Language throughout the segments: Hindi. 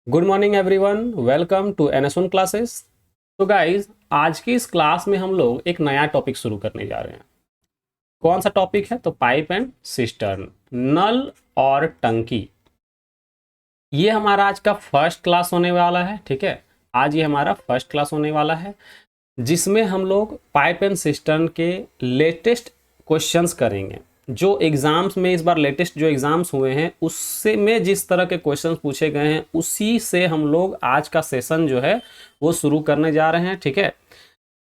Good morning everyone, welcome to NS1 classes. तो गाइज, आज की इस क्लास में हम लोग एक नया टॉपिक शुरू करने जा रहे हैं। कौन सा टॉपिक है? तो पाइप एंड सिस्टर्न, नल और टंकी। ये हमारा आज का फर्स्ट क्लास होने वाला है। ठीक है, आज ये हमारा फर्स्ट क्लास होने वाला है जिसमें हम लोग पाइप एंड सिस्टर्न के लेटेस्ट क्वेश्चंस करेंगे। जो एग्ज़ाम्स में इस बार लेटेस्ट जो एग्ज़ाम्स हुए हैं उससे में जिस तरह के क्वेश्चंस पूछे गए हैं उसी से हम लोग आज का सेशन जो है वो शुरू करने जा रहे हैं। ठीक है,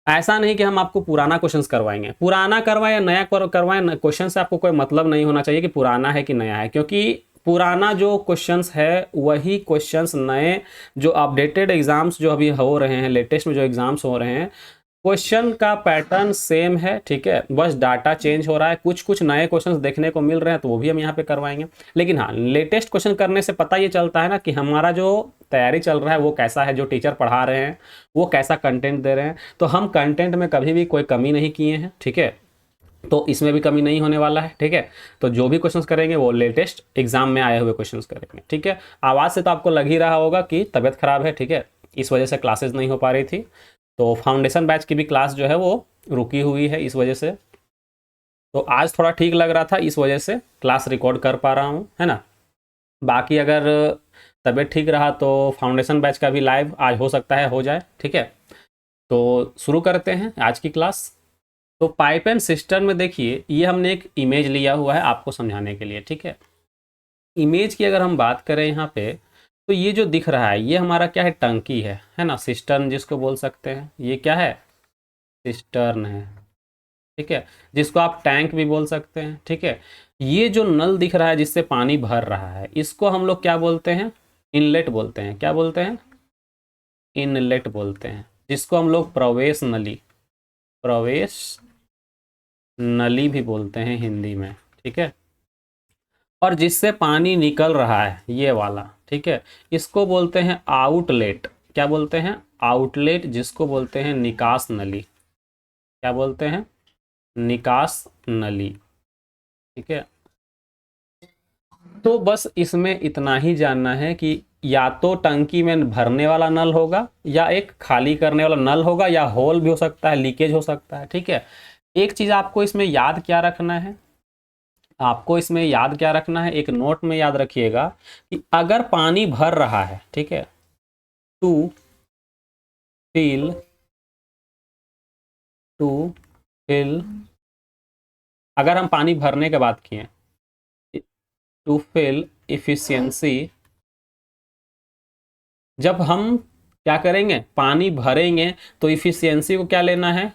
ऐसा नहीं कि हम आपको पुराना क्वेश्चंस करवाएंगे, पुराना करवाएं या नया करवाएं, क्वेश्चन से आपको कोई मतलब नहीं होना चाहिए कि पुराना है कि नया है, क्योंकि पुराना जो क्वेश्चंस है वही क्वेश्चंस नए जो अपडेटेड एग्जाम्स जो अभी हो रहे हैं, लेटेस्ट में जो एग्जाम्स हो रहे हैं, क्वेश्चन का पैटर्न सेम है। ठीक है, बस डाटा चेंज हो रहा है, कुछ कुछ नए क्वेश्चंस देखने को मिल रहे हैं तो वो भी हम यहाँ पे करवाएंगे। लेकिन हाँ, लेटेस्ट क्वेश्चन करने से पता ये चलता है ना कि हमारा जो तैयारी चल रहा है वो कैसा है, जो टीचर पढ़ा रहे हैं वो कैसा कंटेंट दे रहे हैं। तो हम कंटेंट में कभी भी कोई कमी नहीं किए हैं। ठीक है, तो इसमें भी कमी नहीं होने वाला है। ठीक है, तो जो भी क्वेश्चंस करेंगे वो लेटेस्ट एग्जाम में आए हुए क्वेश्चंस करेंगे। ठीक है, आवाज़ से तो आपको लग ही रहा होगा कि तबीयत खराब है। ठीक है, इस वजह से क्लासेस नहीं हो पा रही थी। तो फाउंडेशन बैच की भी क्लास जो है वो रुकी हुई है इस वजह से। तो आज थोड़ा ठीक लग रहा था, इस वजह से क्लास रिकॉर्ड कर पा रहा हूँ, है ना। बाकी अगर तबीयत ठीक रहा तो फाउंडेशन बैच का भी लाइव आज हो सकता है हो जाए। ठीक है, तो शुरू करते हैं आज की क्लास। तो पाइप एंड सिस्टम में देखिए, ये हमने एक इमेज लिया हुआ है आपको समझाने के लिए। ठीक है, इमेज की अगर हम बात करें यहाँ पे, तो ये जो दिख रहा है ये हमारा क्या है? टंकी है ना, सिस्टर्न जिसको बोल सकते हैं। ये क्या है? सिस्टर्न है। ठीक है, जिसको आप टैंक भी बोल सकते हैं। ठीक है, ये जो नल दिख रहा है जिससे पानी भर रहा है इसको हम लोग क्या बोलते हैं? इनलेट बोलते हैं। क्या बोलते हैं? इनलेट बोलते हैं, जिसको हम लोग प्रवेश नली, प्रवेश नली भी बोलते हैं हिंदी में। ठीक है, और जिससे पानी निकल रहा है ये वाला, ठीक है, इसको बोलते हैं आउटलेट। क्या बोलते हैं? आउटलेट, जिसको बोलते हैं निकास नली। क्या बोलते हैं? निकास नली। ठीक है, तो बस इसमें इतना ही जानना है कि या तो टंकी में भरने वाला नल होगा या एक खाली करने वाला नल होगा, या होल भी हो सकता है, लीकेज हो सकता है। ठीक है, एक चीज आपको इसमें याद क्या रखना है, आपको इसमें याद क्या रखना है, एक नोट में याद रखिएगा कि अगर पानी भर रहा है, ठीक है, टू फिल, टू फिल, अगर हम पानी भरने के बात किए, टू फिल इफिशियंसी, जब हम क्या करेंगे? पानी भरेंगे तो इफिशियंसी को क्या लेना है?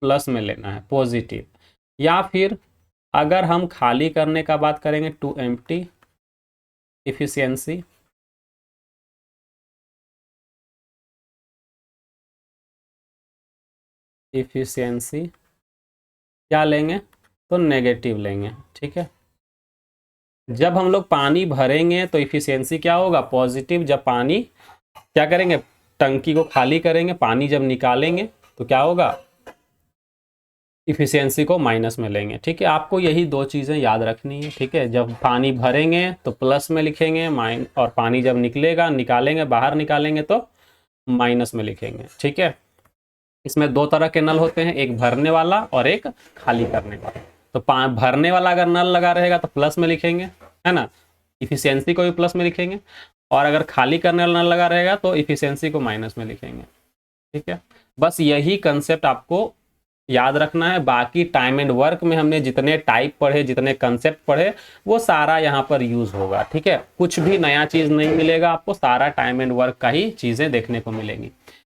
प्लस में लेना है, पॉजिटिव। या फिर अगर हम खाली करने का बात करेंगे, टू एम्प्टी इफिशियंसी, इफिशियंसी क्या लेंगे? तो नेगेटिव लेंगे। ठीक है, जब हम लोग पानी भरेंगे तो इफिशियंसी क्या होगा? पॉजिटिव। जब पानी क्या करेंगे? टंकी को खाली करेंगे, पानी जब निकालेंगे तो क्या होगा? इफिशियंसी को माइनस में लेंगे। ठीक है, आपको यही दो चीज़ें याद रखनी है। ठीक है, जब पानी भरेंगे तो प्लस में लिखेंगे और पानी जब निकलेगा, निकालेंगे, बाहर निकालेंगे तो माइनस में लिखेंगे। ठीक है, इसमें दो तरह के नल होते हैं, एक भरने वाला और एक खाली करने वाला। तो भरने वाला अगर नल लगा रहेगा तो प्लस में लिखेंगे, है ना, इफिशियंसी को भी प्लस में लिखेंगे, और अगर खाली करने वाला नल लगा रहेगा तो इफिशियंसी को माइनस में लिखेंगे। ठीक है, बस यही कंसेप्ट आपको याद रखना है। बाकी टाइम एंड वर्क में हमने जितने टाइप पढ़े, जितने कंसेप्ट पढ़े, वो सारा यहाँ पर यूज होगा। ठीक है, कुछ भी नया चीज नहीं मिलेगा आपको, सारा टाइम एंड वर्क का ही चीजें देखने को मिलेंगी।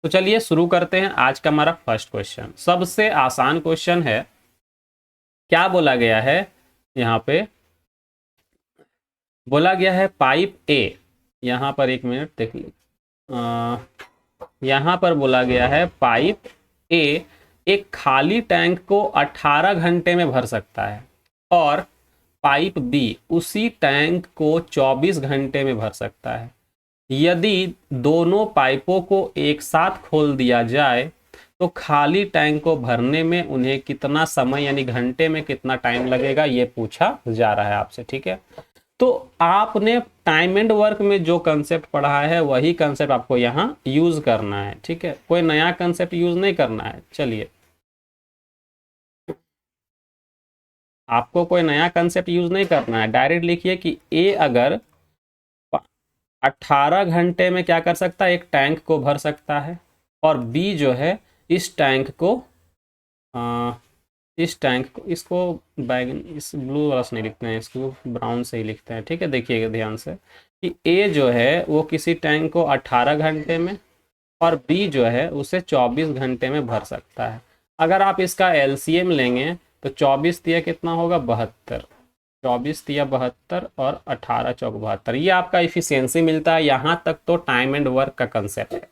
तो चलिए शुरू करते हैं आज का हमारा फर्स्ट क्वेश्चन। सबसे आसान क्वेश्चन है। क्या बोला गया है यहाँ पे? बोला गया है पाइप ए, यहाँ पर एक मिनट देख ली, यहाँ पर बोला गया है पाइप ए एक खाली टैंक को 18 घंटे में भर सकता है, और पाइप बी उसी टैंक को 24 घंटे में भर सकता है। यदि दोनों पाइपों को एक साथ खोल दिया जाए तो खाली टैंक को भरने में उन्हें कितना समय यानी घंटे में कितना टाइम लगेगा, ये पूछा जा रहा है आपसे। ठीक है, तो आपने टाइम एंड वर्क में जो कंसेप्ट पढ़ा है वही कंसेप्ट आपको यहाँ यूज करना है, ठीक है, कोई नया कंसेप्ट यूज नहीं करना है। चलिए, आपको कोई नया कंसेप्ट यूज नहीं करना है, डायरेक्ट लिखिए कि ए अगर 18 घंटे में क्या कर सकता है, एक टैंक को भर सकता है, और बी जो है इस टैंक को इसको बैगन, इस ब्लू वाला से नहीं लिखते हैं, इसको ब्राउन से ही लिखते हैं, ठीक है। देखिएगा ध्यान से कि ए जो है वो किसी टैंक को 18 घंटे में और बी जो है उसे 24 घंटे में भर सकता है। अगर आप इसका एलसीएम लेंगे तो 24 तिया कितना होगा, 72, 24 तिया 72 और 18 चौक 72, ये आपका इफिशियंसी मिलता है। यहाँ तक तो टाइम एंड वर्क का कंसेप्ट है।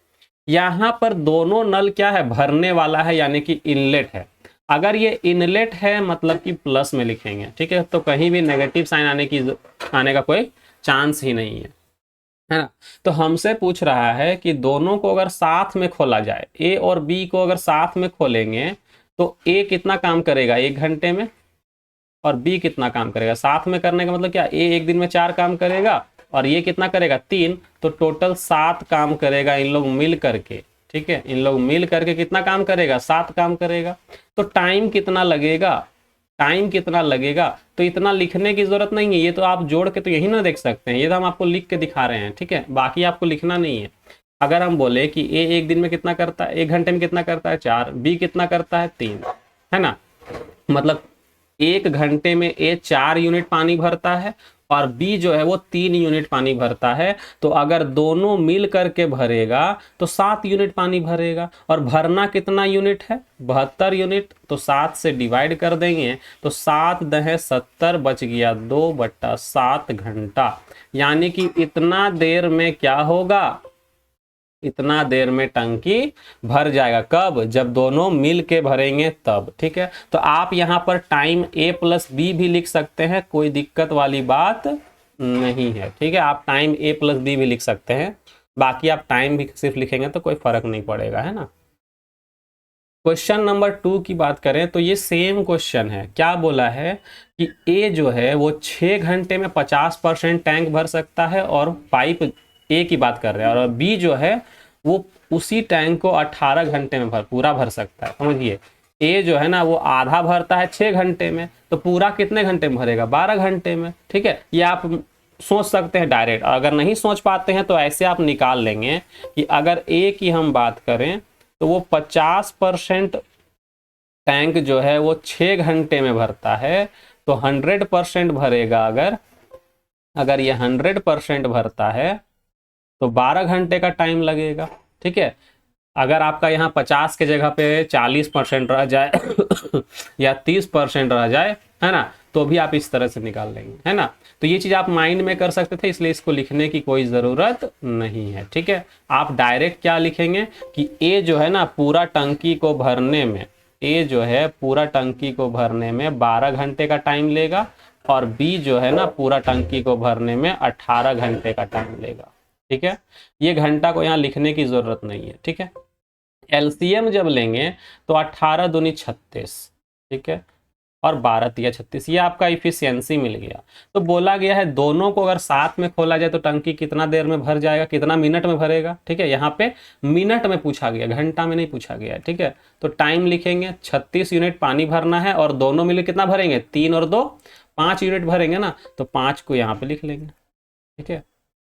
यहाँ पर दोनों नल क्या है, भरने वाला है, यानी कि इनलेट है। अगर ये इनलेट है मतलब कि प्लस में लिखेंगे, ठीक है, तो कहीं भी नेगेटिव साइन आने का कोई चांस ही नहीं है ना। तो हमसे पूछ रहा है कि दोनों को अगर साथ में खोला जाए, ए और बी को अगर साथ में खोलेंगे तो ए कितना काम करेगा 1 घंटे में, और बी कितना काम करेगा। साथ में करने का मतलब क्या, ए एक दिन में 4 काम करेगा और ये कितना करेगा 3, तो टोटल 7 काम करेगा इन लोग मिल करके, ठीक है। इन लोग मिल करके कितना काम करेगा, 7 काम करेगा। तो टाइम कितना लगेगा, टाइम कितना लगेगा, तो इतना लिखने की जरूरत नहीं है, ये तो आप जोड़ के तो यही ना देख सकते हैं, ये तो हम आपको लिख के दिखा रहे हैं, ठीक है, बाकी आपको लिखना नहीं है। अगर हम बोले कि ए एक दिन में कितना करता है, 1 घंटे में कितना करता है 4, बी कितना करता है 3, है ना, मतलब 1 घंटे में ए 4 यूनिट पानी भरता है और बी जो है वो 3 यूनिट पानी भरता है। तो अगर दोनों मिल करके भरेगा तो 7 यूनिट पानी भरेगा, और भरना कितना यूनिट है, 72 यूनिट। तो 7 से डिवाइड कर देंगे तो 7 दहे 70 बच गया 2/7 घंटा, यानी कि इतना देर में क्या होगा, इतना देर में टंकी भर जाएगा। कब, जब दोनों मिल के भरेंगे तब, ठीक है। तो आप यहाँ पर टाइम ए प्लस बी भी लिख सकते हैं, कोई दिक्कत वाली बात नहीं है, ठीक है। आप टाइम ए प्लस बी भी लिख सकते हैं, बाकी आप टाइम भी सिर्फ लिखेंगे तो कोई फर्क नहीं पड़ेगा, है ना। क्वेश्चन नंबर 2 की बात करें तो ये सेम क्वेश्चन है। क्या बोला है कि ए जो है वो 6 घंटे में 50% टैंक भर सकता है, और पाइप ए की बात कर रहे हैं, और बी जो है वो उसी टैंक को 18 घंटे में पूरा भर सकता है। समझिए, ए जो है ना वो आधा भरता है 6 घंटे में, तो पूरा कितने घंटे में भरेगा, 12 घंटे में, ठीक है। ये आप सोच सकते हैं डायरेक्ट, अगर नहीं सोच पाते हैं तो ऐसे आप निकाल लेंगे कि अगर ए की हम बात करें तो वो 50% टैंक जो है वो 6 घंटे में भरता है, तो 100% भरेगा। अगर ये 100% भरता है तो 12 घंटे का टाइम लगेगा, ठीक है। अगर आपका यहाँ 50 के जगह पे 40% रह जाए या 30% रह जाए, है ना, तो भी आप इस तरह से निकाल लेंगे, है ना। तो ये चीज आप माइंड में कर सकते थे, इसलिए इसको लिखने की कोई जरूरत नहीं है, ठीक है। आप डायरेक्ट क्या लिखेंगे कि ए जो है ना पूरा टंकी को भरने में, ए जो है पूरा टंकी को भरने में 12 घंटे का टाइम लेगा, और बी जो है ना पूरा टंकी को भरने में 18 घंटे का टाइम लेगा, ठीक है। ये घंटा को यहाँ लिखने की जरूरत नहीं है, ठीक है। एलसीएम जब लेंगे तो 18 दूनी 36, ठीक है, और 12 तिया 36, ये आपका इफिशियंसी मिल गया। तो बोला गया है दोनों को अगर साथ में खोला जाए तो टंकी कितना देर में भर जाएगा, कितना मिनट में भरेगा, ठीक है। यहाँ पे मिनट में पूछा गया, घंटा में नहीं पूछा गया, ठीक है। तो टाइम लिखेंगे, 36 यूनिट पानी भरना है, और दोनों मिले कितना भरेंगे, 3 और 2 5 यूनिट भरेंगे ना, तो 5 को यहाँ पे लिख लेंगे, ठीक है,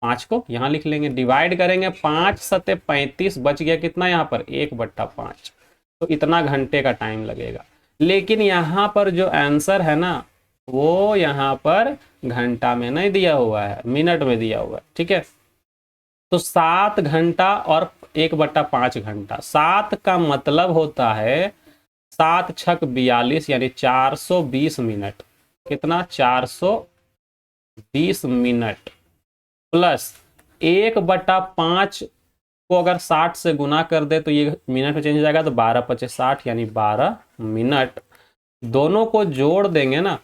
5 को यहाँ लिख लेंगे, डिवाइड करेंगे, 5 सते 35, बच गया कितना यहाँ पर 1/5, तो इतना घंटे का टाइम लगेगा। लेकिन यहाँ पर जो आंसर है ना वो यहाँ पर घंटा में नहीं दिया हुआ है, मिनट में दिया हुआ है, ठीक है। तो 7 घंटा और 1/5 घंटा, 7 का मतलब होता है 7 छक 42, यानी 420 मिनट। कितना, 420 मिनट, प्लस 1/5 को अगर 60 से गुना कर दे तो ये मिनट में चेंज हो जाएगा, तो 12×5 = 60, यानी 12 मिनट। दोनों को जोड़ देंगे ना,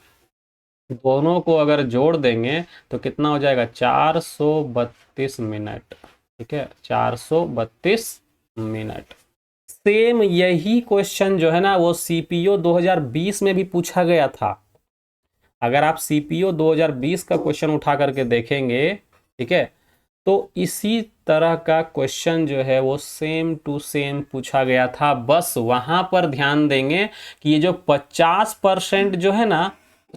दोनों को अगर जोड़ देंगे तो कितना हो जाएगा, 432 मिनट, ठीक है, 432 मिनट। सेम यही क्वेश्चन जो है ना वो सीपीओ 2020 में भी पूछा गया था। अगर आप सीपीओ 2020 का क्वेश्चन उठा करके देखेंगे, ठीक है, तो इसी तरह का क्वेश्चन जो है वो सेम टू सेम पूछा गया था। बस वहां पर ध्यान देंगे कि ये जो 50% जो है ना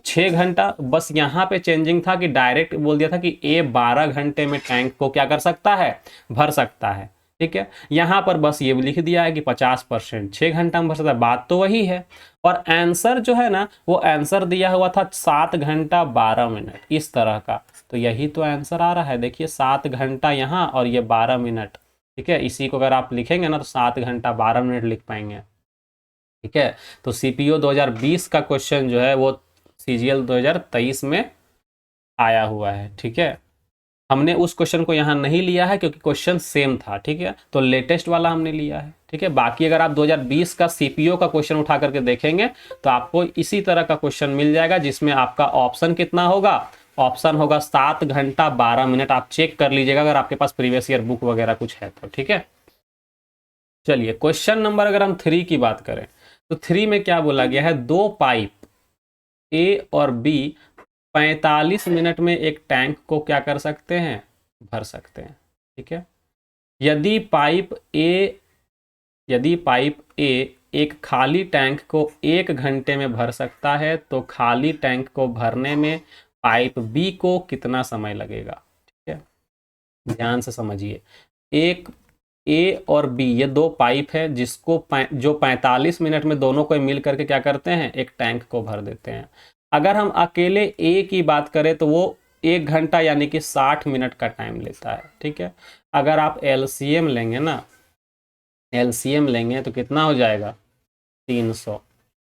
6 घंटा, बस यहाँ पे चेंजिंग था कि डायरेक्ट बोल दिया था कि ए 12 घंटे में टैंक को क्या कर सकता है, भर सकता है। ठीक है, यहाँ पर बस ये लिख दिया है कि 50% 6 घंटा में भर सकता है, बात तो वही है। और आंसर जो है ना वो आंसर दिया हुआ था 7 घंटा 12 मिनट इस तरह का। तो यही तो आंसर आ रहा है, देखिए 7 घंटा यहाँ और ये 12 मिनट। ठीक है, इसी को अगर आप लिखेंगे ना तो 7 घंटा 12 मिनट लिख पाएंगे। ठीक है, तो सीपीओ 2020 का क्वेश्चन जो है वो सीजीएल 2023 में आया हुआ है। ठीक है, हमने उस क्वेश्चन को यहाँ नहीं लिया है क्योंकि क्वेश्चन सेम था। ठीक है, तो लेटेस्ट वाला हमने लिया है। ठीक है, बाकी अगर आप 2020 का सीपीओ का क्वेश्चन उठा करके देखेंगे तो आपको इसी तरह का क्वेश्चन मिल जाएगा, जिसमें आपका ऑप्शन कितना होगा, ऑप्शन होगा 7 घंटा 12 मिनट। आप चेक कर लीजिएगा अगर आपके पास प्रीवियस ईयर बुक वगैरह कुछ है तो। ठीक है, चलिए क्वेश्चन नंबर अगर हम 3 की बात करें तो 3 में क्या बोला गया है, दो पाइप ए और बी 45 मिनट में एक टैंक को क्या कर सकते हैं, भर सकते हैं। ठीक है, यदि पाइप ए यदि पाइप ए एक खाली टैंक को 1 घंटे में भर सकता है तो खाली टैंक को भरने में पाइप बी को कितना समय लगेगा। ठीक है, ध्यान से समझिए। एक ए और बी ये दो पाइप है जिसको जो 45 मिनट में दोनों को मिल करके क्या करते हैं, एक टैंक को भर देते हैं। अगर हम अकेले ए की बात करें तो वो 1 घंटा यानी कि 60 मिनट का टाइम लेता है। ठीक है, अगर आप एलसीएम लेंगे ना, एलसीएम लेंगे तो कितना हो जाएगा, 300।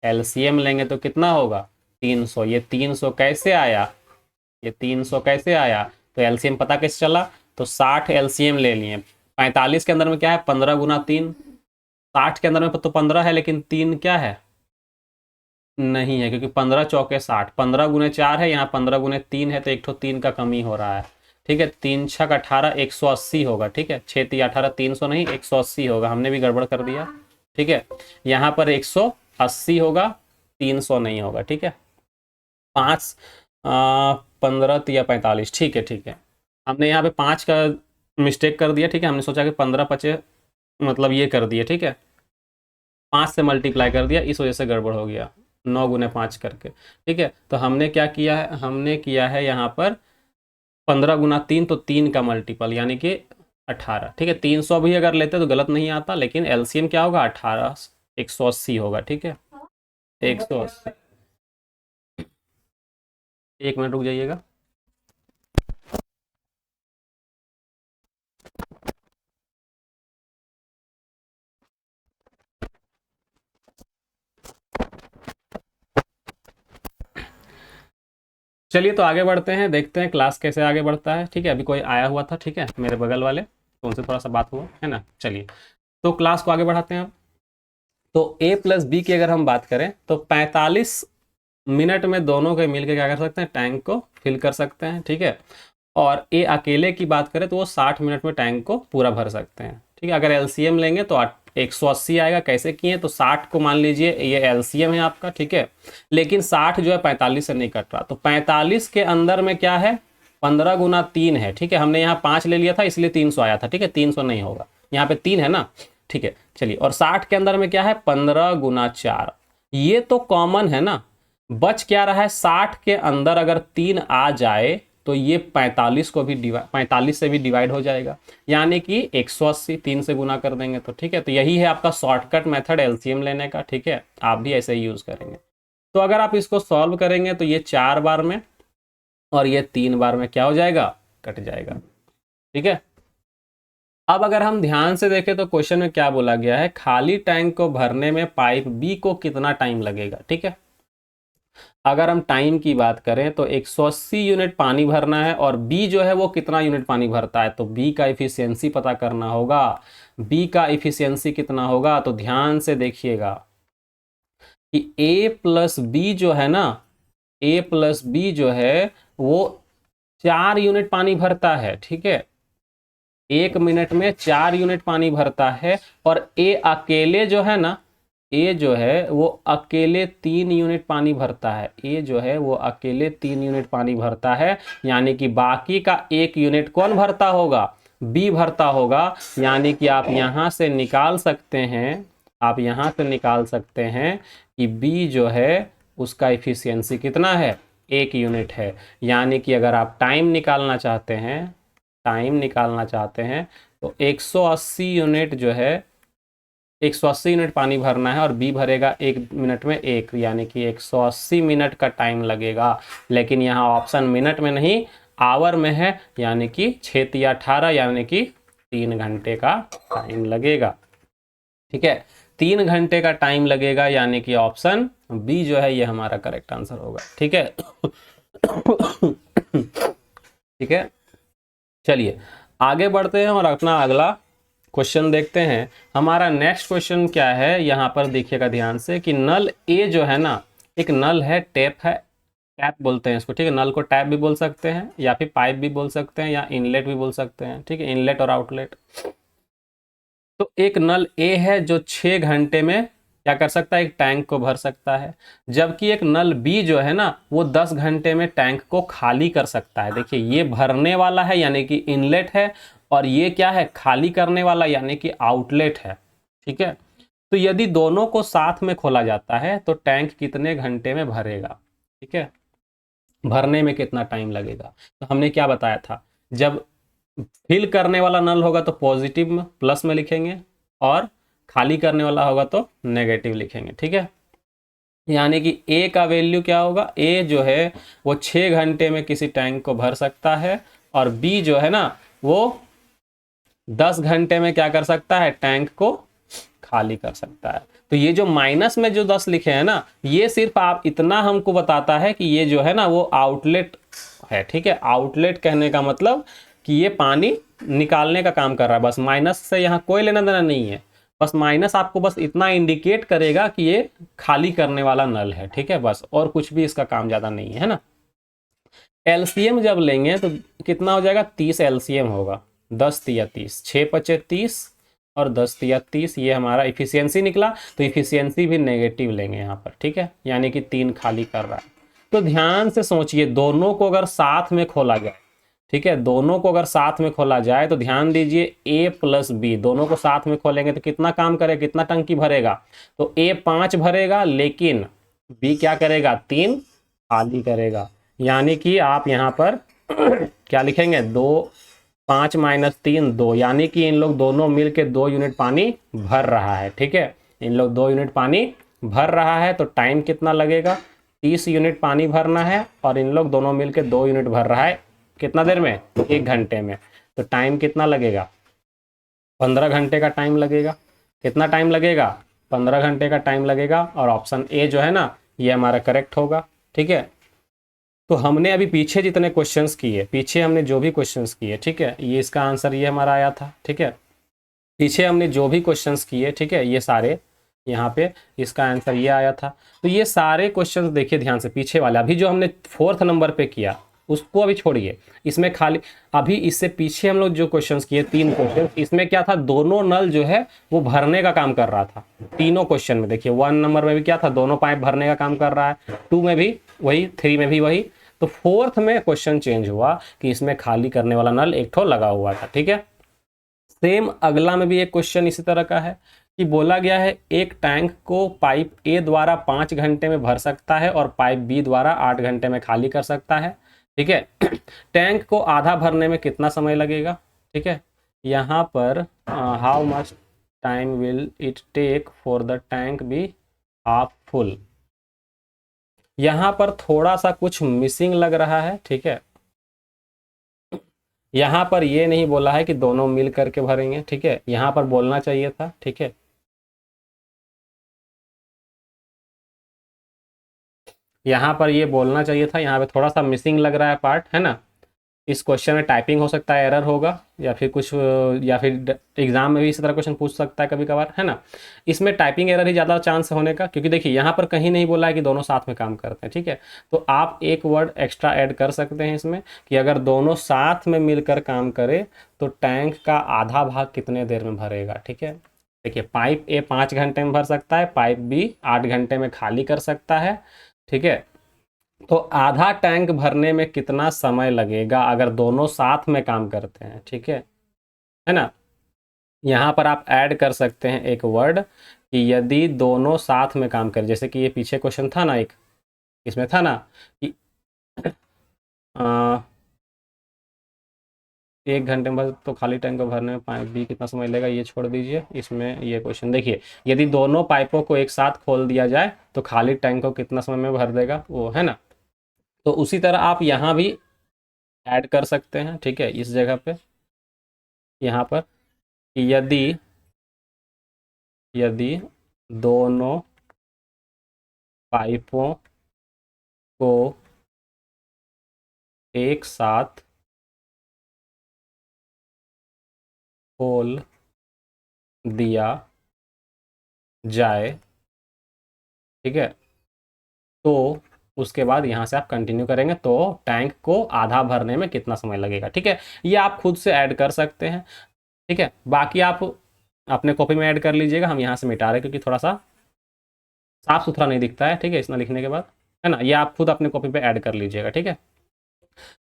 एलसीएम लेंगे तो कितना होगा, 300। ये 300 कैसे आया, ये 300 कैसे आया, तो एलसीएम पता कैसे चला, तो 60 एलसीएम ले लिए। 45 के अंदर में क्या है, 15 गुना 3। 60 के अंदर में तो 15 है लेकिन 3 क्या है, नहीं है, क्योंकि 15 चौके 60, 15 गुने 4 है, यहाँ 15 गुने 3 है, तो एक ठो 3 का कमी हो रहा है। ठीक है, 3 छक 18, 180 होगा। ठीक है, 6 3 18, 300 नहीं 180 होगा, हमने भी गड़बड़ कर दिया। ठीक है, यहाँ पर 180 होगा, 300 नहीं होगा। ठीक है, 5 15 या 45। ठीक है, ठीक है, हमने यहाँ पे 5 का मिस्टेक कर दिया। ठीक है, हमने सोचा कि 15 पचे मतलब ये कर दिए। ठीक है, 5 से मल्टीप्लाई कर दिया, इस वजह से गड़बड़ हो गया, 9 गुने 5 करके। ठीक है, तो हमने क्या किया है, हमने किया है यहाँ पर 15 गुना 3, तो 3 का मल्टीपल यानी कि 18। ठीक है, 300 भी अगर लेते तो गलत नहीं आता, लेकिन एलसीएम क्या होगा, 18 180 होगा। ठीक है, 180। 1 मिनट रुक जाइएगा। चलिए तो आगे बढ़ते हैं, देखते हैं क्लास कैसे आगे बढ़ता है। ठीक है, अभी कोई आया हुआ था, ठीक है, मेरे बगल वाले, तो उनसे थोड़ा सा बात हुआ है ना। चलिए तो क्लास को आगे बढ़ाते हैं अब। तो ए प्लस बी की अगर हम बात करें तो 45 मिनट में दोनों के मिलकर क्या कर सकते हैं, टैंक को फिल कर सकते हैं। ठीक है, और ए अकेले की बात करें तो वो 60 मिनट में टैंक को पूरा भर सकते हैं। ठीक है, अगर एलसीएम लेंगे तो 180 आएगा। कैसे किए, तो 60 को मान लीजिए ये एलसीएम है आपका। ठीक है, लेकिन 60 जो है 45 से नहीं कट रहा, तो 45 के अंदर में क्या है, 15 गुना 3 है। ठीक है, हमने यहाँ 5 ले लिया था इसलिए 300 आया था। ठीक है, 300 नहीं होगा, यहाँ पे 3 है ना। ठीक है, चलिए, और 60 के अंदर में क्या है, 15 गुना 4। ये तो कॉमन है ना, बच क्या रहा है, 60 के अंदर अगर 3 आ जाए तो ये 45 को भी 45 से भी डिवाइड हो जाएगा, यानी कि 180 3 से गुना कर देंगे तो। ठीक है, तो यही है आपका शॉर्टकट मेथड एलसीएम लेने का। ठीक है, आप भी ऐसे ही यूज करेंगे। तो अगर आप इसको सॉल्व करेंगे तो ये 4 बार में और ये 3 बार में क्या हो जाएगा, कट जाएगा। ठीक है, अब अगर हम ध्यान से देखें तो क्वेश्चन में क्या बोला गया है, खाली टैंक को भरने में पाइप बी को कितना टाइम लगेगा। ठीक है, अगर हम टाइम की बात करें तो 180 यूनिट पानी भरना है और बी जो है वो कितना यूनिट पानी भरता है, तो बी का इफिशियंसी पता करना होगा। बी का इफिशियंसी कितना होगा, तो ध्यान से देखिएगा कि ए प्लस बी जो है ना, ए प्लस बी जो है वो 4 यूनिट पानी भरता है। ठीक है, 1 मिनट में 4 यूनिट पानी भरता है, और ए अकेले जो है ना ए जो है वो अकेले 3 यूनिट पानी भरता है, ए जो है वो अकेले 3 यूनिट पानी भरता है, यानी कि बाकी का 1 यूनिट कौन भरता होगा, बी भरता होगा। यानी कि आप यहाँ से निकाल सकते हैं, आप यहाँ से निकाल सकते हैं कि बी जो है उसका इफिशियंसी कितना है, 1 यूनिट है। यानी कि अगर आप टाइम निकालना चाहते हैं, टाइम निकालना चाहते हैं तो 180 यूनिट जो है, 180 यूनिट पानी भरना है और बी भरेगा 1 मिनट में 1, यानी कि 180 मिनट का टाइम लगेगा। लेकिन यहाँ ऑप्शन मिनट में नहीं, आवर में है, यानी कि 6 या 18, यानी कि 3 घंटे का टाइम लगेगा। ठीक है, 3 घंटे का टाइम लगेगा, यानी कि ऑप्शन बी जो है ये हमारा करेक्ट आंसर होगा। ठीक है ठीक है, चलिए आगे बढ़ते हैं और अपना अगला क्वेश्चन देखते हैं। हमारा नेक्स्ट क्वेश्चन क्या है, यहाँ पर देखिएगा ध्यान से कि नल ए जो है ना, एक नल है, टैप है, टैप बोलते हैं इसको। ठीक है, नल को टैप भी बोल सकते हैं या फिर पाइप भी बोल सकते हैं या इनलेट भी बोल सकते हैं। ठीक है, इनलेट और आउटलेट। तो एक नल ए है जो 6 घंटे में क्या कर सकता है, एक टैंक को भर सकता है, जबकि एक नल बी जो है ना वो 10 घंटे में टैंक को खाली कर सकता है। देखिए ये भरने वाला है यानी कि इनलेट है, और ये क्या है, खाली करने वाला यानी कि आउटलेट है। ठीक है, तो यदि दोनों को साथ में खोला जाता है तो टैंक कितने घंटे में भरेगा। ठीक है, भरने में कितना टाइम लगेगा। तो हमने क्या बताया था, जब फिल करने वाला नल होगा तो पॉजिटिव में प्लस में लिखेंगे, और खाली करने वाला होगा तो नेगेटिव लिखेंगे। ठीक है, यानी कि ए का वैल्यू क्या होगा, ए जो है वो 6 घंटे में किसी टैंक को भर सकता है, और बी जो है ना वो 10 घंटे में क्या कर सकता है, टैंक को खाली कर सकता है। तो ये जो माइनस में जो 10 लिखे हैं ना, ये सिर्फ आप इतना हमको बताता है कि ये जो है ना वो आउटलेट है। ठीक है, आउटलेट कहने का मतलब कि ये पानी निकालने का काम कर रहा है, बस माइनस से यहाँ कोई लेना देना नहीं है। बस माइनस आपको बस इतना इंडिकेट करेगा कि ये खाली करने वाला नल है। ठीक है, बस, और कुछ भी इसका काम ज़्यादा नहीं है ना। एलसीएम जब लेंगे तो कितना हो जाएगा, 30 एलसीएम होगा, 10 तिया 30, 6 पचे 30 और 10 तिया 30, ये हमारा इफिशियंसी निकला। तो इफिशियंसी भी नेगेटिव लेंगे यहाँ पर। ठीक है, यानी कि 3 खाली कर रहा है। तो ध्यान से सोचिए, दोनों को अगर साथ में खोला जाए, ठीक है, दोनों को अगर साथ में खोला जाए तो ध्यान दीजिए ए प्लस बी दोनों को साथ में खोलेंगे तो कितना काम करेगा, कितना टंकी भरेगा। तो ए 5 भरेगा, लेकिन बी क्या करेगा, 3 खाली करेगा। यानी कि आप यहाँ पर क्या लिखेंगे, 2, 5 माइनस 3 2, यानी कि इन लोग दोनों मिलके 2 यूनिट पानी भर रहा है। ठीक है, इन लोग 2 यूनिट पानी भर रहा है, तो टाइम कितना लगेगा, 30 यूनिट पानी भरना है, और इन लोग दोनों मिलके 2 यूनिट भर रहा है, कितना देर में, 1 घंटे में। तो टाइम कितना लगेगा, 15 घंटे का टाइम लगेगा। कितना टाइम लगेगा, 15 घंटे का टाइम लगेगा, और ऑप्शन ए जो है ना ये हमारा करेक्ट होगा। ठीक है, तो हमने अभी पीछे जितने क्वेश्चंस किए, पीछे हमने जो भी क्वेश्चंस किए, ठीक है, ये इसका आंसर ये हमारा आया था। ठीक है, पीछे हमने जो भी क्वेश्चंस किए, ठीक है, ये सारे यहाँ पे इसका आंसर ये आया था। तो ये सारे क्वेश्चंस देखिए ध्यान से, पीछे वाला अभी जो हमने 4th नंबर पे किया उसको अभी छोड़िए, इसमें खाली अभी इससे पीछे हम लोग जो क्वेश्चंस किए 3 क्वेश्चन, इसमें क्या था, दोनों नल जो है वो भरने का काम कर रहा था। तीनों क्वेश्चन में देखिए 1 नंबर में भी क्या था, दोनों पाइप भरने का काम कर रहा है, 2 में भी वही, 3 में भी वही। तो 4th में क्वेश्चन चेंज हुआ कि इसमें खाली करने वाला नल एक ठो लगा हुआ था। ठीक है, सेम अगला में भी एक क्वेश्चन इसी तरह का है कि बोला गया है एक टैंक को पाइप ए द्वारा 5 घंटे में भर सकता है और पाइप बी द्वारा 8 घंटे में खाली कर सकता है। ठीक है, टैंक को आधा भरने में कितना समय लगेगा। ठीक है, यहाँ पर how much time will it take for the tank be half full, यहाँ पर थोड़ा सा कुछ मिसिंग लग रहा है। ठीक है, यहाँ पर ये नहीं बोला है कि दोनों मिल करके भरेंगे। ठीक है, यहाँ पर बोलना चाहिए था। ठीक है, यहाँ पर ये बोलना चाहिए था, यहाँ पे थोड़ा सा मिसिंग लग रहा है पार्ट, है ना। इस क्वेश्चन में टाइपिंग हो सकता है एरर होगा, या फिर कुछ, या फिर एग्जाम में भी इसी तरह क्वेश्चन पूछ सकता है कभी कभार, है ना। इसमें टाइपिंग एरर ही ज़्यादा चांस होने का, क्योंकि देखिए यहाँ पर कहीं नहीं बोला है कि दोनों साथ में काम करते हैं। ठीक है, तो आप एक वर्ड एक्स्ट्रा ऐड कर सकते हैं इसमें कि अगर दोनों साथ में मिलकर काम करे तो टैंक का आधा भाग कितने देर में भरेगा। ठीक है, देखिए पाइप ए 5 घंटे में भर सकता है, पाइप बी 8 घंटे में खाली कर सकता है। ठीक है, तो आधा टैंक भरने में कितना समय लगेगा अगर दोनों साथ में काम करते हैं। ठीक है ना। यहाँ पर आप ऐड कर सकते हैं एक वर्ड कि यदि दोनों साथ में काम करें, जैसे कि ये पीछे क्वेश्चन था ना, एक इसमें था ना कि 1 घंटे में भर, तो खाली टैंक को भरने में पाइप भी कितना समय लगेगा, ये छोड़ दीजिए। इसमें ये क्वेश्चन देखिए, यदि दोनों पाइपों को एक साथ खोल दिया जाए तो खाली टैंक को कितना समय में भर देगा, वो है ना। तो उसी तरह आप यहाँ भी ऐड कर सकते हैं। ठीक है, इस जगह पे यहाँ पर यदि यदि दोनों पाइपों को एक साथ खोल दिया जाए, ठीक है, तो उसके बाद यहाँ से आप कंटिन्यू करेंगे तो टैंक को आधा भरने में कितना समय लगेगा। ठीक है, ये आप खुद से ऐड कर सकते हैं। ठीक है, बाकी आप अपने कॉपी में ऐड कर लीजिएगा, हम यहाँ से मिटा रहे हैं क्योंकि थोड़ा सा साफ सुथरा नहीं दिखता है। ठीक है, इतना लिखने के बाद, है ना, ये आप खुद अपने कॉपी पे ऐड कर लीजिएगा। ठीक है,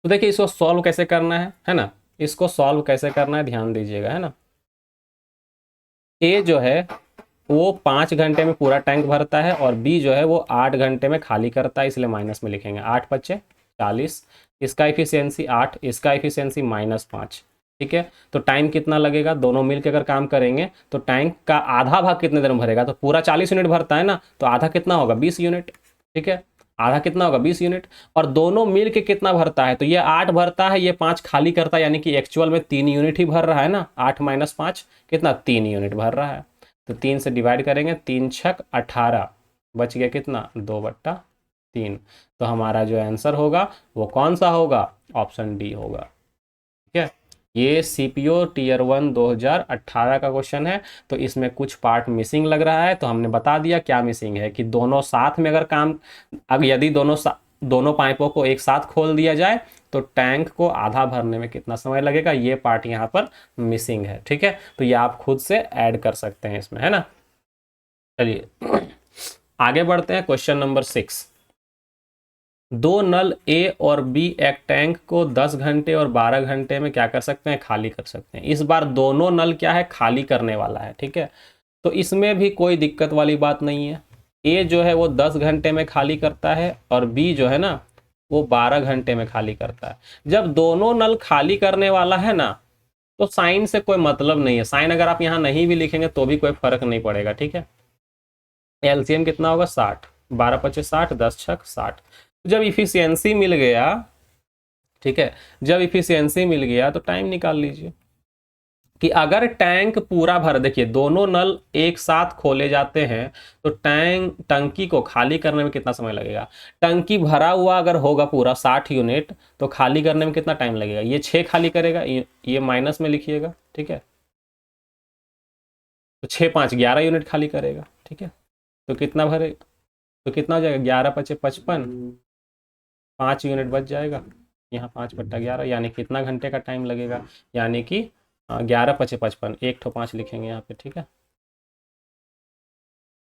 तो देखिए इसको सॉल्व कैसे करना है ना, इसको सॉल्व कैसे करना है ध्यान दीजिएगा, है ना। ए जो है वो 5 घंटे में पूरा टैंक भरता है और बी जो है वो 8 घंटे में खाली करता है, इसलिए माइनस में लिखेंगे। 8×5 = 40, इसका इफिशियंसी 8, इसका इफिशियंसी -5। ठीक है, तो टाइम कितना लगेगा, दोनों मिलकर अगर काम करेंगे तो टैंक का आधा भाग कितने देर में भरेगा, तो पूरा 40 यूनिट भरता है ना, तो आधा कितना होगा 20 यूनिट। ठीक है, आधा कितना होगा 20 यूनिट, और दोनों मिल के कितना भरता है, तो ये 8 भरता है, ये 5 खाली करता है, यानी कि एक्चुअल में 3 यूनिट ही भर रहा है ना। 8 - 5 कितना, 3 यूनिट भर रहा है। तो 3 से डिवाइड करेंगे, 3×6 = 18, बच गया कितना 2/3। तो हमारा जो आंसर होगा वो कौन सा होगा, ऑप्शन डी होगा। ठीक है, ये सीपीओ टीयर 1 2018 का क्वेश्चन है। तो इसमें कुछ पार्ट मिसिंग लग रहा है, तो हमने बता दिया क्या मिसिंग है, कि दोनों साथ में अगर काम, अगर यदि दोनों पाइपों को एक साथ खोल दिया जाए तो टैंक को आधा भरने में कितना समय लगेगा, ये पार्ट यहाँ पर मिसिंग है। ठीक है, तो ये आप खुद से ऐड कर सकते हैं इसमें, है ना। चलिए आगे बढ़ते हैं, क्वेश्चन नंबर 6। दो नल ए और बी एक टैंक को 10 घंटे और 12 घंटे में क्या कर सकते हैं, खाली कर सकते हैं। इस बार दोनों नल क्या है, खाली करने वाला है। ठीक है, तो इसमें भी कोई दिक्कत वाली बात नहीं है। ए जो है वो 10 घंटे में खाली करता है और बी जो है ना वो 12 घंटे में खाली करता है। जब दोनों नल खाली करने वाला है ना, तो साइन से कोई मतलब नहीं है। साइन अगर आप यहाँ नहीं भी लिखेंगे तो भी कोई फर्क नहीं पड़ेगा। ठीक है, एलसीएम कितना होगा 60, 12×5 = 60, 10×6 = 60। जब इफिशियंसी मिल गया, ठीक है, जब इफिशियंसी मिल गया तो टाइम निकाल लीजिए कि अगर टैंक पूरा भर, देखिए दोनों नल एक साथ खोले जाते हैं तो टंकी को खाली करने में कितना समय लगेगा। टंकी भरा हुआ अगर होगा पूरा 60 यूनिट तो खाली करने में कितना टाइम लगेगा, ये 6 खाली करेगा, ये माइनस में लिखिएगा। ठीक है, तो 6×5 = 11 यूनिट खाली करेगा। ठीक है, तो कितना भरे, तो कितना हो जाएगा, 11×5 = 55, 5 यूनिट बच जाएगा। यहाँ 5/11 यानी कितना घंटे का टाइम लगेगा, यानी कि 11×5 = 55, 1/5 लिखेंगे यहाँ पे। ठीक है,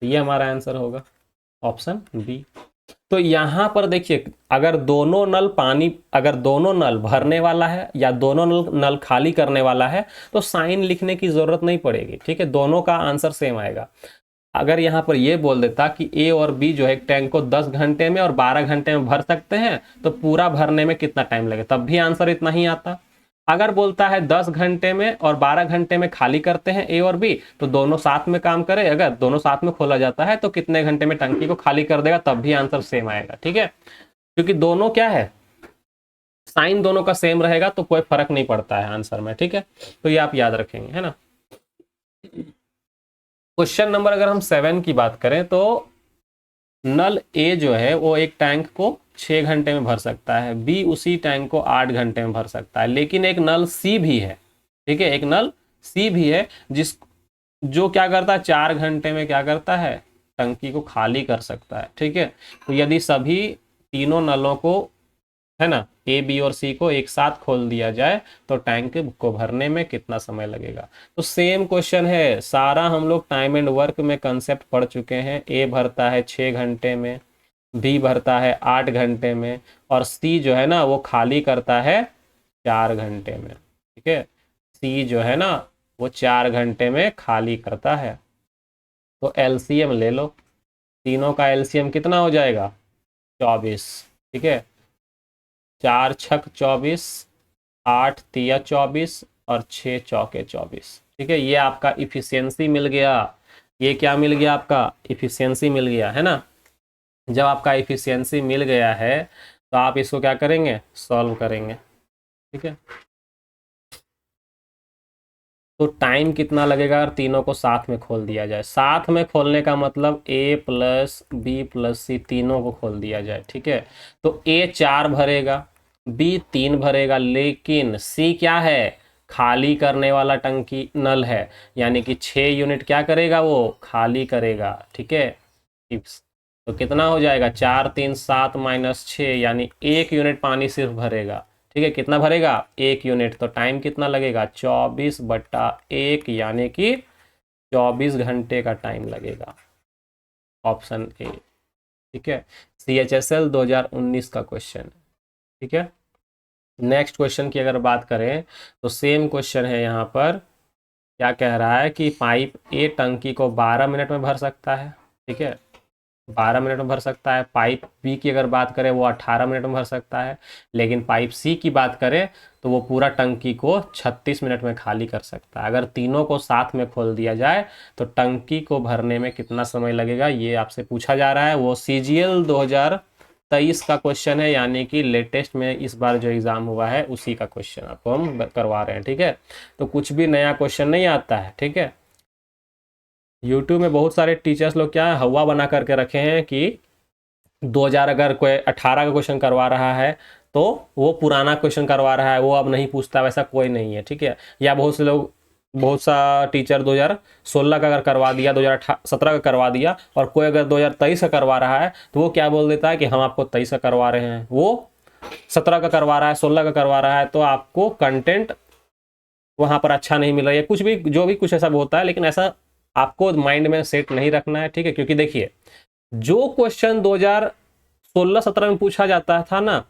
तो ये हमारा आंसर होगा ऑप्शन बी। तो यहाँ पर देखिए, अगर दोनों नल अगर दोनों नल भरने वाला है या दोनों नल खाली करने वाला है तो साइन लिखने की जरूरत नहीं पड़ेगी। ठीक है, दोनों का आंसर सेम आएगा। अगर यहाँ पर ये बोल देता कि ए और बी जो है टैंक को 10 घंटे में और 12 घंटे में भर सकते हैं तो पूरा भरने में कितना टाइम लगे, तब भी आंसर इतना ही आता। अगर बोलता है 10 घंटे में और 12 घंटे में खाली करते हैं ए और बी, तो दोनों साथ में काम करें, अगर दोनों साथ में खोला जाता है तो कितने घंटे में टंकी को खाली कर देगा, तब भी आंसर सेम आएगा। ठीक है, क्योंकि दोनों क्या है, साइन दोनों का सेम रहेगा तो कोई फर्क नहीं पड़ता है आंसर में। ठीक है, तो ये आप याद रखेंगे, है ना। क्वेश्चन नंबर अगर हम 7 की बात करें तो नल ए जो है वो एक टैंक को 6 घंटे में भर सकता है, बी उसी टैंक को 8 घंटे में भर सकता है, लेकिन एक नल सी भी है। ठीक है, एक नल सी भी है जो क्या करता है, 4 घंटे में क्या करता है, टंकी को खाली कर सकता है। ठीक है, तो यदि सभी तीनों नलों को है ना, ए बी और सी को एक साथ खोल दिया जाए तो टैंक को भरने में कितना समय लगेगा। तो सेम क्वेश्चन है, सारा हम लोग टाइम एंड वर्क में कंसेप्ट पढ़ चुके हैं। ए भरता है 6 घंटे में, बी भरता है 8 घंटे में, और सी जो है ना वो खाली करता है 4 घंटे में। ठीक है, सी जो है ना वो 4 घंटे में खाली करता है। तो एलसीएम ले लो, तीनों का एलसीएम कितना हो जाएगा, 24। ठीक है, 4 छक 24, 8 तिया 24 और 6 चौके 24। ठीक है, ये आपका इफिशियंसी मिल गया। ये क्या मिल गया, आपका इफिशियंसी मिल गया है ना। जब आपका इफिशियंसी मिल गया है तो आप इसको क्या करेंगे, सॉल्व करेंगे। ठीक है, तो टाइम कितना लगेगा अगर तीनों को साथ में खोल दिया जाए। साथ में खोलने का मतलब ए प्लस बी प्लस सी तीनों को खोल दिया जाए। ठीक है, तो ए 4 भरेगा, बी 3 भरेगा, लेकिन सी क्या है, खाली करने वाला टंकी नल है, यानी कि 6 यूनिट क्या करेगा, वो खाली करेगा। ठीक है, टिप्स तो कितना हो जाएगा, 4 3 7 -6, यानी 1 यूनिट पानी सिर्फ भरेगा। ठीक है, कितना भरेगा, 1 यूनिट। तो टाइम कितना लगेगा, 24/1, यानी कि 24 घंटे का टाइम लगेगा। Option A. ठीक है, CHSL 2019 का क्वेश्चन है। ठीक है, नेक्स्ट क्वेश्चन की अगर बात करें तो सेम क्वेश्चन है। यहाँ पर क्या कह रहा है कि पाइप ए टंकी को 12 मिनट में भर सकता है। ठीक है, 12 मिनट में भर सकता है। पाइप बी की अगर बात करें वो 18 मिनट में भर सकता है, लेकिन पाइप सी की बात करें तो वो पूरा टंकी को 36 मिनट में खाली कर सकता है। अगर तीनों को साथ में खोल दिया जाए तो टंकी को भरने में कितना समय लगेगा, ये आपसे पूछा जा रहा है। वो CGL 2023 का क्वेश्चन है, यानी कि लेटेस्ट में इस बार जो एग्ज़ाम हुआ है उसी का क्वेश्चन आपको हम करवा रहे हैं। ठीक है, तो कुछ भी नया क्वेश्चन नहीं आता है। ठीक है, यूट्यूब में बहुत सारे टीचर्स लोग क्या हवा बना करके रखे हैं कि 2000 अगर कोई 18 का क्वेश्चन करवा रहा है तो वो पुराना क्वेश्चन करवा रहा है, वो अब नहीं पूछता, वैसा कोई नहीं है। ठीक है, या बहुत से लोग, बहुत सा टीचर 2016 का अगर करवा दिया, 2017 का करवा दिया, और कोई अगर 2023 का करवा रहा है तो वो क्या बोल देता है कि हम आपको 23 का करवा रहे हैं, वो 17 का करवा रहा है, 16 का करवा रहा है, तो आपको कंटेंट वहां पर अच्छा नहीं मिल रहा है, कुछ भी जो भी कुछ ऐसा होता है। लेकिन ऐसा आपको माइंड में सेट नहीं रखना है। ठीक है, क्योंकि देखिए जो क्वेश्चन 2016-17 में पूछा जाता था ना,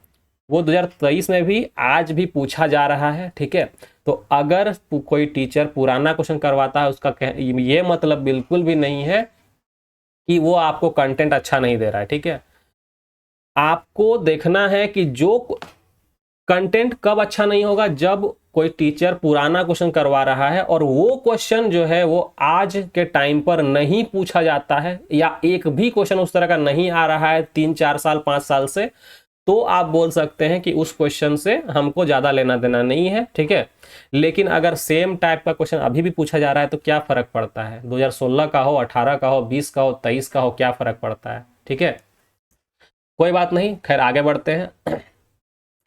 वो 2023 में भी आज भी पूछा जा रहा है। ठीक है, तो अगर कोई टीचर पुराना क्वेश्चन करवाता है उसका ये मतलब बिल्कुल भी नहीं है कि वो आपको कंटेंट अच्छा नहीं दे रहा है। ठीक है, आपको देखना है कि जो कंटेंट कब अच्छा नहीं होगा, जब कोई टीचर पुराना क्वेश्चन करवा रहा है और वो क्वेश्चन जो है वो आज के टाइम पर नहीं पूछा जाता है, या एक भी क्वेश्चन उस तरह का नहीं आ रहा है 3 4 साल 5 साल से, तो आप बोल सकते हैं कि उस क्वेश्चन से हमको ज़्यादा लेना देना नहीं है। ठीक है, लेकिन अगर सेम टाइप का क्वेश्चन अभी भी पूछा जा रहा है तो क्या फ़र्क पड़ता है, 2016 का हो, 18 का हो, 20 का हो, 23 का हो, क्या फ़र्क पड़ता है। ठीक है, कोई बात नहीं, खैर आगे बढ़ते हैं।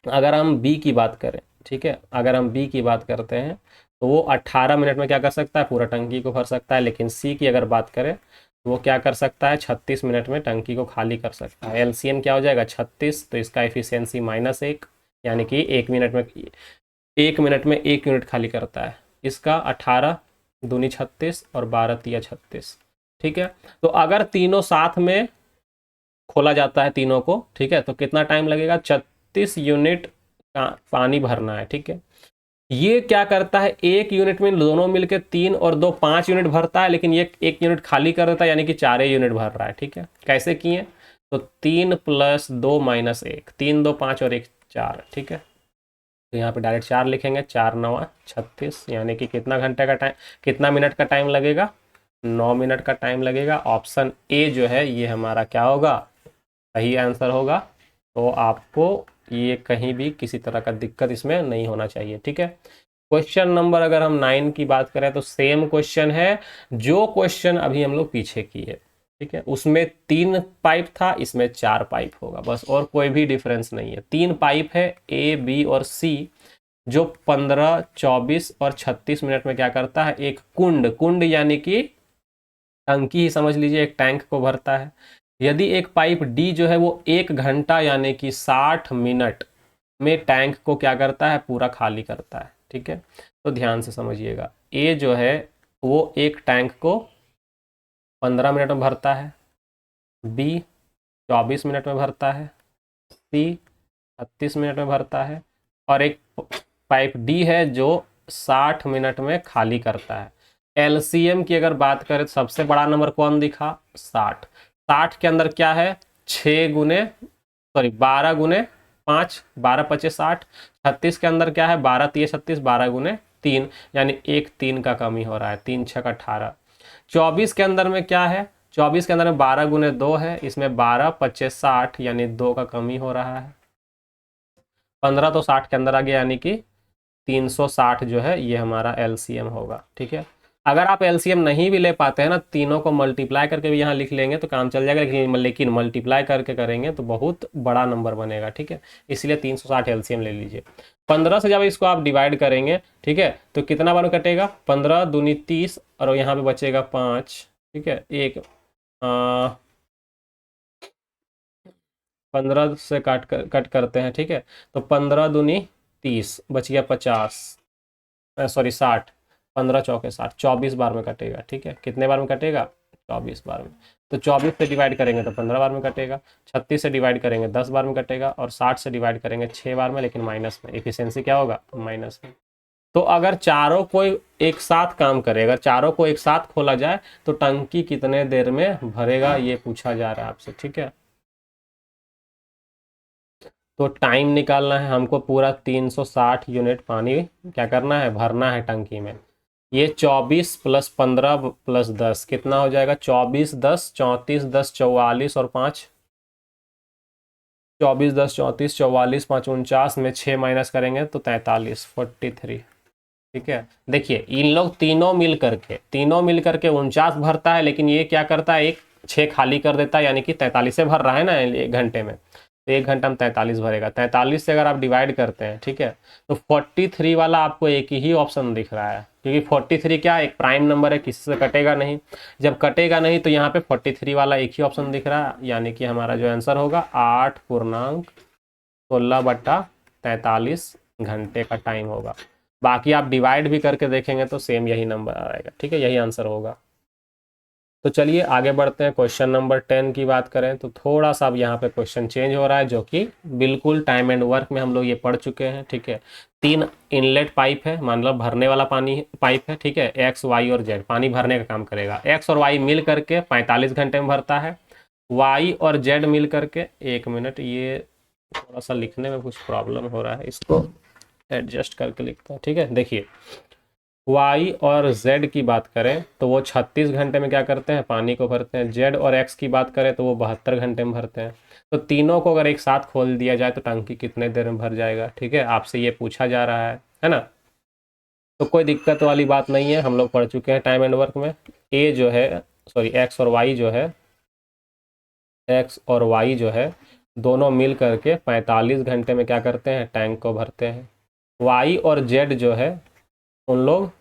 अगर हम बी की बात करें, ठीक है, अगर हम बी की बात करते हैं तो वो 18 मिनट में क्या कर सकता है, पूरा टंकी को भर सकता है। लेकिन सी की अगर बात करें तो वो क्या कर सकता है, 36 मिनट में टंकी को खाली कर सकता है। एलसीएम क्या हो जाएगा, 36, तो इसका एफिशिएंसी -1, यानी कि 1 मिनट में 1 यूनिट खाली करता है। इसका 18 दूनी 36 और 12 तिया 36। ठीक है, तो अगर तीनों साथ में खोला जाता है तीनों को, ठीक है, तो कितना टाइम लगेगा, 36 यूनिट का पानी भरना है। ठीक है, ये क्या करता है, 1 यूनिट में दोनों मिलकर 3 और 2 5 यूनिट भरता है, लेकिन ये 1 यूनिट खाली कर देता है, यानी कि 4 यूनिट भर रहा है। ठीक है, कैसे किए, तो 3 + 2 - 1, 3 2 5 और 1 4। ठीक है, तो यहाँ पे डायरेक्ट 4 लिखेंगे, 4 9 36, यानी कि कितना घंटे का टाइम, कितना मिनट का टाइम लगेगा, 9 मिनट का टाइम लगेगा। ऑप्शन ए जो है ये हमारा क्या होगा, सही आंसर होगा। तो आपको ये कहीं भी किसी तरह का दिक्कत इसमें नहीं होना चाहिए। ठीक है, क्वेश्चन नंबर अगर हम 9 की बात करें तो सेम क्वेश्चन है जो क्वेश्चन अभी हम लोग पीछे किए। ठीक है, उसमें 3 पाइप था, इसमें 4 पाइप होगा बस, और कोई भी डिफरेंस नहीं है। 3 पाइप है ए बी और सी, जो 15 24 और 36 मिनट में क्या करता है, एक कुंड, कुंड यानी कि टंकी ही समझ लीजिए, एक टैंक को भरता है। यदि एक पाइप डी जो है वो 1 घंटा यानी कि 60 मिनट में टैंक को क्या करता है, पूरा खाली करता है। ठीक है, तो ध्यान से समझिएगा, ए जो है वो एक टैंक को 15 मिनट में भरता है, बी 24 मिनट में भरता है, सी 36 मिनट में भरता है, और एक पाइप डी है जो 60 मिनट में खाली करता है। एलसीएम की अगर बात करें तो सबसे बड़ा नंबर कौन दिखा, 60। 60 के अंदर क्या है, 12 गुने 5, 12×5 = 60। 36 के अंदर क्या है, 12×3 = 36, 12 गुने 3, यानी एक 3 का कमी हो रहा है, 3×6 = 18। 24 के अंदर में क्या है, 24 के अंदर में 12×2 है, इसमें 12×5 = 60, यानी 2 का कमी हो रहा है। 15 तो 60 के अंदर आ गया, यानी कि 360 जो है ये हमारा एलसीएम होगा। ठीक है, अगर आप एलसीएम नहीं भी ले पाते हैं ना, तीनों को मल्टीप्लाई करके भी यहाँ लिख लेंगे तो काम चल जाएगा, लेकिन मल्टीप्लाई करके करेंगे तो बहुत बड़ा नंबर बनेगा। ठीक है, इसलिए 360 एलसीएम ले लीजिए। 15 से जब इसको आप डिवाइड करेंगे, ठीक है, तो कितना बार में कटेगा, 15 दूनी 30, और यहाँ पे बचेगा 5। ठीक है, एक 15 से कट करते हैं। ठीक है, तो 15 दूनी 30, बच गया 50, सॉरी 60, 15×4 = 60, 24 बार में कटेगा। ठीक है, कितने बार में कटेगा, 24 बार में। तो 24 से डिवाइड करेंगे तो 15 बार में कटेगा, 36 से डिवाइड करेंगे 10 बार में कटेगा, और 60 से डिवाइड करेंगे 6 बार में, लेकिन माइनस में, एफिशिएंसी क्या होगा, माइनस में। तो अगर चारों को एक साथ काम करे, अगर चारों को एक साथ खोला जाए तो टंकी कितने देर में भरेगा, ये पूछा जा रहा है आपसे। ठीक है, तो टाइम निकालना है हमको, पूरा 360 यूनिट पानी क्या करना है, भरना है टंकी में। ये 24 + 15 + 10 कितना हो जाएगा, 24 10 34 10 44 और 5, 24 10 34 44 5 49 में 6 माइनस करेंगे तो 43, 43। ठीक है, देखिए इन लोग तीनों मिल करके 49 भरता है, लेकिन ये क्या करता है, एक 6 खाली कर देता है, यानी कि 43 से भर रहा है ना 1 घंटे में, तो 1 घंटा में 43 भरेगा। 43 से अगर आप डिवाइड करते हैं, ठीक है, तो 43 वाला आपको एक ही ऑप्शन दिख रहा है, क्योंकि 43 क्या एक प्राइम नंबर है, किसी से कटेगा नहीं। जब कटेगा नहीं तो यहाँ पे 43 वाला एक ही ऑप्शन दिख रहा है, यानी कि हमारा जो आंसर होगा 8.16/43 घंटे का टाइम होगा। बाकी आप डिवाइड भी करके देखेंगे तो सेम यही नंबर आएगा। ठीक है, यही आंसर होगा। तो चलिए आगे बढ़ते हैं, क्वेश्चन नंबर 10 की बात करें तो थोड़ा सा अब यहाँ पे क्वेश्चन चेंज हो रहा है, जो कि बिल्कुल टाइम एंड वर्क में हम लोग ये पढ़ चुके हैं। ठीक है, 3 इनलेट पाइप है, मतलब भरने वाला पानी पाइप है। ठीक है, एक्स वाई और जेड पानी भरने का काम करेगा। एक्स और वाई मिल करके 45 घंटे में भरता है, वाई और जेड मिल करके, 1 मिनट, ये थोड़ा सा लिखने में कुछ प्रॉब्लम हो रहा है, इसको एडजस्ट करके लिखता हूँ। ठीक है, देखिए y और z की बात करें तो वो 36 घंटे में क्या करते हैं, पानी को भरते हैं। z और x की बात करें तो वो 72 घंटे में भरते हैं। तो तीनों को अगर एक साथ खोल दिया जाए तो टंकी कितने देर में भर जाएगा। ठीक है, आपसे ये पूछा जा रहा है ना। तो कोई दिक्कत वाली बात नहीं है, हम लोग पढ़ चुके हैं टाइम एंड वर्क में। ए जो है, सॉरी एक्स और वाई जो है, एक्स और वाई जो है दोनों मिल करके 45 घंटे में क्या करते हैं, टैंक को भरते हैं। वाई और जेड जो है उन लोग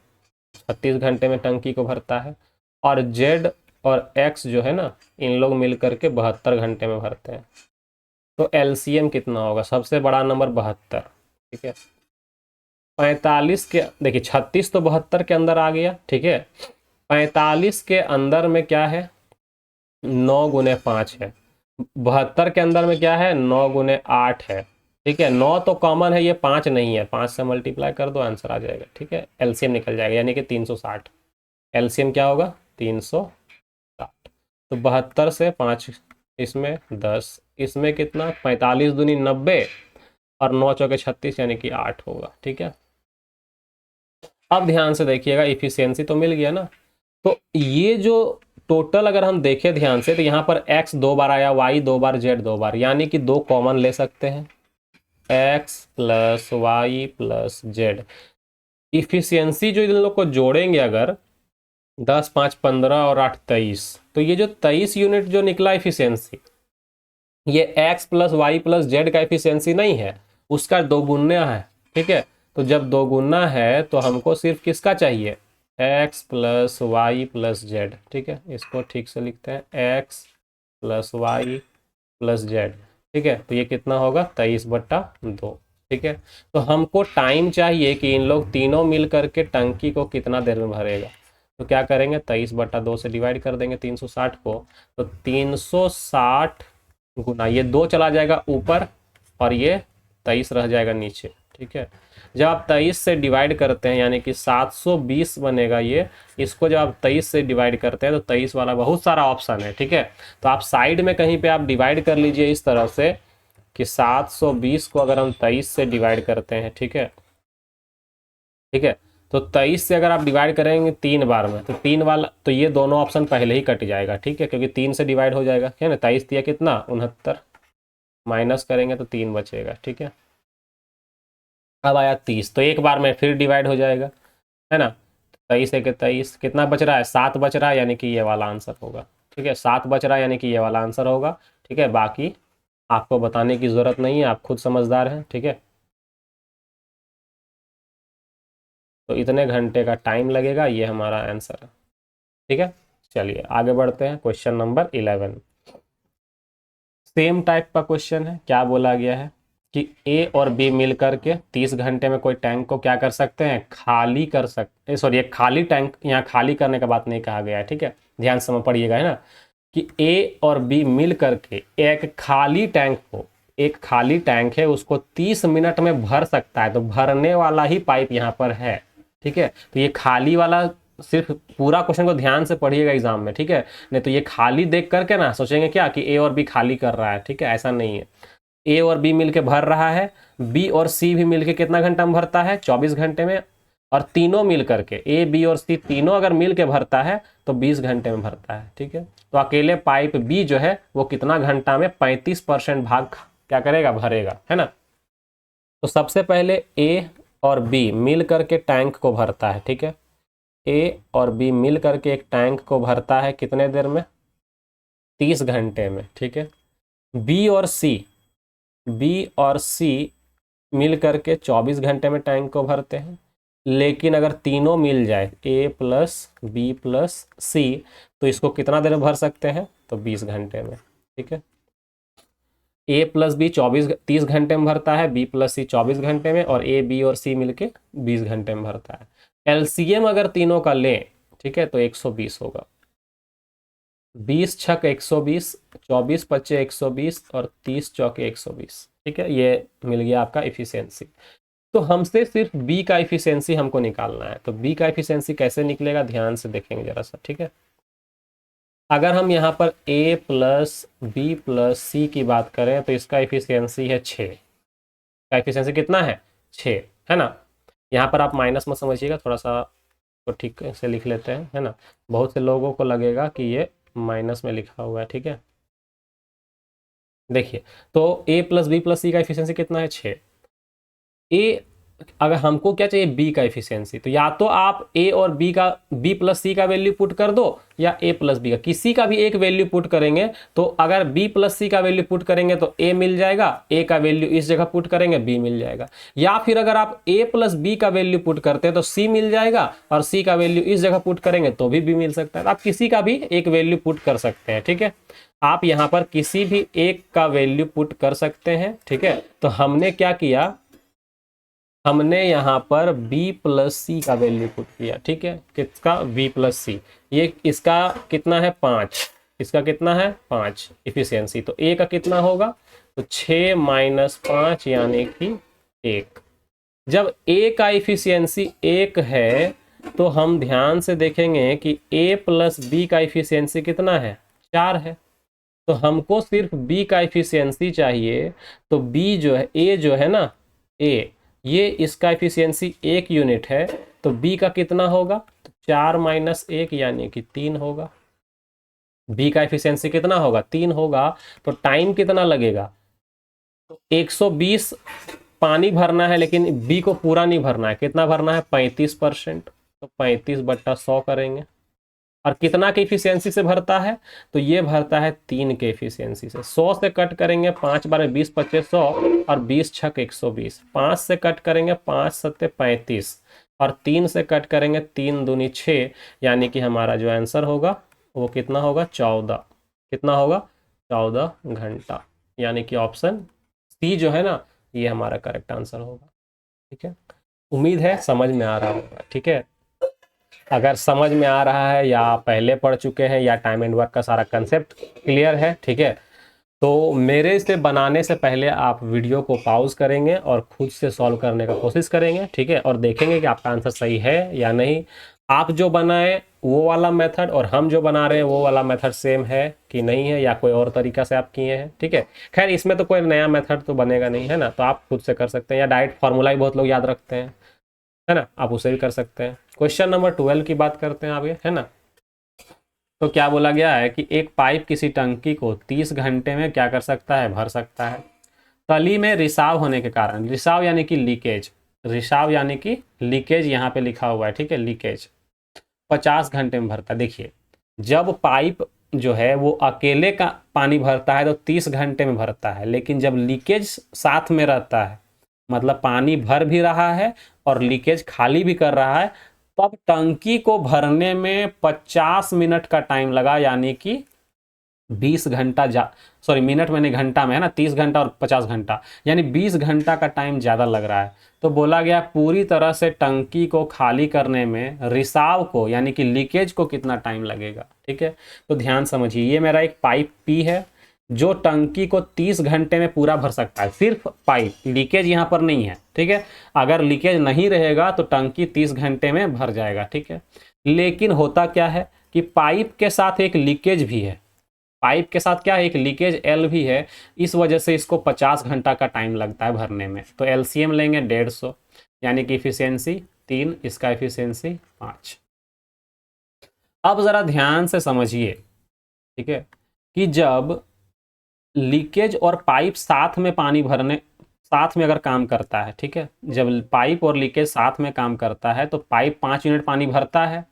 36 घंटे में टंकी को भरता है, और जेड और एक्स जो है ना, इन लोग मिल करके 72 घंटे में भरते हैं। तो एलसीएम कितना होगा, सबसे बड़ा नंबर 72। ठीक है, 45 के, देखिए 36 तो 72 के अंदर आ गया। ठीक है, 45 के अंदर में क्या है, 9×5 है। 72 के अंदर में क्या है, 9×8 है। ठीक है, 9 तो कॉमन है, ये 5 नहीं है, 5 से मल्टीप्लाई कर दो, आंसर आ जाएगा। ठीक है, एलसीएम निकल जाएगा, यानी कि 360। एलसीएम क्या होगा, 360। तो 72 से 5, इसमें 10, इसमें कितना, 45 दूनी 90, और 9 चौके 36, यानी कि 8 होगा। ठीक है, अब ध्यान से देखिएगा, इफिशियंसी तो मिल गया ना। तो ये जो टोटल अगर हम देखें ध्यान से, तो यहाँ पर x 2 बार आया, y 2 बार, z 2 बार, यानी कि 2 कॉमन ले सकते हैं, x + y + z। इफिशियंसी जो इन लोग को जोड़ेंगे अगर, 10 5 15 और 8 23, तो ये जो 23 यूनिट जो निकला इफिशियंसी, ये x + y + z का इफिशियंसी नहीं है, उसका दोगुना है। ठीक है, तो जब दोगुना है तो हमको सिर्फ किसका चाहिए, x + y + z। ठीक है, इसको ठीक से लिखते हैं, x + y + z। ठीक है, तो ये कितना होगा, 23/2। ठीक है। तो हमको टाइम चाहिए कि इन लोग तीनों मिल करके टंकी को कितना देर में भरेगा। तो क्या करेंगे, 23/2 से डिवाइड कर देंगे 360 को। तो 360 गुना ये 2 चला जाएगा ऊपर और ये 23 रह जाएगा नीचे। ठीक है। जब आप 23 से डिवाइड करते हैं यानी कि 720 बनेगा ये। इसको जब आप 23 से डिवाइड करते हैं तो 23 वाला बहुत सारा ऑप्शन है। ठीक है। तो आप साइड में कहीं पे आप डिवाइड कर लीजिए इस तरह से कि 720 को अगर हम 23 से डिवाइड करते हैं, ठीक है, ठीक है, तो 23 से अगर आप डिवाइड करेंगे 3 बार में तो 3 वाला तो ये दोनों ऑप्शन पहले ही कट जाएगा। ठीक है, क्योंकि 3 से डिवाइड हो जाएगा, है ना। 23 दिया कितना 69, माइनस करेंगे तो 3 बचेगा। ठीक है। अब आया 30 तो एक बार में फिर डिवाइड हो जाएगा, है ना। 23 एक 23 कितना बच रहा है, 7 बच रहा है, यानी कि ये वाला आंसर होगा। ठीक है, 7 बच रहा है यानी कि ये वाला आंसर होगा। ठीक है, बाकी आपको बताने की ज़रूरत नहीं है, आप खुद समझदार हैं। ठीक है, तो इतने घंटे का टाइम लगेगा, ये हमारा आंसर है। ठीक है, चलिए आगे बढ़ते हैं। क्वेश्चन नंबर 11 सेम टाइप का क्वेश्चन है। क्या बोला गया है कि ए और बी मिल करके 30 घंटे में कोई टैंक को क्या कर सकते हैं, खाली कर सकते, सॉरी एक खाली टैंक, यहाँ खाली करने का बात नहीं कहा गया है। ठीक है, ध्यान से समझ पड़िएगा, है ना, कि ए और बी मिल करके एक खाली टैंक को, एक खाली टैंक है उसको 30 मिनट में भर सकता है। तो भरने वाला ही पाइप यहाँ पर है। ठीक है, तो ये खाली वाला सिर्फ पूरा क्वेश्चन को ध्यान से पढ़िएगा एग्जाम में। ठीक है, नहीं तो ये खाली देख करके ना सोचेंगे क्या कि ए और बी खाली कर रहा है। ठीक है, ऐसा नहीं है। ए और बी मिलके भर रहा है, बी और सी भी मिलके कितना घंटा में भरता है, 24 घंटे में। और तीनों मिल करके ए बी और सी तीनों अगर मिल के भरता है तो 20 घंटे में भरता है। ठीक है, तो अकेले पाइप बी जो है वो कितना घंटा में 35% भाग क्या करेगा, भरेगा, है ना। तो सबसे पहले ए और बी मिल करके टैंक को भरता है। ठीक है, ए और बी मिल करके एक टैंक को भरता है कितने देर में, 30 घंटे में। ठीक है, बी और सी, बी और सी मिल करके 24 घंटे में टैंक को भरते हैं। लेकिन अगर तीनों मिल जाए ए प्लस बी प्लस सी तो इसको कितना देर में भर सकते हैं, तो 20 घंटे में। ठीक है, ए प्लस बी 30 घंटे में भरता है, बी प्लस सी 24 घंटे में, और ए बी और सी मिलके 20 घंटे में भरता है। एलसीएम अगर तीनों का लें, ठीक है, तो 120 होगा। 20 छक 120, 24 पच्चे 120 और 30 चौके 120। ठीक है, ये मिल गया आपका इफिशियंसी। तो हमसे सिर्फ बी का इफिशियंसी हमको निकालना है। तो बी का इफिशियंसी कैसे निकलेगा, ध्यान से देखेंगे जरा सा। ठीक है, अगर हम यहाँ पर a प्लस बी प्लस सी की बात करें तो इसका इफिशियंसी है 6। का इफिशियंसी कितना है, 6, है ना। यहाँ पर आप माइनस मत समझिएगा, थोड़ा सा तो ठीक से लिख लेते हैं, है ना। बहुत से लोगों को लगेगा कि ये माइनस में लिखा हुआ है। ठीक है, देखिए, तो a प्लस बी प्लस सी का इफिशियंसी कितना है, 6। ए, अगर हमको क्या चाहिए, बी का इफिशियंसी, तो या तो आप ए और बी का, बी प्लस सी का वैल्यू पुट कर दो, या ए प्लस बी का किसी का भी एक वैल्यू पुट करेंगे। तो अगर बी प्लस सी का वैल्यू पुट करेंगे तो ए मिल जाएगा, ए का वैल्यू इस जगह पुट करेंगे बी मिल जाएगा। या फिर अगर आप ए प्लस बी का वैल्यू पुट करते हैं तो सी मिल जाएगा, और सी का वैल्यू इस जगह पुट करेंगे तो भी बी मिल सकता है। तो आप किसी का भी एक वैल्यू पुट कर सकते हैं। ठीक है, आप यहाँ पर किसी भी एक का वैल्यू पुट कर सकते हैं। ठीक है, तो हमने क्या किया, हमने यहाँ पर b प्लस सी का वैल्यू पुट किया। ठीक है, किसका, v प्लस सी। ये इसका कितना है, 5, इसका कितना है 5 इफिशियंसी। तो a का कितना होगा, तो 6 माइनस 5 यानी कि 1। जब a का इफिशियंसी 1 है तो हम ध्यान से देखेंगे कि a प्लस बी का इफिशियंसी कितना है, 4 है। तो हमको सिर्फ b का इफिशियंसी चाहिए। तो b जो है, a जो है ना, a, ये इसका इफिशियंसी 1 यूनिट है। तो b का कितना होगा, तो 4 माइनस 1 यानी कि 3 होगा। b का इफिशियंसी कितना होगा, 3 होगा। तो टाइम कितना लगेगा, तो 120 पानी भरना है, लेकिन b को पूरा नहीं भरना है। कितना भरना है, 35%। तो 35/100 करेंगे। और कितना के इफिशियंसी से भरता है, तो ये भरता है 3 के इफिशियंसी से। 100 से कट करेंगे, 5 बार में 20 पच्चे 100, और 20 छक 120। 5 से कट करेंगे, 5 सत्ते 35, और 3 से कट करेंगे, 3 दूनी 6, यानी कि हमारा जो आंसर होगा वो कितना होगा, 14। कितना होगा, 14 घंटा। यानी कि ऑप्शन सी जो है ना, ये हमारा करेक्ट आंसर होगा। ठीक है, उम्मीद है समझ में आ रहा होगा। ठीक है, अगर समझ में आ रहा है या पहले पढ़ चुके हैं या टाइम एंड वर्क का सारा कंसेप्ट क्लियर है, ठीक है, तो मेरे से बनाने से पहले आप वीडियो को पॉज करेंगे और खुद से सॉल्व करने का कोशिश करेंगे। ठीक है, और देखेंगे कि आपका आंसर सही है या नहीं। आप जो बनाए वो वाला मेथड और हम जो बना रहे हैं वो वाला मेथड सेम है कि नहीं है, या कोई और तरीका से आप किए हैं। ठीक है, खैर इसमें तो कोई नया मेथड तो बनेगा नहीं, है ना, तो आप खुद से कर सकते हैं, या डायरेक्ट फार्मूला ही बहुत लोग याद रखते हैं, है ना, आप उसे भी कर सकते हैं। क्वेश्चन नंबर 12 की बात करते हैं आगे, है ना। तो क्या बोला गया है कि एक पाइप किसी टंकी को 30 घंटे में क्या कर सकता है, भर सकता है। तली में रिसाव होने के कारण, रिसाव यानी कि लीकेज, रिसाव यानी कि लीकेज यहाँ पे लिखा हुआ है। ठीक है, लीकेज 50 घंटे में भरता है। देखिए, जब पाइप जो है वो अकेले का पानी भरता है तो 30 घंटे में भरता है, लेकिन जब लीकेज साथ में रहता है, मतलब पानी भर भी रहा है और लीकेज खाली भी कर रहा है, तब टंकी को भरने में 50 मिनट का टाइम लगा, यानी कि 20 घंटा सॉरी मिनट मैंने घंटा में है ना, 30 घंटा और 50 घंटा, यानी 20 घंटा का टाइम ज़्यादा लग रहा है। तो बोला गया पूरी तरह से टंकी को खाली करने में रिसाव को यानी कि लीकेज को कितना टाइम लगेगा। ठीक है, तो ध्यान समझिए, ये मेरा एक पाइप पी है जो टंकी को 30 घंटे में पूरा भर सकता है, सिर्फ पाइप, लीकेज यहाँ पर नहीं है। ठीक है, अगर लीकेज नहीं रहेगा तो टंकी 30 घंटे में भर जाएगा। ठीक है, लेकिन होता क्या है कि पाइप के साथ एक लीकेज भी है, पाइप के साथ क्या है, एक लीकेज एल भी है, इस वजह से इसको 50 घंटा का टाइम लगता है भरने में। तो एलसीएम लेंगे 150, यानी कि इफिशियंसी 3, इसका इफिशियंसी 5। अब जरा ध्यान से समझिए, ठीक है, कि जब लीकेज और पाइप साथ में पानी भरने, साथ में अगर काम करता है, ठीक है, जब पाइप और लीकेज साथ में काम करता है तो पाइप 5 यूनिट पानी भरता है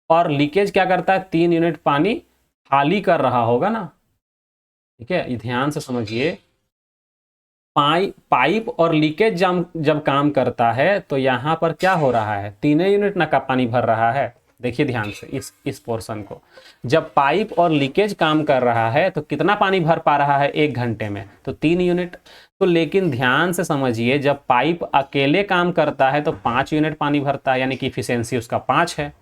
और लीकेज क्या करता है, 3 यूनिट पानी खाली कर रहा होगा ना। ठीक है, ध्यान से समझिए, पाइप और लीकेज जब काम करता है तो यहाँ पर क्या हो रहा है, 3 यूनिट ना का पानी भर रहा है। देखिए ध्यान से इस पोर्शन को, जब पाइप और लीकेज काम कर रहा है तो कितना पानी भर पा रहा है 1 घंटे में, तो 3 यूनिट। तो लेकिन ध्यान से समझिए, जब पाइप अकेले काम करता है तो 5 यूनिट पानी भरता है, यानी कि इफिशियंसी उसका 5 है।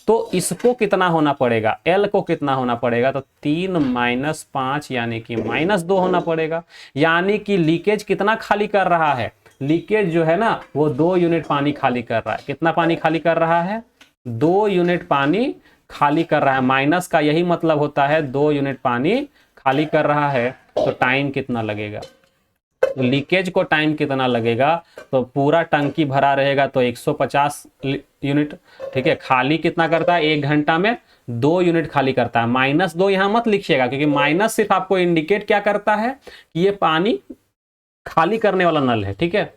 तो इसको कितना होना पड़ेगा, एल को कितना होना पड़ेगा, तो 3 - 5 यानी कि -2 होना पड़ेगा। यानी कि लीकेज कितना खाली कर रहा है, लीकेज जो है ना वो 2 यूनिट पानी खाली कर रहा है। कितना पानी खाली कर रहा है, 2 यूनिट पानी खाली कर रहा है। माइनस का यही मतलब होता है, 2 यूनिट पानी खाली कर रहा है। तो टाइम कितना लगेगा, तो लीकेज को टाइम कितना लगेगा, तो पूरा टंकी भरा रहेगा तो 150 यूनिट। ठीक है, खाली कितना करता है 1 घंटा में, 2 यूनिट खाली करता है। -2 यहां मत लिखिएगा, क्योंकि माइनस सिर्फ आपको इंडिकेट क्या करता है कि ये पानी खाली करने वाला नल है। ठीक है,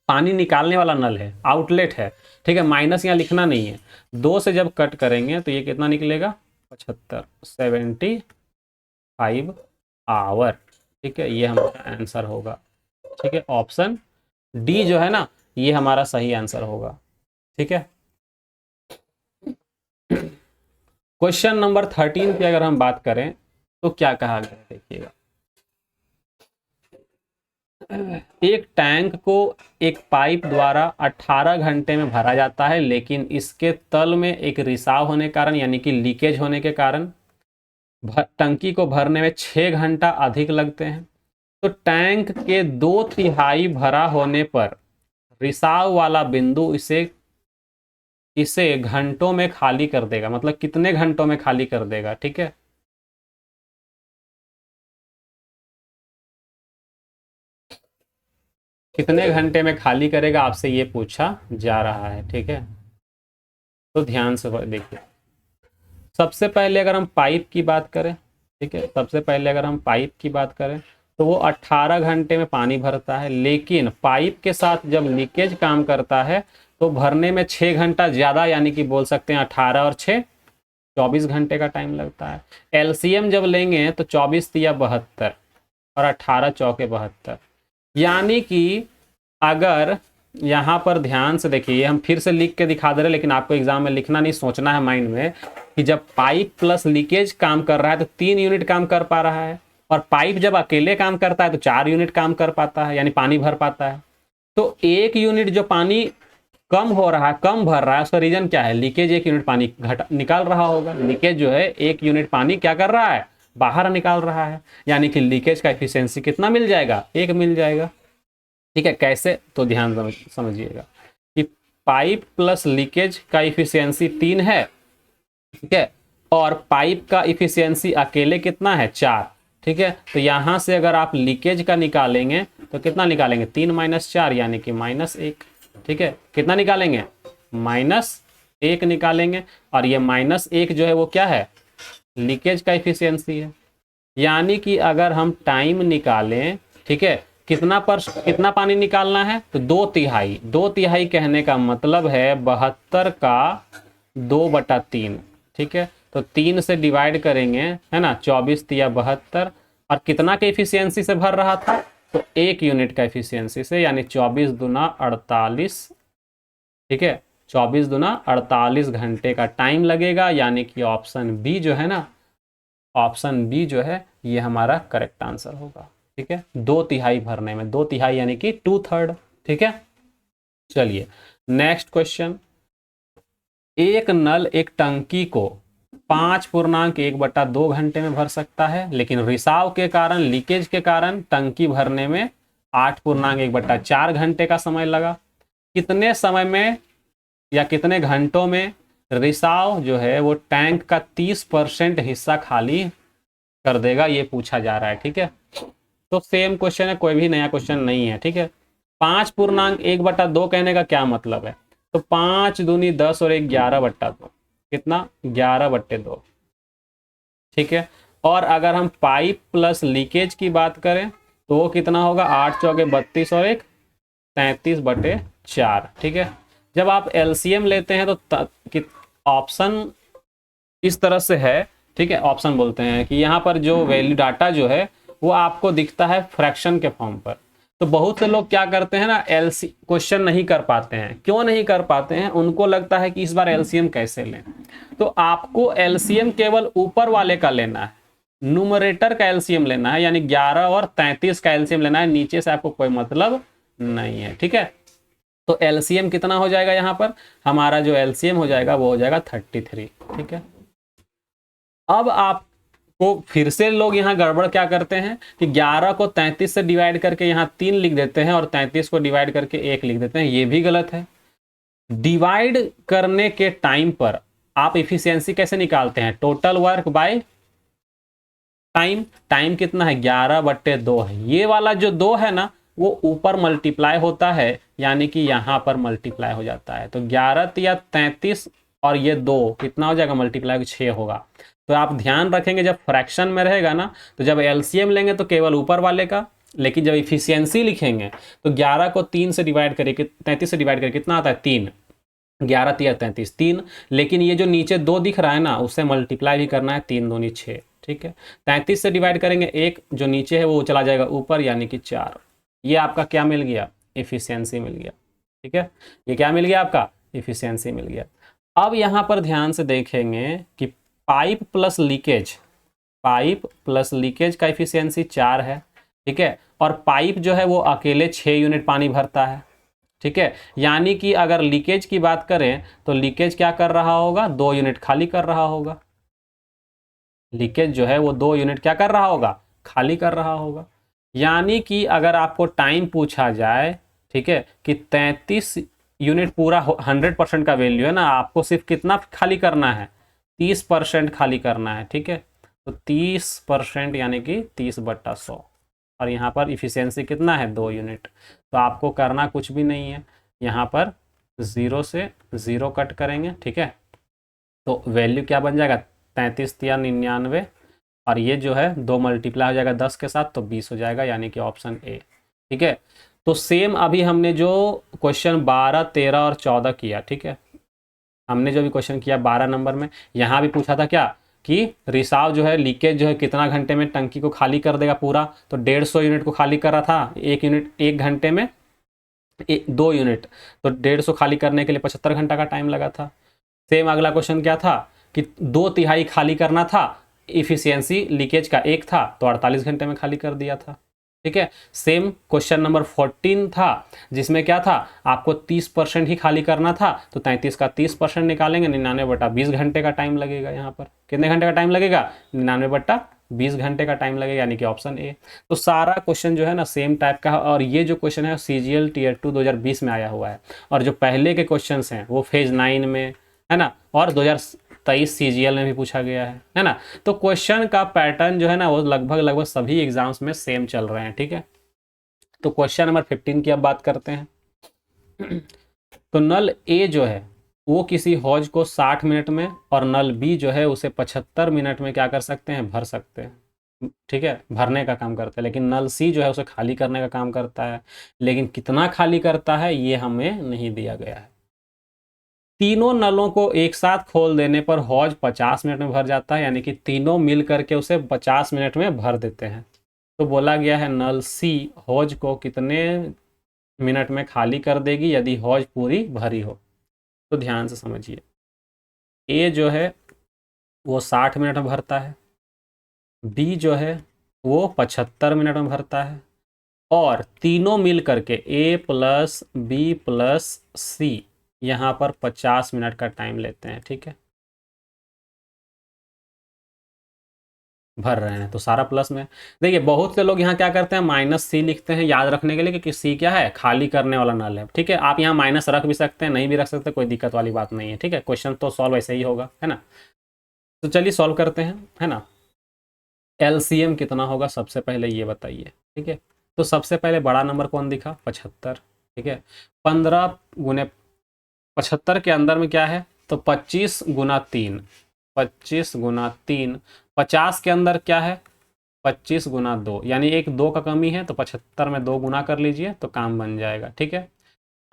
पानी निकालने वाला नल है, आउटलेट है। ठीक है, माइनस यहाँ लिखना नहीं है। 2 से जब कट करेंगे तो ये कितना निकलेगा, 75, 75 आवर। ठीक है, ये हमारा आंसर होगा। ठीक है, ऑप्शन डी जो है ना ये हमारा सही आंसर होगा। ठीक है, क्वेश्चन नंबर 13 की अगर हम बात करें तो क्या कहा गया, देखिएगा, एक टैंक को एक पाइप द्वारा 18 घंटे में भरा जाता है, लेकिन इसके तल में एक रिसाव होने के कारण यानी कि लीकेज होने के कारण टंकी को भरने में 6 घंटा अधिक लगते हैं। तो टैंक के 2/3 भरा होने पर रिसाव वाला बिंदु इसे घंटों में खाली कर देगा, मतलब कितने घंटों में खाली कर देगा। ठीक है, कितने घंटे में खाली करेगा आपसे ये पूछा जा रहा है। ठीक है, तो ध्यान से देखिए, सबसे पहले अगर हम पाइप की बात करें, ठीक है, सबसे पहले अगर हम पाइप की बात करें तो वो 18 घंटे में पानी भरता है, लेकिन पाइप के साथ जब लीकेज काम करता है तो भरने में 6 घंटा ज़्यादा, यानी कि बोल सकते हैं 18 और 6 24 घंटे का टाइम लगता है। एलसीएम जब लेंगे तो 24 तिया 72 और 18 चौके 72, यानी कि अगर यहाँ पर ध्यान से देखिए, हम फिर से लिख के दिखा दे रहे, लेकिन आपको एग्जाम में लिखना नहीं, सोचना है माइंड में कि जब पाइप प्लस लीकेज काम कर रहा है तो 3 यूनिट काम कर पा रहा है, और पाइप जब अकेले काम करता है तो 4 यूनिट काम कर पाता है, यानी पानी भर पाता है। तो 1 यूनिट जो पानी कम हो रहा है, कम भर रहा है, उसका रीजन क्या है? लीकेज 1 यूनिट पानी निकाल रहा होगा। लीकेज जो है 1 यूनिट पानी क्या कर रहा है? बाहर निकाल रहा है, यानी कि लीकेज का एफिशिएंसी कितना मिल जाएगा? 1 मिल जाएगा। ठीक है, कैसे? तो ध्यान समझिएगा कि पाइप प्लस लीकेज का इफिशियंसी 3 है, ठीक है, और पाइप का इफिशियंसी अकेले कितना है? 4। ठीक है, तो यहां से अगर आप लीकेज का निकालेंगे तो कितना निकालेंगे? 3 - 4 यानी कि -1। ठीक है, कितना निकालेंगे? -1 निकालेंगे, और ये -1 जो है वो क्या है? लीकेज का इफिशियंसी है। यानी कि अगर हम टाइम निकालें, ठीक है, कितना पानी निकालना है? तो 2/3। 2/3 कहने का मतलब है 72 का 2/3। ठीक है, तो 3 से डिवाइड करेंगे, है ना, 24 तिया 72, और कितना के इफिशियंसी से भर रहा था? तो 1 यूनिट का इफिशियंसी से, यानी 24 दूना 48। ठीक है, 24 दूना 48 घंटे का टाइम लगेगा, यानी कि ऑप्शन बी जो है ना, ऑप्शन बी जो है ये हमारा करेक्ट आंसर होगा। ठीक है, 2/3 भरने में, 2/3 यानी कि 2/3। ठीक है, चलिए नेक्स्ट क्वेश्चन। एक नल एक टंकी को 5.1/2 घंटे में भर सकता है, लेकिन रिसाव के कारण, लीकेज के कारण टंकी भरने में 8.1/4 घंटे का समय लगा। कितने समय में या कितने घंटों में रिसाव जो है वो टैंक का 30% हिस्सा खाली कर देगा? ये पूछा जा रहा है। ठीक है, तो सेम क्वेश्चन है, कोई भी नया क्वेश्चन नहीं है। ठीक है, 5.1/2 कहने का क्या मतलब है? तो 5 दूनी 10 और 1 11/2, कितना? 11/2। ठीक है, और अगर हम पाइप प्लस लीकेज की बात करें तो वो कितना होगा? 8 चौके 32 और 1 33/4। ठीक है, जब आप एलसीएम लेते हैं तो ऑप्शन इस तरह से है। ठीक है, ऑप्शन बोलते हैं कि यहाँ पर जो वैल्यू डाटा जो है वो आपको दिखता है फ्रैक्शन के फॉर्म पर। तो बहुत से लोग क्या करते हैं ना, एलसी क्वेश्चन नहीं कर पाते हैं। क्यों नहीं कर पाते हैं? उनको लगता है कि इस बार एलसीएम कैसे लें। तो आपको एलसीएम केवल ऊपर वाले का लेना है, न्यूमरेटर का एलसीएम लेना है, यानी 11 और 33 का एलसीएम लेना है, नीचे से आपको कोई मतलब नहीं है। ठीक है, तो एलसीएम कितना हो जाएगा? यहाँ पर हमारा जो एलसीएम हो जाएगा वो हो जाएगा 33। ठीक है, अब आपको फिर से लोग यहाँ गड़बड़ क्या करते हैं कि 11 को 33 से डिवाइड करके यहाँ 3 लिख देते हैं, और 33 को डिवाइड करके 1 लिख देते हैं। ये भी गलत है। डिवाइड करने के टाइम पर आप इफिशियंसी कैसे निकालते हैं? Total work by time. Time कितना है? 11/2 है। ये वाला जो 2 है ना, वो ऊपर मल्टीप्लाई होता है, यानी कि यहाँ पर मल्टीप्लाई हो जाता है। तो 11 या 33 और ये 2 कितना हो जाएगा? मल्टीप्लाई 6 होगा। तो आप ध्यान रखेंगे जब फ्रैक्शन में रहेगा ना, तो जब एलसीएम लेंगे तो केवल ऊपर वाले का, लेकिन जब इफिशियंसी लिखेंगे तो 11 को 3 से डिवाइड करके 33 से डिवाइड करके कितना आता है? 3। 11 तिया 33, 3। लेकिन ये जो नीचे 2 दिख रहा है ना, उससे मल्टीप्लाई भी करना है, 3 दूनी 6। ठीक है, 33 से डिवाइड करेंगे, 1 जो नीचे है वो चला जाएगा ऊपर, यानी कि 4। ये आपका क्या मिल गया? इफिशियंसी मिल गया। ठीक है, ये क्या मिल गया? आपका इफिशियंसी मिल गया। अब यहाँ पर ध्यान से देखेंगे कि pipe plus leakage, pipe plus leakage का इफिशियंसी 4 है। ठीक है, और पाइप जो है वो अकेले 6 यूनिट पानी भरता है। ठीक है, यानी कि अगर लीकेज की बात करें तो लीकेज क्या कर रहा होगा? 2 यूनिट खाली कर रहा होगा। लीकेज जो है वो 2 यूनिट क्या कर रहा होगा? खाली कर रहा होगा। यानी कि अगर आपको टाइम पूछा जाए, ठीक है, कि 33 यूनिट पूरा 100% का वैल्यू है ना, आपको सिर्फ कितना खाली करना है? 30% खाली करना है। ठीक है, तो 30% यानी कि 30/100, और यहाँ पर इफिशियंसी कितना है? 2 यूनिट। तो आपको करना कुछ भी नहीं है, यहाँ पर 0 से 0 कट करेंगे। ठीक है, तो वैल्यू क्या बन जाएगा? 33 या 99, और ये जो है 2 मल्टीप्लाई हो जाएगा 10 के साथ, तो 20 हो जाएगा, यानी कि ऑप्शन ए। ठीक है, तो सेम अभी हमने जो क्वेश्चन 12, 13 और 14 किया, ठीक है, हमने जो भी क्वेश्चन किया 12 नंबर में, यहाँ भी पूछा था क्या कि रिसाव जो है, लीकेज जो है कितना घंटे में टंकी को खाली कर देगा पूरा? तो 150 यूनिट को खाली कर रहा था, 1 यूनिट 1 घंटे में 2 यूनिट, तो 150 खाली करने के लिए 75 घंटा का टाइम लगा था। सेम अगला क्वेश्चन क्या था कि 2/3 खाली करना था इफिशियंसी लीकेज का 1 था तो 48 घंटे में खाली कर दिया था। ठीक है, सेम क्वेश्चन नंबर 14 था जिसमें क्या था, आपको 30% ही खाली करना था, तो 33 का 30% निकालेंगे, 99/20 घंटे का टाइम लगेगा। यहाँ पर कितने घंटे का टाइम लगेगा, 99/20 घंटे का टाइम लगेगा, यानी कि ऑप्शन ए। तो सारा क्वेश्चन जो है ना सेम टाइप का है, और ये जो क्वेश्चन है CGL Tier 2 2020 में आया हुआ है, और जो पहले के क्वेश्चन हैं वो फेज 9 में है ना, और 2023 CGL में भी पूछा गया है ना। तो क्वेश्चन का पैटर्न जो है ना वो लगभग लगभग सभी एग्जाम्स में सेम चल रहे हैं। ठीक है, तो क्वेश्चन नंबर 15 की अब बात करते हैं। तो नल ए जो है वो किसी हौज को 60 मिनट में, और नल बी जो है उसे 75 मिनट में क्या कर सकते हैं, भर सकते हैं। ठीक है, भरने का काम करता है, लेकिन नल सी जो है उसे खाली करने का काम करता है, लेकिन कितना खाली करता है ये हमें नहीं दिया गया है। तीनों नलों को एक साथ खोल देने पर हौज 50 मिनट में भर जाता है, यानी कि तीनों मिल करके उसे 50 मिनट में भर देते हैं। तो बोला गया है नल सी हौज को कितने मिनट में खाली कर देगी यदि हौज पूरी भरी हो। तो ध्यान से समझिए, ए जो है वो 60 मिनट में भरता है, बी जो है वो 75 मिनट में भरता है, और तीनों मिल करके ए प्लस बी प्लस सी यहाँ पर 50 मिनट का टाइम लेते हैं। ठीक है, भर रहे हैं तो सारा प्लस में। देखिए बहुत से लोग यहाँ क्या करते हैं, -C लिखते हैं याद रखने के लिए, क्योंकि सी क्या है, खाली करने वाला नल है। ठीक है, आप यहाँ माइनस रख भी सकते हैं, नहीं भी रख सकते, कोई दिक्कत वाली बात नहीं है। ठीक है, क्वेश्चन तो सॉल्व ऐसे ही होगा, है ना। तो चलिए सॉल्व करते हैं, है ना। LCM कितना होगा सबसे पहले ये बताइए। ठीक है, तो सबसे पहले बड़ा नंबर कौन दिखा, 75। ठीक है, 15 × 75 के अंदर में क्या है, तो 25 × 3, 25 × 3। 50 के अंदर क्या है, 25 × 2, यानी एक 2 का कमी है, तो 75 में 2 गुना कर लीजिए तो काम बन जाएगा। ठीक है,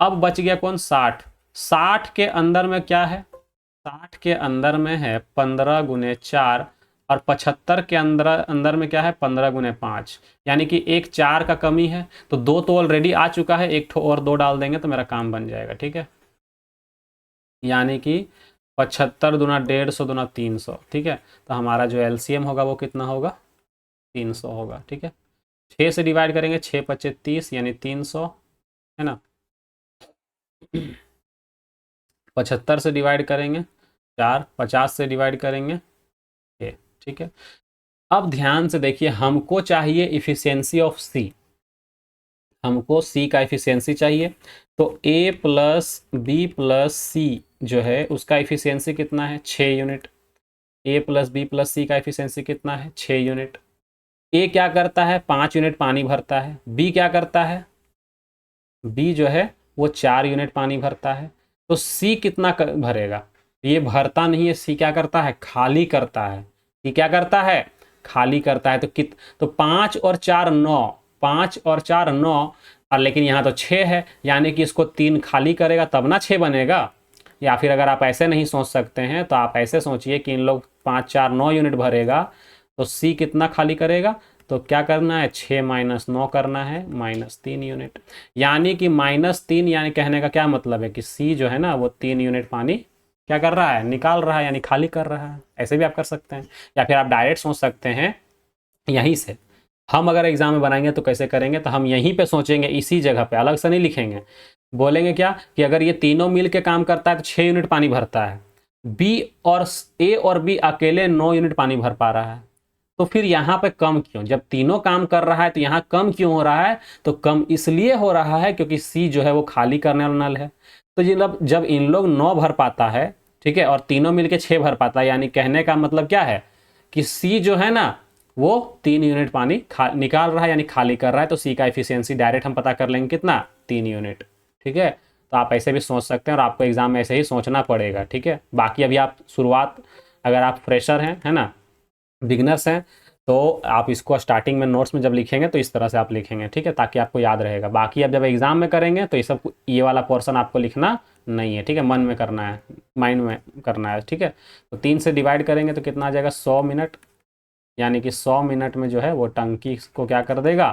अब बच गया कौन, 60। 60 के अंदर में क्या है, 60 के अंदर में है 15 × 4, और 75 के अंदर अंदर में क्या है, 15 × 5, यानी कि एक 4 का कमी है, तो 2 तो ऑलरेडी आ चुका है, एक और 2 डाल देंगे तो मेरा काम बन जाएगा। ठीक है, यानी कि 75 दूना 150 दूना 300। ठीक है, तो हमारा जो LCM होगा वो कितना होगा, 300 होगा। ठीक है, 6 से डिवाइड करेंगे, 6 × 5 = 30, यानी 300, है ना। 75 से डिवाइड करेंगे 4, 50 से डिवाइड करेंगे 6। ठीक है, अब ध्यान से देखिए, हमको चाहिए इफिशियंसी ऑफ सी, हमको सी का इफिशियंसी चाहिए। तो ए प्लस बी प्लस सी जो है उसका इफिशियंसी कितना है, 6 यूनिट। ए प्लस बी प्लस सी का इफिशियंसी कितना है, 6 यूनिट। ए क्या करता है, 5 यूनिट पानी भरता है। बी क्या करता है, बी जो है वो 4 यूनिट पानी भरता है। तो सी कितना भरेगा, ये भरता नहीं है, सी क्या करता है, खाली करता है। ये क्या करता है, खाली करता है। तो 5 और 4 9, 5 और 4 9, और लेकिन यहाँ तो 6 है, यानी कि इसको 3 खाली करेगा तब ना 6 बनेगा। या फिर अगर आप ऐसे नहीं सोच सकते हैं तो आप ऐसे सोचिए कि इन लोग 5 4 9 यूनिट भरेगा, तो सी कितना खाली करेगा, तो क्या करना है, 6 - 9 करना है, -3 यूनिट। यानी कि -3, यानी कहने का क्या मतलब है कि सी जो है ना वो 3 यूनिट पानी क्या कर रहा है, निकाल रहा है, यानी खाली कर रहा है। ऐसे भी आप कर सकते हैं, या फिर आप डायरेक्ट सोच सकते हैं यहीं से। हम अगर एग्जाम में बनाएंगे तो कैसे करेंगे, तो हम यहीं पे सोचेंगे, इसी जगह पे, अलग से नहीं लिखेंगे। बोलेंगे क्या कि अगर ये तीनों मिल के काम करता है तो 6 यूनिट पानी भरता है, बी और ए और बी अकेले 9 यूनिट पानी भर पा रहा है, तो फिर यहाँ पे कम क्यों, जब तीनों काम कर रहा है तो यहाँ कम क्यों हो रहा है, तो कम इसलिए हो रहा है क्योंकि सी जो है वो खाली करने वाला नल है। तो जब इन लोग 9 भर पाता है, ठीक है, और तीनों मिलके 6 भर पाता है, यानी कहने का मतलब क्या है कि सी जो है ना वो 3 यूनिट पानी निकाल रहा है, यानी खाली कर रहा है। तो सी का एफिशिएंसी डायरेक्ट हम पता कर लेंगे कितना, 3 यूनिट। ठीक है, तो आप ऐसे भी सोच सकते हैं, और आपको एग्जाम में ऐसे ही सोचना पड़ेगा। ठीक है, बाकी अभी आप शुरुआत, अगर आप फ्रेशर हैं, है ना, बिगनर्स हैं, तो आप इसको स्टार्टिंग में नोट्स में जब लिखेंगे तो इस तरह से आप लिखेंगे। ठीक है, ताकि आपको याद रहेगा। बाकी अब जब एग्जाम में करेंगे तो ये वाला पोर्शन आपको लिखना नहीं है। ठीक है, मन में करना है, माइंड में करना है। ठीक है, तो 3 से डिवाइड करेंगे तो कितना आ जाएगा, 100 मिनट, यानी कि 100 मिनट में जो है वो टंकी को क्या कर देगा,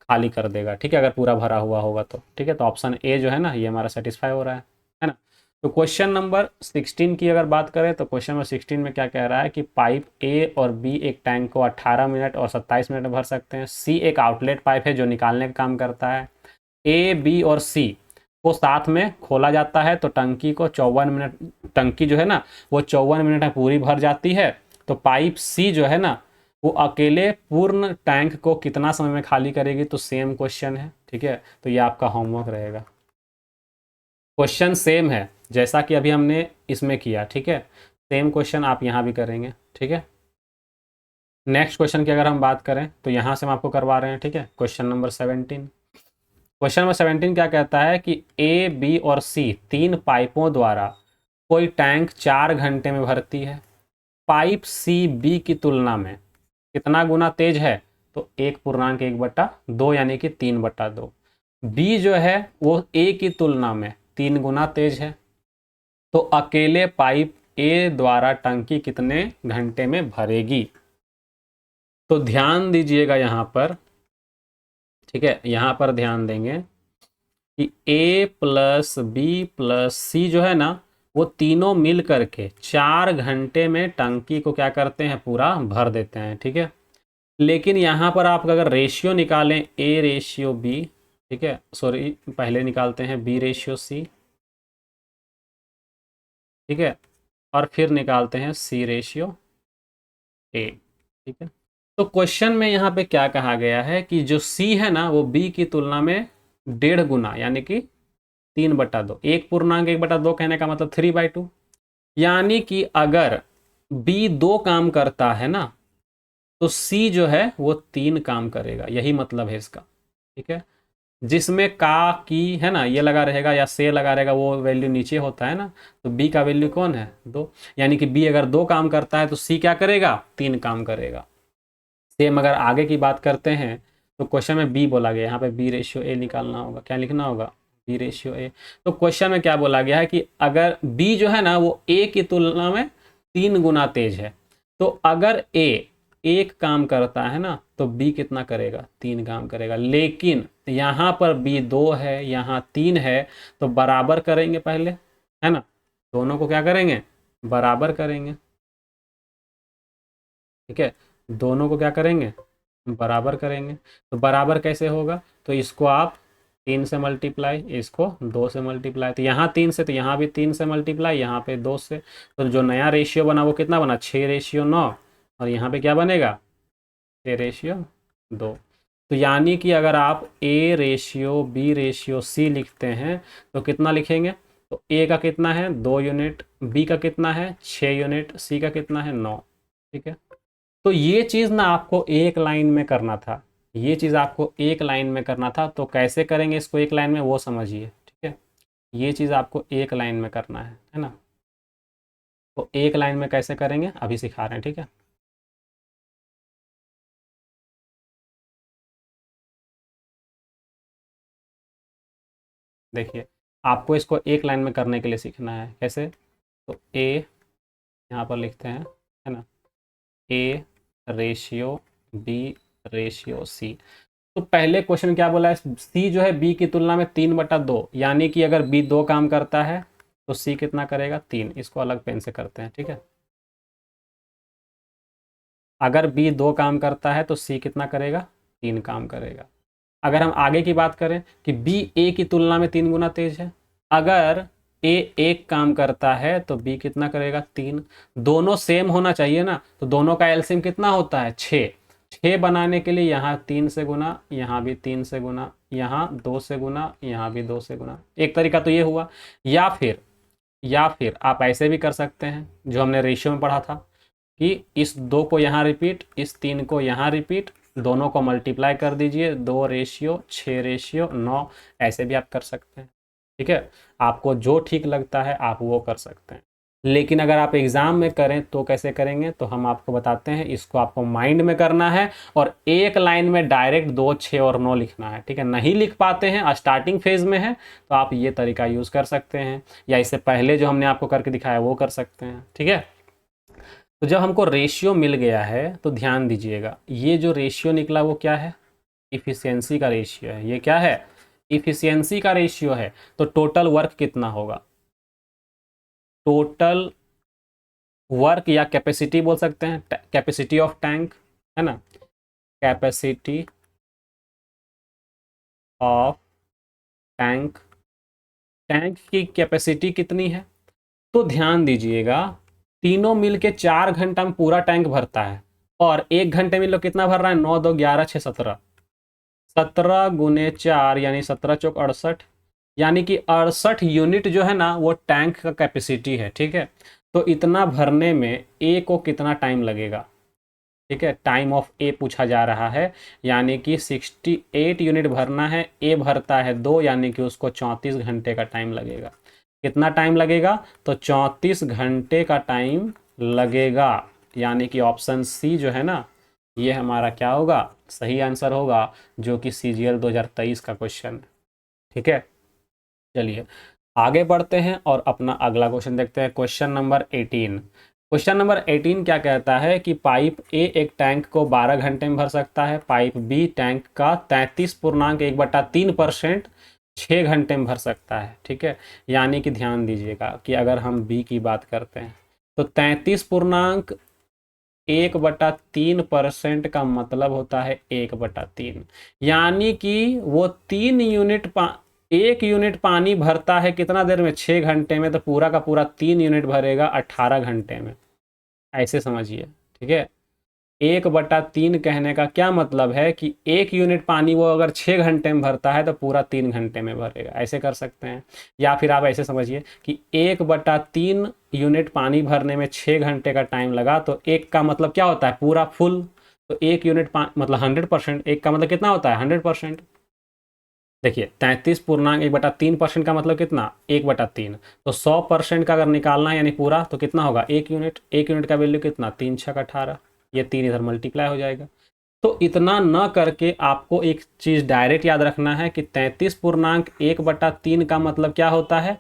खाली कर देगा। ठीक है, अगर पूरा भरा हुआ होगा तो। ठीक है, तो ऑप्शन ए जो है ना ये हमारा सेटिस्फाई हो रहा है ना। तो क्वेश्चन नंबर 16 की अगर बात करें तो क्वेश्चन नंबर 16 में क्या कह रहा है कि पाइप ए और बी एक टैंक को 18 मिनट और 27 मिनट में भर सकते हैं। सी एक आउटलेट पाइप है जो निकालने का काम करता है। ए बी और सी को साथ में खोला जाता है तो टंकी को 54 मिनट, टंकी जो है ना वो 54 मिनट में पूरी भर जाती है। तो पाइप सी जो है ना वो अकेले पूर्ण टैंक को कितना समय में खाली करेगी, तो सेम क्वेश्चन है। ठीक है, तो ये आपका होमवर्क रहेगा। क्वेश्चन सेम है जैसा कि अभी हमने इसमें किया। ठीक है, सेम क्वेश्चन आप यहाँ भी करेंगे। ठीक है, नेक्स्ट क्वेश्चन की अगर हम बात करें तो यहाँ से हम आपको करवा रहे हैं। ठीक है, क्वेश्चन नंबर 17। क्वेश्चन नंबर 17 क्या कहता है कि ए बी और सी तीन पाइपों द्वारा कोई टैंक 4 घंटे में भरती है। पाइप सी बी की तुलना में कितना गुना तेज है, तो 1/1/2 यानी कि 3/2। बी जो है वो ए की तुलना में 3 गुना तेज है। तो अकेले पाइप ए द्वारा टंकी कितने घंटे में भरेगी। तो ध्यान दीजिएगा यहाँ पर। ठीक है, यहाँ पर ध्यान देंगे कि ए प्लस बी प्लस सी जो है ना वो तीनों मिल करके 4 घंटे में टंकी को क्या करते हैं, पूरा भर देते हैं। ठीक है, लेकिन यहाँ पर आप अगर रेशियो निकालें ए रेशियो बी, ठीक है सॉरी पहले निकालते हैं बी रेशियो सी, ठीक है, और फिर निकालते हैं सी रेशियो ए। ठीक है, तो क्वेश्चन में यहाँ पे क्या कहा गया है कि जो सी है ना वो बी की तुलना में 1.5 गुना यानी कि 3/2, 1/1/2 कहने का मतलब 3/2। यानी कि अगर बी 2 काम करता है ना तो सी जो है वो 3 काम करेगा, यही मतलब है इसका। ठीक है, जिसमें का की है ना ये लगा रहेगा या से लगा रहेगा वो वैल्यू नीचे होता है ना, तो बी का वैल्यू कौन है 2, यानी कि बी अगर 2 काम करता है तो सी क्या करेगा 3 काम करेगा। सेम अगर आगे की बात करते हैं तो क्वेश्चन में बी बोला गया, यहाँ पे बी रेशियो ए निकालना होगा, क्या लिखना होगा बी रेशियो ए। तो क्वेश्चन में क्या बोला गया है कि अगर बी जो है ना वो ए की तुलना में 3 गुना तेज है, तो अगर ए 1 काम करता है ना तो बी कितना करेगा 3 काम करेगा। लेकिन यहाँ पर बी 2 है यहाँ 3 है तो बराबर करेंगे पहले, है ना, दोनों को क्या करेंगे बराबर करेंगे। ठीक है, दोनों को क्या करेंगे बराबर करेंगे। तो बराबर कैसे होगा, तो इसको आप 3 से मल्टीप्लाई, इसको 2 से मल्टीप्लाई, तो यहाँ 3 से तो यहाँ भी 3 से मल्टीप्लाई, यहाँ पे 2 से, तो जो नया रेशियो बना वो कितना बना 6:9, और यहाँ पे क्या बनेगा 6:2। तो यानी कि अगर आप A ratio B ratio C लिखते हैं तो कितना लिखेंगे, तो ए का कितना है 2 यूनिट, बी का कितना है 6 यूनिट, सी का कितना है 9। ठीक है, तो ये चीज़ ना आपको एक लाइन में करना था, ये चीज़ आपको एक लाइन में करना था। तो कैसे करेंगे इसको एक लाइन में वो समझिए। ठीक है, ये चीज़ आपको एक लाइन में करना है ना, तो एक लाइन में कैसे करेंगे अभी सिखा रहे हैं। ठीक है, देखिए आपको इसको एक लाइन में करने के लिए सीखना है कैसे, तो ए यहाँ पर लिखते हैं, है ना, A ratio B ratio C. तो पहले क्वेश्चन में क्या बोला है, सी जो है बी की तुलना में 3/2, यानी कि अगर बी 2 काम करता है तो सी कितना करेगा 3। इसको अलग पेन से करते हैं। ठीक है, अगर बी 2 काम करता है तो सी कितना करेगा 3 काम करेगा। अगर हम आगे की बात करें कि बी ए की तुलना में 3 गुना तेज है, अगर ए 1 काम करता है तो बी कितना करेगा 3। दोनों सेम होना चाहिए ना, तो दोनों का एलसीएम कितना होता है 6। 6 बनाने के लिए यहाँ 3 से गुना, यहाँ भी 3 से गुना, यहाँ 2 से गुना, यहाँ भी 2 से गुना। एक तरीका तो ये हुआ, या फिर आप ऐसे भी कर सकते हैं जो हमने रेशियो में पढ़ा था कि इस 2 को यहाँ रिपीट, इस 3 को यहाँ रिपीट, दोनों को मल्टीप्लाई कर दीजिए, 2:6:9, ऐसे भी आप कर सकते हैं। ठीक है, आपको जो ठीक लगता है आप वो कर सकते हैं। लेकिन अगर आप एग्ज़ाम में करें तो कैसे करेंगे, तो हम आपको बताते हैं। इसको आपको माइंड में करना है और एक लाइन में डायरेक्ट 2, 6 और 9 लिखना है। ठीक है, नहीं लिख पाते हैं, स्टार्टिंग फेज में है, तो आप ये तरीका यूज़ कर सकते हैं, या इससे पहले जो हमने आपको करके दिखाया वो कर सकते हैं। ठीक है, तो जब हमको रेशियो मिल गया है तो ध्यान दीजिएगा, ये जो रेशियो निकला वो क्या है, इफ़िशियंसी का रेशियो है। ये क्या है, इफ़िशियंसी का रेशियो है। तो टोटल वर्क कितना होगा, टोटल वर्क या कैपेसिटी बोल सकते हैं, कैपेसिटी ऑफ टैंक, है ना, कैपेसिटी ऑफ टैंक, टैंक की कैपेसिटी कितनी है। तो ध्यान दीजिएगा, तीनों मिल के 4 घंटा में पूरा टैंक भरता है, और 1 घंटे में लोग कितना भर रहा है, 9 2 11 6 17, 17 गुने 4 यानी 17 चौक 68, यानी कि 68 यूनिट जो है ना वो टैंक का कैपेसिटी है। ठीक है, तो इतना भरने में ए को कितना टाइम लगेगा। ठीक है, टाइम ऑफ ए पूछा जा रहा है, यानी कि 68 यूनिट भरना है, ए भरता है 2, यानी कि उसको 34 घंटे का टाइम लगेगा। कितना टाइम लगेगा, तो 34 घंटे का टाइम लगेगा, यानी कि ऑप्शन सी जो है ना ये हमारा क्या होगा, सही आंसर होगा, जो कि CGL 2023 का क्वेश्चन है। ठीक है, चलिए आगे बढ़ते हैं और अपना अगला क्वेश्चन देखते हैं। क्वेश्चन नंबर 18, क्वेश्चन नंबर 18 क्या कहता है कि पाइप ए एक टैंक को 12 घंटे में भर सकता है, पाइप बी टैंक का 33.1/3% 6 घंटे में भर सकता है। ठीक है, यानी कि ध्यान दीजिएगा कि अगर हम बी की बात करते हैं तो 33.1/3% का मतलब होता है 1/3, यानी कि वो 1 यूनिट पानी भरता है कितना देर में, 6 घंटे में, तो पूरा का पूरा 3 यूनिट भरेगा 18 घंटे में, ऐसे समझिए। ठीक है, 1/3 कहने का क्या मतलब है कि 1 यूनिट पानी वो अगर 6 घंटे में भरता है तो पूरा 3 घंटे में भरेगा, ऐसे कर सकते हैं। या फिर आप ऐसे समझिए कि 1/3 यूनिट पानी भरने में 6 घंटे का टाइम लगा, तो एक का मतलब क्या होता है, पूरा फुल, तो 1 यूनिट मतलब 100%, एक का मतलब कितना होता है 100%। देखिए 33.1/3% का मतलब कितना, 1/3, तो 100% का अगर निकालना है यानी पूरा, तो कितना होगा 1 यूनिट, 1 यूनिट का वैल्यू कितना, 3 6 18, ये 3 इधर मल्टीप्लाई हो जाएगा। तो इतना न करके आपको एक चीज़ डायरेक्ट याद रखना है कि 33.1/3 का मतलब क्या होता है,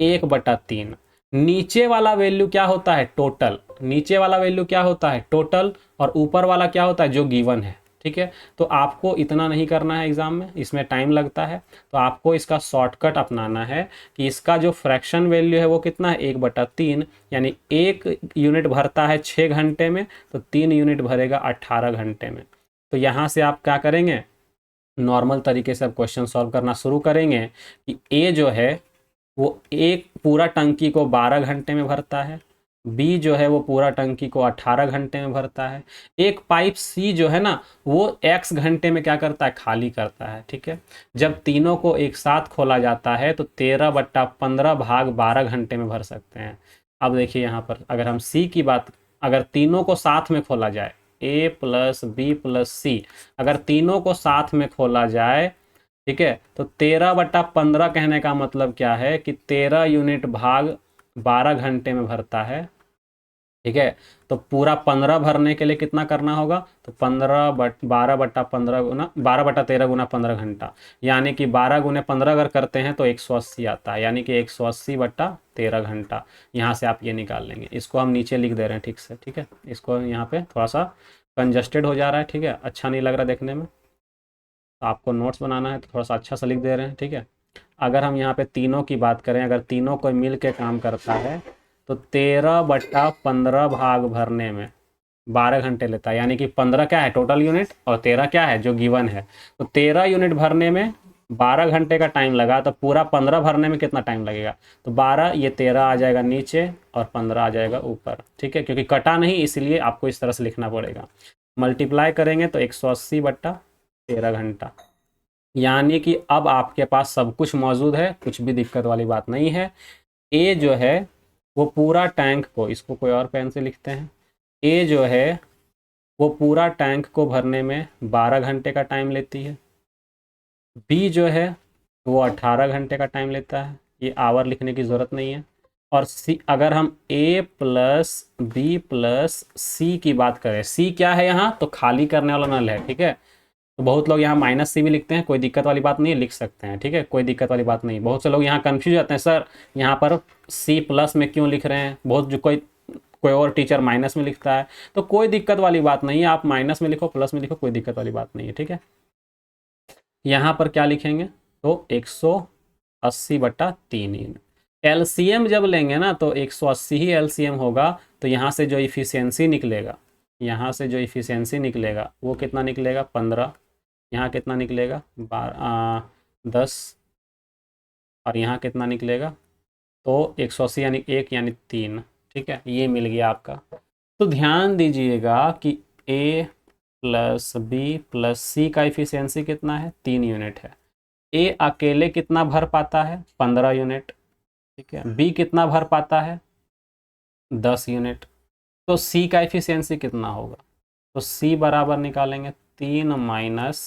1/3। नीचे वाला वैल्यू क्या होता है, टोटल, नीचे वाला वैल्यू क्या होता है टोटल, और ऊपर वाला क्या होता है जो गिवन है। ठीक है, तो आपको इतना नहीं करना है एग्जाम में, इसमें टाइम लगता है, तो आपको इसका शॉर्टकट अपनाना है कि इसका जो फ्रैक्शन वैल्यू है वो कितना है, 1/3, यानी 1 यूनिट भरता है 6 घंटे में, तो 3 यूनिट भरेगा 18 घंटे में। तो यहाँ से आप क्या करेंगे, नॉर्मल तरीके से आप क्वेश्चन सॉल्व करना शुरू करेंगे कि ए जो है वो एक पूरा टंकी को 12 घंटे में भरता है, बी जो है वो पूरा टंकी को 18 घंटे में भरता है, एक पाइप सी जो है ना वो x घंटे में क्या करता है, खाली करता है। ठीक है, जब तीनों को एक साथ खोला जाता है तो 13/15 भाग 12 घंटे में भर सकते हैं। अब देखिए यहाँ पर अगर हम सी की बात, अगर तीनों को साथ में खोला जाए, ए प्लस बी प्लस सी, अगर तीनों को साथ में खोला जाए, ठीक है, तो 13/15 कहने का मतलब क्या है कि 13 यूनिट भाग 12 घंटे में भरता है। ठीक है, तो पूरा 15 भरने के लिए कितना करना होगा, तो 12/15 गुना 12/13 गुना 15 घंटा, यानी कि 12 गुने 15 अगर करते हैं तो 180 आता है, यानी कि 180/13 घंटा। यहाँ से आप ये निकाल लेंगे, इसको हम नीचे लिख दे रहे हैं ठीक से। ठीक है, इसको यहाँ पे थोड़ा सा कंजस्टेड हो जा रहा है, ठीक है, अच्छा नहीं लग रहा देखने में, तो आपको नोट्स बनाना है तो थोड़ा सा अच्छा सा लिख दे रहे हैं। ठीक है, अगर हम यहाँ पे तीनों की बात करें, अगर तीनों को मिल के काम करता है तो 13/15 भाग भरने में 12 घंटे लेता है, यानी कि 15 क्या है टोटल यूनिट और 13 क्या है जो गिवन है, तो 13 यूनिट भरने में 12 घंटे का टाइम लगा, तो पूरा 15 भरने में कितना टाइम लगेगा, तो 12, ये 13 आ जाएगा नीचे और 15 आ जाएगा ऊपर। ठीक है, क्योंकि कटा नहीं इसलिए आपको इस तरह से लिखना पड़ेगा, मल्टीप्लाई करेंगे तो 180/13 घंटा, यानी कि अब आपके पास सब कुछ मौजूद है, कुछ भी दिक्कत वाली बात नहीं है। ए जो है वो पूरा टैंक को, इसको कोई और पेन से लिखते हैं, ए जो है वो पूरा टैंक को भरने में 12 घंटे का टाइम लेती है, बी जो है वो 18 घंटे का टाइम लेता है, ये आवर लिखने की ज़रूरत नहीं है, और सी, अगर हम ए प्लस बी प्लस सी की बात करें, सी क्या है यहाँ, तो खाली करने वाला नल है। ठीक है, तो बहुत लोग यहाँ -C भी लिखते हैं, कोई दिक्कत वाली बात नहीं है, लिख सकते हैं। ठीक है, कोई दिक्कत वाली बात नहीं। बहुत से लोग यहाँ कन्फ्यूज जाते हैं, सर यहाँ पर C प्लस में क्यों लिख रहे हैं, बहुत जो कोई कोई और टीचर माइनस में लिखता है, तो कोई दिक्कत वाली बात नहीं है, आप माइनस में लिखो प्लस में लिखो, कोई दिक्कत वाली बात नहीं है। ठीक है, यहाँ पर क्या लिखेंगे, तो 180/3 यूनिट, एलसीएम जब लेंगे ना तो 180 ही एलसीएम होगा, तो यहाँ से जो इफिशियंसी निकलेगा, यहाँ से जो इफिशियंसी निकलेगा वो कितना निकलेगा 15, यहाँ कितना निकलेगा 10, और यहाँ कितना निकलेगा, तो 180 यानी 1 यानी 3। ठीक है, ये मिल गया आपका। तो ध्यान दीजिएगा कि ए प्लस बी प्लस सी का इफिशियंसी कितना है, 3 यूनिट है। ए अकेले कितना भर पाता है, 15 यूनिट। ठीक है, बी कितना भर पाता है, 10 यूनिट। तो सी का इफिशियंसी कितना होगा, तो सी बराबर निकालेंगे 3 माइनस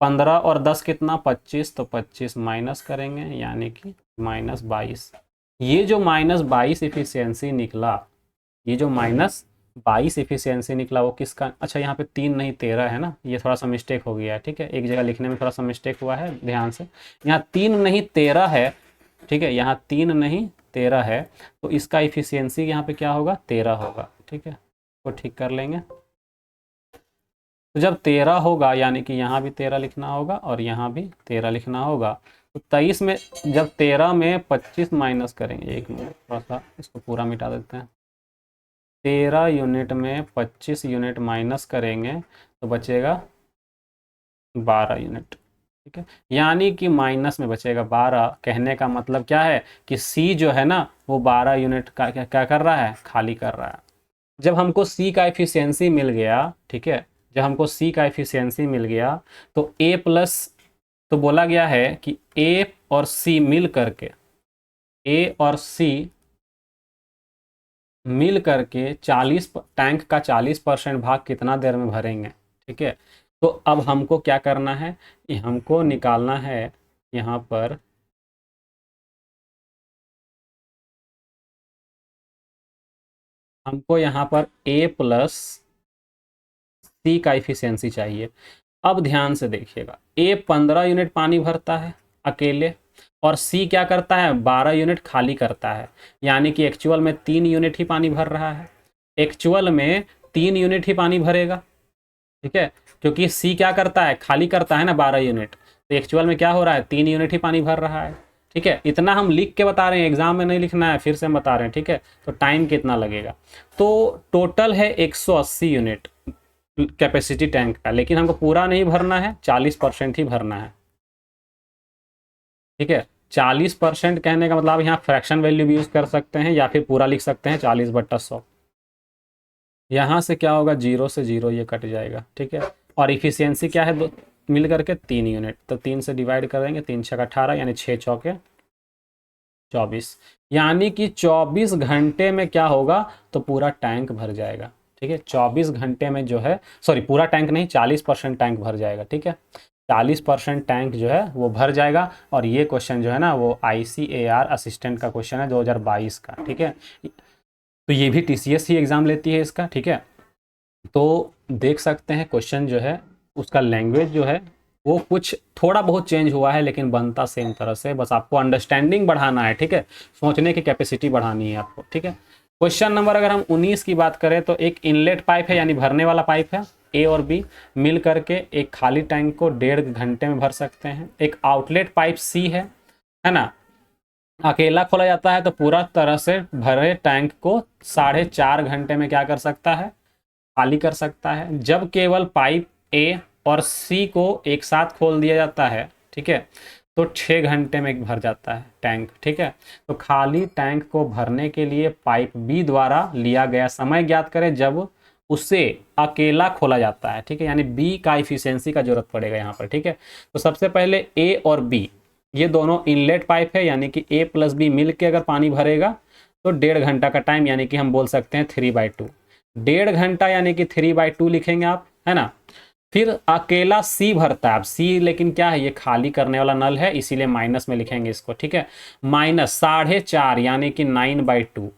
15 और 10 कितना 25, तो 25 माइनस करेंगे यानी कि -22। ये जो -22 इफिशियंसी निकला, ये जो -22 इफिशियंसी निकला वो किसका, अच्छा यहाँ पे 3 नहीं 13 है ना, ये थोड़ा सा मिस्टेक हो गया है। ठीक है, एक जगह लिखने में थोड़ा सा मिस्टेक हुआ है, ध्यान से। यहाँ 3 नहीं 13 है। ठीक है, यहाँ 3 नहीं 13 है, तो इसका इफिशियंसी यहाँ पे क्या होगा, 13 होगा। ठीक है, तो ठीक कर लेंगे। तो जब 13 होगा यानी कि यहाँ भी 13 लिखना होगा और यहाँ भी 13 लिखना होगा। तो 23 में जब 13 में 25 माइनस करेंगे, एक मिनट थोड़ा सा इसको पूरा मिटा देते हैं। 13 यूनिट में 25 यूनिट माइनस करेंगे तो बचेगा 12 यूनिट। ठीक है, यानी कि माइनस में बचेगा 12। कहने का मतलब क्या है कि सी जो है ना वो 12 यूनिट का क्या कर रहा है, खाली कर रहा है। जब हमको सी का एफिशिएंसी मिल गया, ठीक है, जब हमको सी का एफिशिएंसी मिल गया तो ए प्लस, तो बोला गया है कि ए और सी मिल करके, ए और सी मिल करके 40 टैंक का 40% भाग कितना देर में भरेंगे। ठीक है, तो अब हमको क्या करना है, हमको निकालना है यहाँ पर हमको यहाँ पर ए प्लस सी का इफिशियंसी चाहिए। अब ध्यान से देखिएगा, ए 15 यूनिट पानी भरता है अकेले और सी क्या करता है, 12 यूनिट खाली करता है। यानी कि एक्चुअल में 3 यूनिट ही पानी भर रहा है, एक्चुअल में 3 यूनिट ही पानी भरेगा। ठीक है, क्योंकि सी क्या करता है, खाली करता है ना 12 यूनिट, तो एक्चुअल में क्या हो रहा है, 3 यूनिट ही पानी भर रहा है। ठीक है, इतना हम लिख के बता रहे हैं, एग्जाम में नहीं लिखना है, फिर से हम बता रहे हैं। ठीक है, तो टाइम कितना लगेगा, तो टोटल है 180 यूनिट कैपेसिटी टैंक का, लेकिन हमको पूरा नहीं भरना है, 40% ही भरना है। ठीक है, 40% कहने का मतलब यहाँ फ्रैक्शन वैल्यू भी यूज कर सकते हैं या फिर पूरा लिख सकते हैं 40/100। यहाँ से क्या होगा, 0 से 0 ये कट जाएगा। ठीक है, और इफिशियंसी क्या है, दो मिल करके 3 यूनिट, तो 3 से डिवाइड करेंगे, 3 छक 18 यानी 6 चौके 24, यानी कि 24 घंटे में क्या होगा, तो पूरा टैंक भर जाएगा। ठीक है, 24 घंटे में जो है, सॉरी पूरा टैंक नहीं, 40% टैंक भर जाएगा। ठीक है, 40% टैंक जो है वो भर जाएगा। और ये क्वेश्चन जो है ना वो ICAR असिस्टेंट का क्वेश्चन है 2022 का। ठीक है, तो ये भी TCS ही एग्ज़ाम लेती है इसका। ठीक है, तो देख सकते हैं क्वेश्चन जो है उसका लैंग्वेज जो है वो कुछ थोड़ा बहुत चेंज हुआ है, लेकिन बनता सेम तरह से, बस आपको अंडरस्टैंडिंग बढ़ाना है। ठीक है, सोचने की कैपेसिटी बढ़ानी है आपको। ठीक है, क्वेश्चन नंबर अगर हम 19 की बात करें तो एक इनलेट पाइप है यानी भरने वाला पाइप है, ए और बी मिल करके एक खाली टैंक को 1.5 घंटे में भर सकते हैं। एक आउटलेट पाइप सी है ना, अकेला खोला जाता है तो पूरा तरह से भरे टैंक को 4.5 घंटे में क्या कर सकता है, खाली कर सकता है। जब केवल पाइप ए और सी को एक साथ खोल दिया जाता है, ठीक है, तो 6 घंटे में भर जाता है टैंक। ठीक है, तो खाली टैंक को भरने के लिए पाइप बी द्वारा लिया गया समय ज्ञात करें जब उसे अकेला खोला जाता है। ठीक है, यानी बी का इफिशियंसी का जरूरत पड़ेगा यहाँ पर। ठीक है, तो सबसे पहले ए और बी ये दोनों इनलेट पाइप है, यानी कि ए प्लस बी मिल के अगर पानी भरेगा तो 1.5 घंटा का टाइम, यानी कि हम बोल सकते हैं 3/2। 1.5 घंटा यानी कि 3/2 लिखेंगे आप, है ना। फिर अकेला सी भरता है, अब सी लेकिन क्या है, ये खाली करने वाला नल है, इसीलिए माइनस में लिखेंगे इसको। ठीक है, माइनस 4.5 यानी कि 9/2,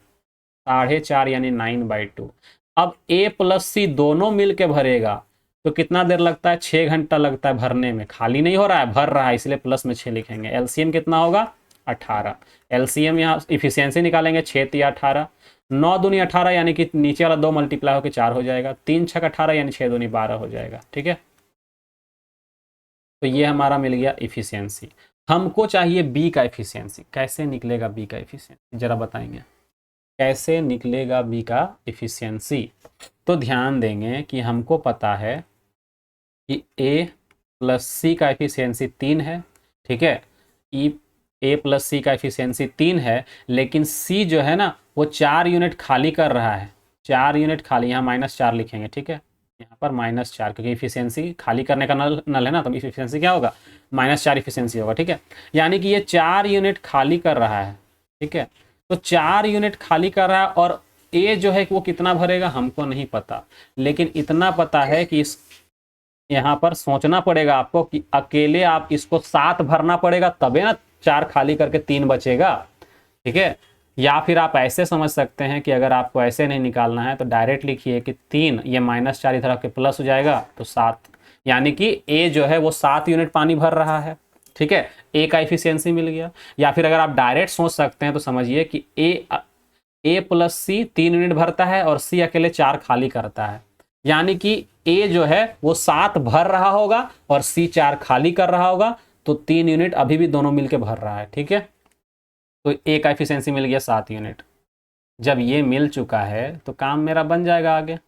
4.5 यानी 9/2। अब ए प्लस सी दोनों मिल के भरेगा तो कितना देर लगता है, 6 घंटा लगता है भरने में। खाली नहीं हो रहा है, भर रहा है, इसलिए प्लस में 6 लिखेंगे। एलसीएम कितना होगा, 18। एलसीएम यहाँ इफिशियंसी निकालेंगे, 6 × 18, 9 दूनी 18 यानी कि नीचे वाला 2 मल्टीप्लाई होकर 4 हो जाएगा, 3 छक 18 यानी 6 दूनी 12 हो जाएगा। ठीक है, तो ये हमारा मिल गया इफिशियंसी। हमको चाहिए बी का एफिशिएंसी। कैसे निकलेगा बी का एफिशिएंसी, जरा बताएंगे कैसे निकलेगा बी का एफिशिएंसी। तो ध्यान देंगे कि हमको पता है कि ए प्लस सी का एफिशिएंसी 3 है, ठीक है। ई ए प्लस सी का एफिशिएंसी 3 है, लेकिन सी जो है ना वो 4 यूनिट खाली कर रहा है। 4 यूनिट खाली, यहाँ -4 लिखेंगे, ठीक है। यहाँ पर -4 क्योंकि इफिशियंसी खाली करने का नल है ना, तो इफिशियंसी क्या होगा, -4 इफिशियंसी होगा, ठीक है। यानी कि ये 4 यूनिट खाली कर रहा है, ठीक है। तो 4 यूनिट खाली कर रहा है और ए जो है वो कितना भरेगा हमको नहीं पता, लेकिन इतना पता है कि इस यहाँ पर सोचना पड़ेगा आपको कि अकेले आप इसको 7 भरना पड़ेगा तबे ना 4 खाली करके 3 बचेगा, ठीक है। या फिर आप ऐसे समझ सकते हैं कि अगर आपको ऐसे नहीं निकालना है तो डायरेक्ट लिखिए कि 3 ये -4 इधर आके प्लस हो जाएगा तो 7, यानी कि ए जो है वो 7 यूनिट पानी भर रहा है, ठीक है। ए का इफिशियंसी मिल गया। या फिर अगर आप डायरेक्ट सोच सकते हैं तो समझिए कि ए प्लस सी 3 यूनिट भरता है और सी अकेले 4 खाली करता है, यानी कि ए जो है वो 7 भर रहा होगा और सी 4 खाली कर रहा होगा, तो 3 यूनिट अभी भी दोनों मिलके भर रहा है, ठीक है। तो ए का एफिशिएंसी मिल गया 7 यूनिट। जब ये मिल चुका है तो काम मेरा बन जाएगा आगे,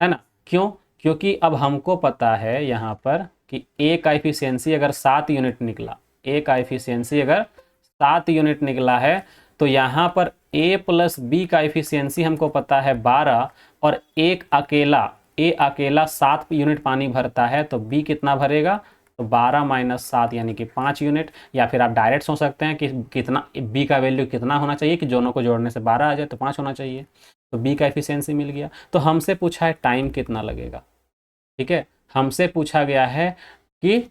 है ना। क्यों? क्योंकि अब हमको पता है यहाँ पर कि ए का एफिशिएंसी अगर 7 यूनिट निकला, ए का एफिशिएंसी अगर 7 यूनिट निकला है, तो यहाँ पर ए प्लस बी का एफिशिएंसी हमको पता है 12, और ए अकेला 7 यूनिट पानी भरता है, तो बी कितना भरेगा, तो 12 - 7 यानी कि 5 यूनिट। या फिर आप डायरेक्ट सोच सकते हैं कि कितना बी का वैल्यू कितना होना चाहिए कि दोनों को जोड़ने से 12 आ जाए, तो 5 होना चाहिए। तो बी का एफिशिएंसी मिल गया। तो हमसे पूछा है टाइम कितना लगेगा, ठीक है। हमसे पूछा गया है कि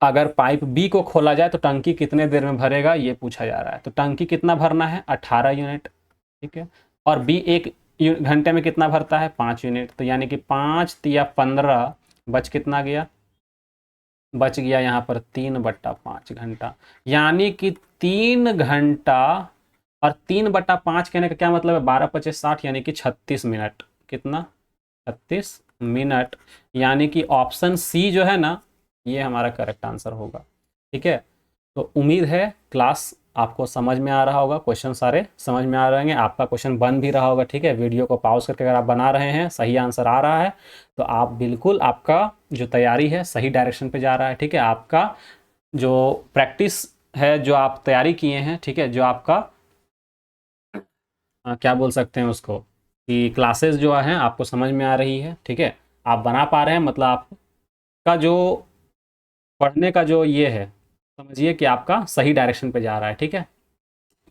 अगर पाइप बी को खोला जाए तो टंकी कितने देर में भरेगा, ये पूछा जा रहा है। तो टंकी कितना भरना है, 18 यूनिट, ठीक है। और बी 1 घंटे में कितना भरता है, 5 यूनिट। तो यानी कि 5 या 15 बच कितना गया, बच गया यहाँ पर 3/5 घंटा। यानी कि 3 घंटा, और 3/5 कहने का क्या मतलब है, 12 × 5 = 60, यानी कि 36 मिनट। कितना, 36 मिनट। यानी कि ऑप्शन सी जो है ना ये हमारा करेक्ट आंसर होगा, ठीक है। तो उम्मीद है क्लास आपको समझ में आ रहा होगा, क्वेश्चन सारे समझ में आ रहे हैं, आपका क्वेश्चन बन भी रहा होगा, ठीक है। वीडियो को पॉज करके अगर आप बना रहे हैं, सही आंसर आ रहा है, तो आप बिल्कुल, आपका जो तैयारी है सही डायरेक्शन पे जा रहा है, ठीक है। आपका जो प्रैक्टिस है, जो आप तैयारी किए हैं, ठीक है, जो आपका क्या बोल सकते हैं उसको, कि क्लासेस जो हैं आपको समझ में आ रही है, ठीक है। आप बना पा रहे हैं, मतलब आपका जो पढ़ने का जो ये है, समझिए कि आपका सही डायरेक्शन पे जा रहा है, ठीक है।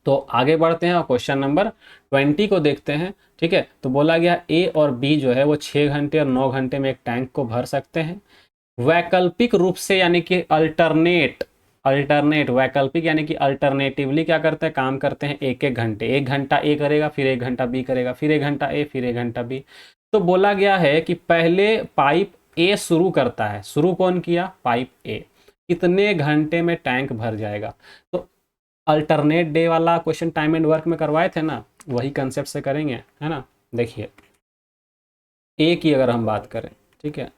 तो आगे बढ़ते हैं और क्वेश्चन नंबर 20 को देखते हैं, ठीक है। तो बोला गया ए और बी जो है वो 6 घंटे और 9 घंटे में एक टैंक को भर सकते हैं। वैकल्पिक रूप से, यानी कि अल्टरनेट वैकल्पिक यानी कि अल्टरनेटिवली क्या करते हैं, काम करते हैं 1-1 घंटे। 1 घंटा ए करेगा, फिर 1 घंटा बी करेगा, फिर 1 घंटा ए, फिर 1 घंटा बी। तो बोला गया है कि पहले पाइप ए शुरू करता है। शुरू कौन किया, पाइप ए। कितने घंटे में टैंक भर जाएगा। तो अल्टरनेट डे वाला क्वेश्चन टाइम एंड वर्क में करवाए थे ना, वही कंसेप्ट से करेंगे, है ना। देखिए ए की अगर हम बात करें, ठीक है,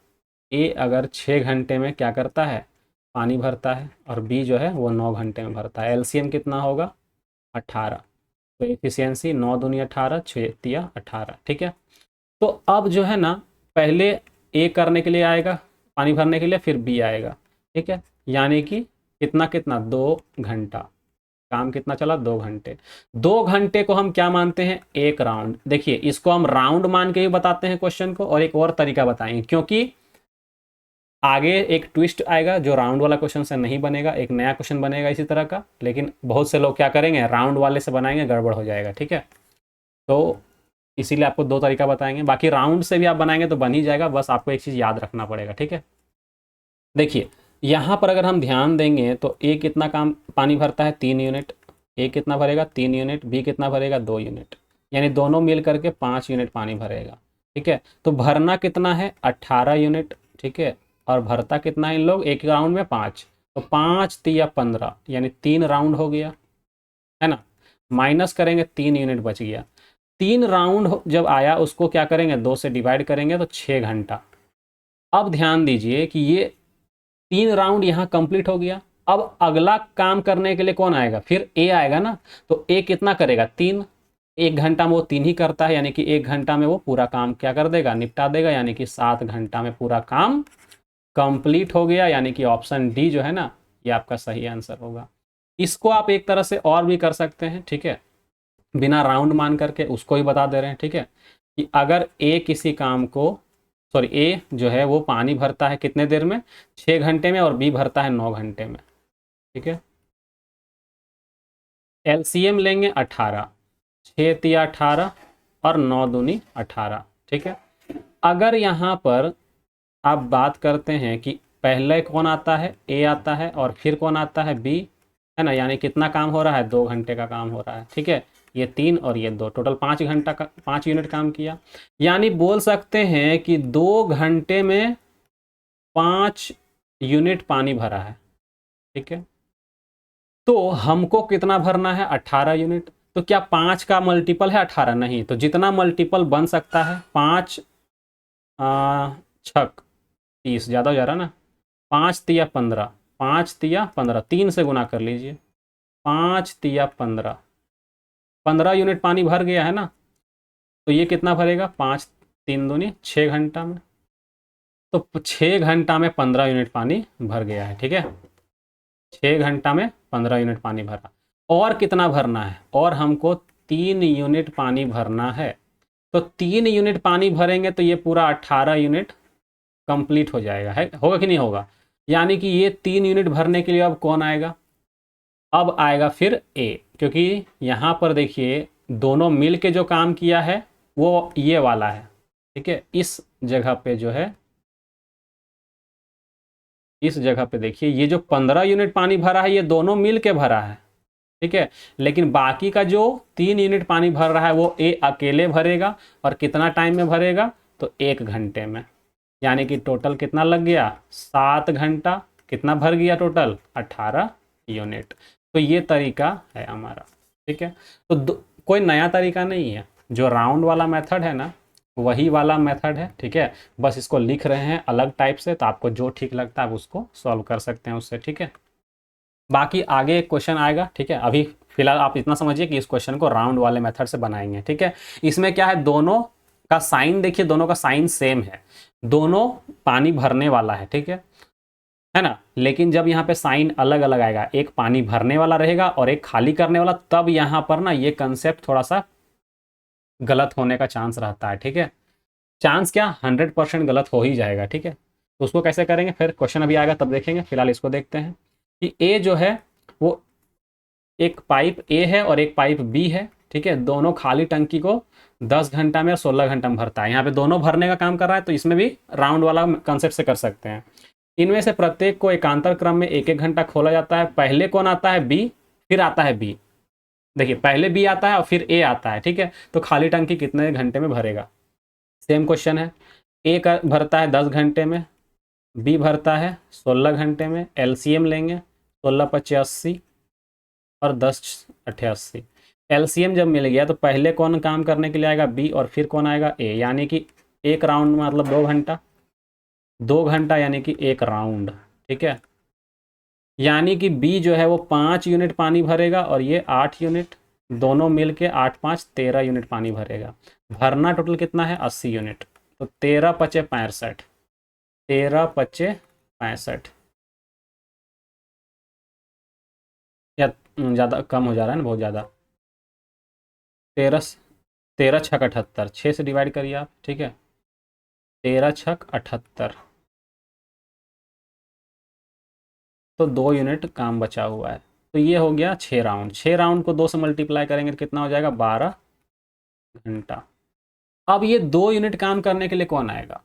ए अगर 6 घंटे में क्या करता है, पानी भरता है, और बी जो है वो 9 घंटे में भरता है। एलसीएम कितना होगा, 18। तो एफिशिएंसी 9 दूनी 18, 6 तिया 18, ठीक है। तो अब जो है ना, पहले ए करने के लिए आएगा, पानी भरने के लिए, फिर बी आएगा, ठीक है। यानी कि कितना कितना, 2 घंटा। काम कितना चला, 2 घंटे। 2 घंटे को हम क्या मानते हैं, एक राउंड। देखिए इसको हम राउंड मान के भी बताते हैं क्वेश्चन को, और एक और तरीका बताएंगे, क्योंकि आगे एक ट्विस्ट आएगा जो राउंड वाला क्वेश्चन से नहीं बनेगा, एक नया क्वेश्चन बनेगा इसी तरह का। लेकिन बहुत से लोग क्या करेंगे, राउंड वाले से बनाएंगे, गड़बड़ हो जाएगा, ठीक है। तो इसीलिए आपको 2 तरीका बताएंगे। बाकी राउंड से भी आप बनाएंगे तो बन ही जाएगा, बस आपको एक चीज़ याद रखना पड़ेगा, ठीक है। देखिए यहाँ पर अगर हम ध्यान देंगे तो ए कितना काम पानी भरता है, 3 यूनिट। ए कितना भरेगा, 3 यूनिट। बी कितना भरेगा, 2 यूनिट। यानी दोनों मिल करके 5 यूनिट पानी भरेगा, ठीक है। तो भरना कितना है, 18 यूनिट, ठीक है। और भरता कितना है इन लोग, एक राउंड में 5। तो 5 तिया 15, यानी 3 राउंड हो गया, है ना। माइनस करेंगे, 3 यूनिट बच गया। 3 राउंड जब आया उसको क्या करेंगे, 2 से डिवाइड करेंगे तो 6 घंटा। अब ध्यान दीजिए कि ये 3 राउंड यहाँ कंप्लीट हो गया, अब अगला काम करने के लिए कौन आएगा, फिर ए आएगा ना। तो ए कितना करेगा, 3। 1 घंटा में वो 3 ही करता है, यानी कि 1 घंटा में वो पूरा काम क्या कर देगा, निपटा देगा, यानी कि 7 घंटा में पूरा काम कंप्लीट हो गया। यानी कि ऑप्शन डी जो है ना, ये आपका सही आंसर होगा। इसको आप एक तरह से और भी कर सकते हैं, ठीक है, बिना राउंड मान करके उसको ही बता दे रहे हैं, ठीक है, कि अगर ए किसी काम को, सॉरी, ए जो है वो पानी भरता है कितने देर में, 6 घंटे में, और बी भरता है 9 घंटे में, ठीक है। एलसीएम लेंगे 18, 6 तिया 18 और 9 दूनी 18, ठीक है। अगर यहाँ पर आप बात करते हैं कि पहले कौन आता है, ए आता है, और फिर कौन आता है, बी, है ना, यानी कितना काम हो रहा है, 2 घंटे का काम हो रहा है, ठीक है। ये 3 और ये 2, टोटल 5 घंटा का 5 यूनिट काम किया। यानी बोल सकते हैं कि 2 घंटे में 5 यूनिट पानी भरा है, ठीक है। तो हमको कितना भरना है, 18 यूनिट। तो क्या 5 का मल्टीपल है 18? नहीं। तो जितना मल्टीपल बन सकता है, 5 छक 30, ज़्यादा हो जा रहा ना, 5 तिया 15, 5 तिया 15, 3 से गुना कर लीजिए, 5 तिया 15, 15 यूनिट पानी भर गया है ना। तो ये कितना भरेगा, 5 3 दूनी 6 घंटा में। तो 6 घंटा में 15 यूनिट पानी भर गया है, ठीक है। 6 घंटा में 15 यूनिट पानी भरा। और कितना भरना है, और हमको 3 यूनिट पानी भरना है। तो 3 यूनिट पानी भरेंगे तो ये पूरा 18 यूनिट कंप्लीट हो जाएगा, है, होगा कि नहीं होगा। यानी कि ये 3 यूनिट भरने के लिए अब कौन आएगा, अब आएगा फिर ए, क्योंकि यहाँ पर देखिए दोनों मिल के जो काम किया है वो ये वाला है, ठीक है। इस जगह पे जो है, इस जगह पे देखिए ये जो 15 यूनिट पानी भरा है ये दोनों मिल के भरा है, ठीक है। लेकिन बाकी का जो 3 यूनिट पानी भर रहा है वो ए अकेले भरेगा। और कितना टाइम में भरेगा, तो 1 घंटे में। यानी कि टोटल कितना लग गया, 7 घंटा। कितना भर गया टोटल, 18 यूनिट। तो ये तरीका है हमारा, ठीक है। तो कोई नया तरीका नहीं है, जो राउंड वाला मेथड है ना वही वाला मेथड है, ठीक है। बस इसको लिख रहे हैं अलग टाइप से, तो आपको जो ठीक लगता है आप उसको सॉल्व कर सकते हैं उससे, ठीक है। बाकी आगे एक क्वेश्चन आएगा, ठीक है। अभी फिलहाल आप इतना समझिए कि इस क्वेश्चन को राउंड वाले मेथड से बनाएंगे, ठीक है। इसमें क्या है, दोनों का साइन देखिए, दोनों का साइन सेम है, दोनों पानी भरने वाला है, ठीक है ना। लेकिन जब यहाँ पे साइन अलग अलग आएगा, एक पानी भरने वाला रहेगा और एक खाली करने वाला, तब यहाँ पर ना ये कंसेप्ट थोड़ा सा गलत होने का चांस रहता है, ठीक है। चांस क्या, 100% गलत हो ही जाएगा, ठीक है। तो उसको कैसे करेंगे, फिर क्वेश्चन अभी आएगा तब देखेंगे। फिलहाल इसको देखते हैं कि ए जो है वो एक पाइप ए है और एक पाइप बी है, ठीक है। दोनों खाली टंकी को 10 घंटा में और 16 घंटा में भरता है। यहाँ पे दोनों भरने का काम कर रहा है, तो इसमें भी राउंड वाला कंसेप्ट से कर सकते हैं। इनमें से प्रत्येक को एकांतर क्रम में 1-1 घंटा खोला जाता है। पहले कौन आता है, बी, फिर आता है बी। देखिए पहले बी आता है और फिर ए आता है, ठीक है। तो खाली टंकी कितने घंटे में भरेगा, सेम क्वेश्चन है। ए का भरता है 10 घंटे में, बी भरता है 16 घंटे में। एलसीएम लेंगे, 16×5 = 80 और 10×8 = 80। एलसीएम जब मिल गया तो पहले कौन काम करने के लिए आएगा, बी, और फिर कौन आएगा, ए। यानी कि एक राउंड मतलब 2 घंटा, 2 घंटा यानी कि एक राउंड, ठीक है। यानी कि बी जो है वो 5 यूनिट पानी भरेगा और ये 8 यूनिट, दोनों मिल के 8×5 = 13 यूनिट पानी भरेगा। भरना टोटल कितना है, 80 यूनिट। तो 13×5 = 65, 13×5 = 65, या ज़्यादा कम हो जा रहा है ना, बहुत ज़्यादा। 13, 13×6 = 78, 6 से डिवाइड करिए आप, ठीक है। 13×6 = 78, तो 2 यूनिट काम बचा हुआ है। तो ये हो गया 6 राउंड। 6 राउंड को 2 से मल्टीप्लाई करेंगे तो कितना हो जाएगा, 12 घंटा। अब ये 2 यूनिट काम करने के लिए कौन आएगा,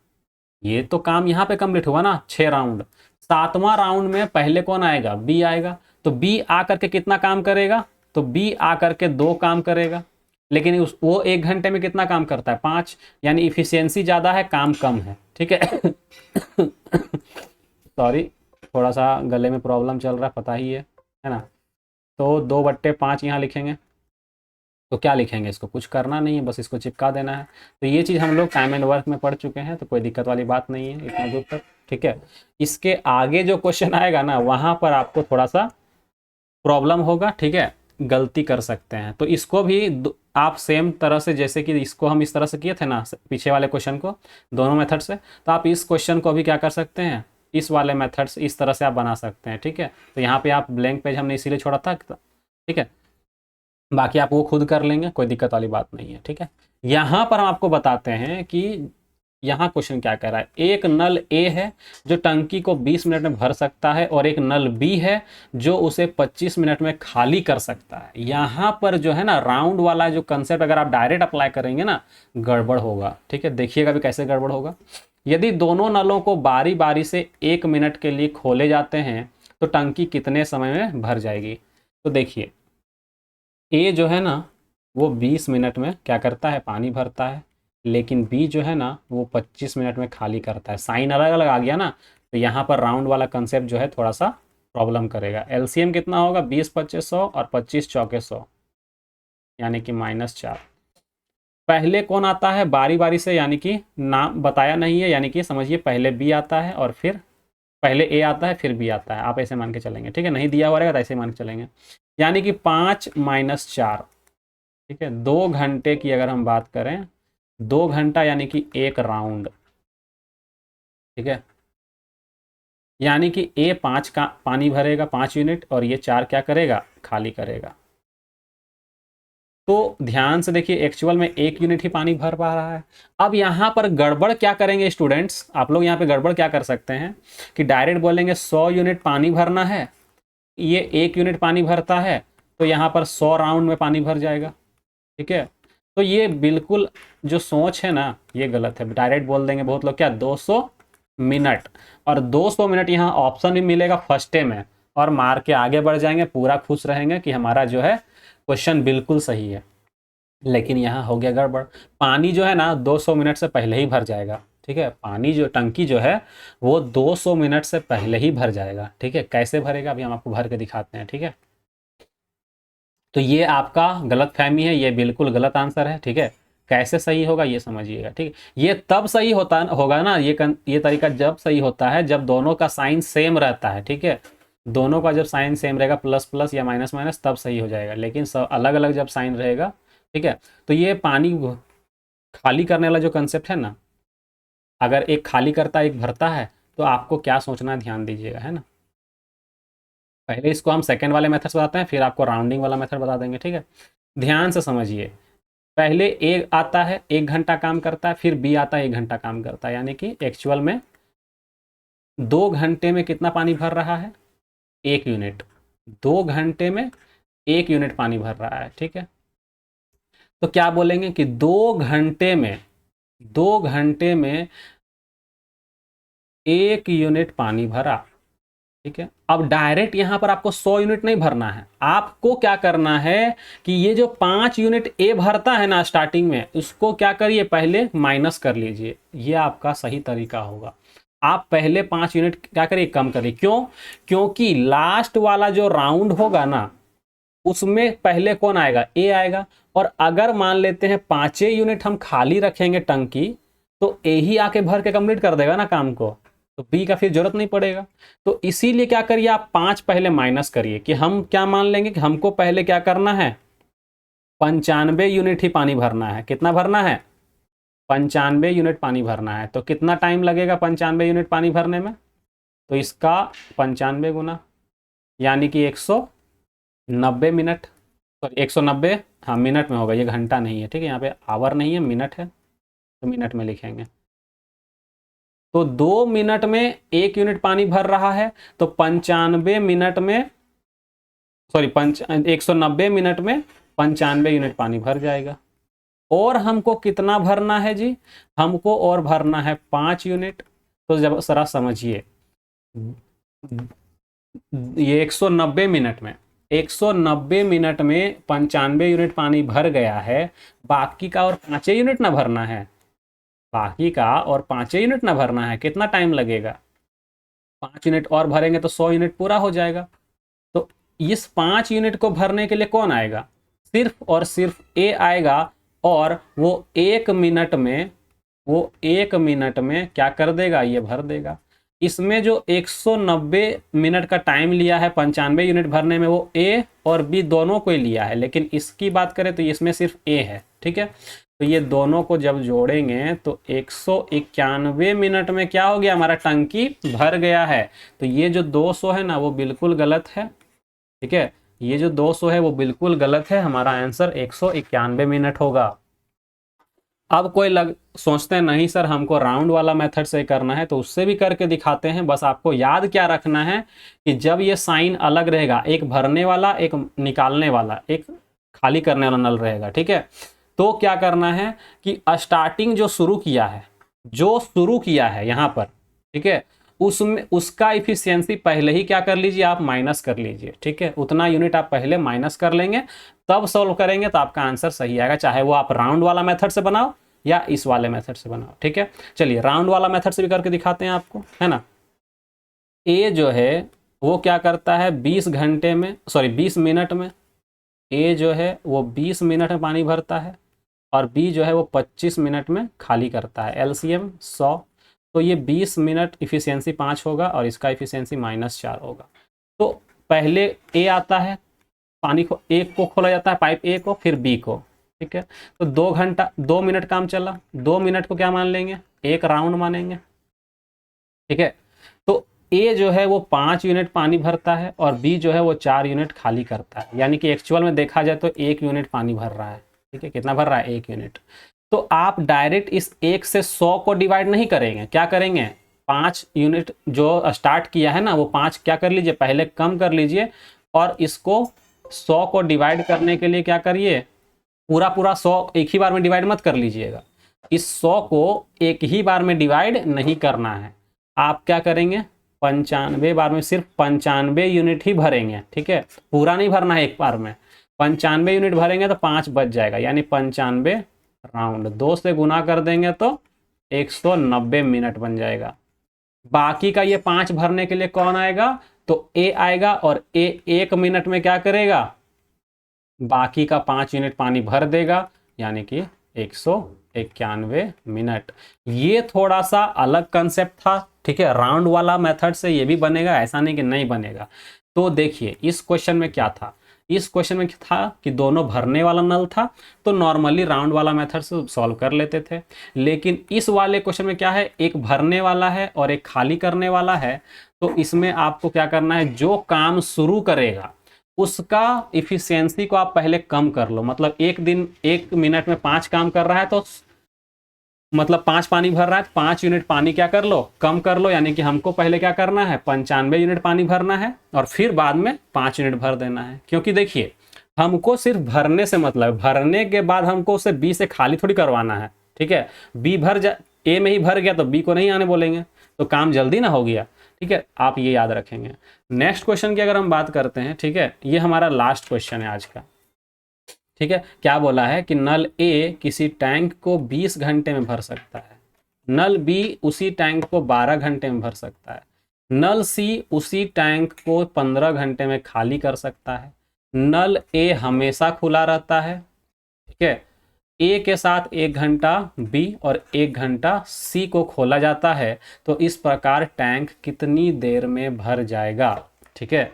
ये तो काम यहाँ पे कंप्लीट हुआ ना, 6 राउंड। 7वां राउंड में पहले कौन आएगा, बी आएगा। तो बी आ करके कितना काम करेगा, तो बी आ करके 2 काम करेगा। लेकिन वो 1 घंटे में कितना काम करता है, 5। यानी इफिशियंसी ज़्यादा है, काम कम है, ठीक है। सॉरी, थोड़ा सा गले में प्रॉब्लम चल रहा है, पता ही है ना। तो 2/5 यहाँ लिखेंगे, तो क्या लिखेंगे, इसको कुछ करना नहीं है, बस इसको चिपका देना है। तो ये चीज़ हम लोग टाइम एंड वर्क में पढ़ चुके हैं, तो कोई दिक्कत वाली बात नहीं है इतना दूर तक, ठीक है। इसके आगे जो क्वेश्चन आएगा ना, वहाँ पर आपको थोड़ा सा प्रॉब्लम होगा, ठीक है, गलती कर सकते हैं। तो इसको भी आप सेम तरह से, जैसे कि इसको हम इस तरह से किए थे ना पीछे वाले क्वेश्चन को, दोनों मेथड से, तो आप इस क्वेश्चन को भी क्या कर सकते हैं, इस वाले मेथड से इस तरह से आप बना सकते हैं, ठीक है। तो यहाँ पे आप ब्लैंक पेज हमने इसीलिए छोड़ा था, ठीक है। बाकी आप वो खुद कर लेंगे, कोई दिक्कत वाली बात नहीं है, ठीक है। यहाँ पर हम आपको बताते हैं कि यहाँ क्वेश्चन क्या कह रहा है। एक नल ए है जो टंकी को 20 मिनट में भर सकता है, और एक नल बी है जो उसे 25 मिनट में खाली कर सकता है। यहाँ पर जो है ना राउंड वाला जो कंसेप्ट अगर आप डायरेक्ट अप्लाई करेंगे ना, गड़बड़ होगा, ठीक है। देखिएगा भी कैसे गड़बड़ होगा। यदि दोनों नलों को बारी बारी से 1 मिनट के लिए खोले जाते हैं तो टंकी कितने समय में भर जाएगी। तो देखिए ए जो है ना वो 20 मिनट में क्या करता है, पानी भरता है, लेकिन बी जो है ना वो 25 मिनट में खाली करता है। साइन अलग अलग आ गया ना, तो यहाँ पर राउंड वाला कंसेप्ट जो है थोड़ा सा प्रॉब्लम करेगा। एलसीएम कितना होगा, 20 25 100 और 25 चौके 100, यानी कि -4। पहले कौन आता है बारी बारी से, यानी कि नाम बताया नहीं है, यानी कि समझिए पहले बी आता है और फिर पहले ए आता है फिर बी आता है, आप ऐसे मान के चलेंगे, ठीक है। नहीं दिया हुआ रहेगा तो ऐसे मान के चलेंगे, यानी कि 5 - 4, ठीक है। 2 घंटे की अगर हम बात करें, 2 घंटा यानी कि 1 राउंड, ठीक है। यानी कि ए 5 का पानी भरेगा 5 यूनिट, और ये 4 क्या करेगा, खाली करेगा। तो ध्यान से देखिए, एक्चुअल में 1 यूनिट ही पानी भर पा रहा है। अब यहाँ पर गड़बड़ क्या करेंगे स्टूडेंट्स, आप लोग यहाँ पे गड़बड़ क्या कर सकते हैं कि डायरेक्ट बोलेंगे 100 यूनिट पानी भरना है, ये 1 यूनिट पानी भरता है, तो यहाँ पर 100 राउंड में पानी भर जाएगा, ठीक है। तो ये बिल्कुल जो सोच है ना ये गलत है। डायरेक्ट बोल देंगे बहुत लोग क्या, 200 मिनट, और 200 मिनट यहाँ ऑप्शन भी मिलेगा फर्स्टे में, और मार के आगे बढ़ जाएंगे, पूरा खुश रहेंगे कि हमारा जो है क्वेश्चन बिल्कुल सही है। लेकिन यहाँ हो गया गड़बड़। पानी जो है ना 200 मिनट से पहले ही भर जाएगा, ठीक है। पानी जो टंकी जो है वो 200 मिनट से पहले ही भर जाएगा, ठीक है। कैसे भरेगा अभी हम आपको भर के दिखाते हैं, ठीक है। तो ये आपका गलत फहमी है, ये बिल्कुल गलत आंसर है, ठीक है। कैसे सही होगा ये समझिएगा, ठीक है। ये तब सही होगा ना, ये तरीका जब सही होता है जब दोनों का साइन सेम रहता है, ठीक है। दोनों का जब साइन सेम रहेगा, प्लस प्लस या माइनस माइनस, तब सही हो जाएगा। लेकिन सब अलग अलग जब साइन रहेगा, ठीक है। तो ये पानी खाली करने वाला जो कंसेप्ट है ना, अगर एक खाली करता है एक भरता है, तो आपको क्या सोचना है ध्यान दीजिएगा, है ना। पहले इसको हम सेकंड वाले मेथड बताते हैं, फिर आपको राउंडिंग वाला मेथड बता देंगे, ठीक है। ध्यान से समझिए, पहले ए आता है 1 घंटा काम करता है, फिर बी आता है 1 घंटा काम करता है, यानी कि एक्चुअल में 2 घंटे में कितना पानी भर रहा है, 1 यूनिट। 2 घंटे में 1 यूनिट पानी भर रहा है, ठीक है। तो क्या बोलेंगे कि 2 घंटे में 1 यूनिट पानी भरा, ठीक है। अब डायरेक्ट यहां पर आपको 100 यूनिट नहीं भरना है, आपको क्या करना है कि ये जो 5 यूनिट ए भरता है ना स्टार्टिंग में, उसको क्या करिए पहले माइनस कर लीजिए। ये आपका सही तरीका होगा। आप पहले 5 यूनिट क्या करिए, कम करिए। क्यों, क्योंकि लास्ट वाला जो राउंड होगा ना उसमें पहले कौन आएगा, ए आएगा। और अगर मान लेते हैं 5 यूनिट हम खाली रखेंगे टंकी, तो ए ही आके भर के कंप्लीट कर देगा ना काम को, तो बी का फिर जरूरत नहीं पड़ेगा। तो इसीलिए क्या करिए, आप 5 पहले माइनस करिए, कि हम क्या मान लेंगे कि हमको पहले क्या करना है, 95 यूनिट ही पानी भरना है। कितना भरना है, 95 यूनिट पानी भरना है। तो कितना टाइम लगेगा 95 यूनिट पानी भरने में, तो इसका 95 गुना, यानी कि 190 मिनट, सॉरी 190, हाँ मिनट में होगा, ये घंटा नहीं है, ठीक है। यहाँ पे आवर नहीं है, मिनट है, तो मिनट में लिखेंगे। तो 2 मिनट में 1 यूनिट पानी भर रहा है, तो 95 मिनट में, सॉरी 190 मिनट में 95 यूनिट पानी भर जाएगा। और हमको कितना भरना है जी, हमको और भरना है 5 यूनिट। तो जब जरा समझिए, ये 190 मिनट में 190 मिनट में 95 यूनिट पानी भर गया है, बाकी का और 5 यूनिट ना भरना है, बाकी का और 5 यूनिट ना भरना है। कितना टाइम लगेगा, 5 यूनिट और भरेंगे तो 100 यूनिट पूरा हो जाएगा। तो इस 5 यूनिट को भरने के लिए कौन आएगा, सिर्फ और सिर्फ ए आएगा और वो 1 मिनट में क्या कर देगा, ये भर देगा। इसमें जो 190 मिनट का टाइम लिया है 95 यूनिट भरने में, वो ए और बी दोनों को ही लिया है, लेकिन इसकी बात करें तो इसमें सिर्फ ए है। ठीक है, तो ये दोनों को जब जोड़ेंगे तो 191 मिनट में क्या हो गया, हमारा टंकी भर गया है। तो ये जो 200 है ना वो बिल्कुल गलत है। ठीक है, ये जो 200 है वो बिल्कुल गलत है, हमारा आंसर 191 मिनट होगा। अब कोई सोचते हैं नहीं सर हमको राउंड वाला मेथड से करना है, तो उससे भी करके दिखाते हैं। बस आपको याद क्या रखना है कि जब ये साइन अलग रहेगा, एक भरने वाला एक निकालने वाला, एक खाली करने वाला नल रहेगा। ठीक है, तो क्या करना है कि स्टार्टिंग जो शुरू किया है यहाँ पर, ठीक है, उसमें उसका इफिशियंसी पहले ही क्या कर लीजिए, आप माइनस कर लीजिए। ठीक है, उतना यूनिट आप पहले माइनस कर लेंगे, तब सॉल्व करेंगे तो आपका आंसर सही आएगा, चाहे वो आप राउंड वाला मेथड से बनाओ या इस वाले मेथड से बनाओ। ठीक है, चलिए राउंड वाला मेथड से भी करके दिखाते हैं आपको, है ना। ए जो है वो क्या करता है 20 मिनट में, ए जो है वो 20 मिनट में पानी भरता है और बी जो है वो 25 मिनट में खाली करता है। एलसीएम 100, तो ये 20 मिनट इफिशियंसी 5 होगा और इसका इफिशियंसी -4 होगा। तो पहले ए आता है, पानी को एक को खोला जाता है, पाइप ए को, फिर बी को। ठीक है, तो 2 मिनट काम चला, 2 मिनट को क्या मान लेंगे, एक राउंड मानेंगे। ठीक है, तो ए जो है वो 5 यूनिट पानी भरता है और बी जो है वो 4 यूनिट खाली करता है, यानी कि एक्चुअल में देखा जाए तो 1 यूनिट पानी भर रहा है। ठीक है, कितना भर रहा है, 1 यूनिट। तो आप डायरेक्ट इस 1 से 100 को डिवाइड नहीं करेंगे, क्या करेंगे, 5 यूनिट जो स्टार्ट किया है ना वो 5 क्या कर लीजिए, पहले कम कर लीजिए और इसको 100 को डिवाइड करने के लिए क्या करिए, पूरा 100 एक ही बार में डिवाइड मत कर लीजिएगा। इस 100 को एक ही बार में डिवाइड नहीं करना है, आप क्या करेंगे 95 बार में सिर्फ 95 यूनिट ही भरेंगे। ठीक है, पूरा नहीं भरना है एक बार में, 95 यूनिट भरेंगे तो 5 बच जाएगा, यानी 95 राउंड 2 से गुना कर देंगे तो 190 मिनट बन जाएगा। बाकी का ये 5 भरने के लिए कौन आएगा, तो ए आएगा और ए 1 मिनट में क्या करेगा, बाकी का 5 यूनिट पानी भर देगा, यानी कि 191 मिनट। ये थोड़ा सा अलग कंसेप्ट था। ठीक है, राउंड वाला मेथड से ये भी बनेगा, ऐसा नहीं कि नहीं बनेगा। तो देखिए इस क्वेश्चन में क्या था, इस क्वेश्चन में था कि दोनों भरने वाला नल था, तो नॉर्मली राउंड वाला मेथड से सॉल्व कर लेते थे। लेकिन इस वाले क्वेश्चन में क्या है, एक भरने वाला है और एक खाली करने वाला है, तो इसमें आपको क्या करना है, जो काम शुरू करेगा उसका इफिशियंसी को आप पहले कम कर लो। मतलब 1 मिनट में 5 काम कर रहा है, तो मतलब 5 पानी भर रहा है, 5 यूनिट पानी क्या कर लो, कम कर लो, यानी कि हमको पहले क्या करना है 95 यूनिट पानी भरना है और फिर बाद में 5 यूनिट भर देना है। क्योंकि देखिए हमको सिर्फ भरने से मतलब, भरने के बाद हमको उसे बी से खाली थोड़ी करवाना है। ठीक है, बी ए में ही भर गया तो बी को नहीं आने बोलेंगे, तो काम जल्दी ना हो गया। ठीक है, आप ये याद रखेंगे। नेक्स्ट क्वेश्चन की अगर हम बात करते हैं, ठीक है, ये हमारा लास्ट क्वेश्चन है आज का। ठीक है, क्या बोला है कि नल ए किसी टैंक को 20 घंटे में भर सकता है, नल बी उसी टैंक को 12 घंटे में भर सकता है, नल सी उसी टैंक को 15 घंटे में खाली कर सकता है, नल ए हमेशा खुला रहता है। ठीक है, ए के साथ 1 घंटा बी और 1 घंटा सी को खोला जाता है, तो इस प्रकार टैंक कितनी देर में भर जाएगा। ठीक है,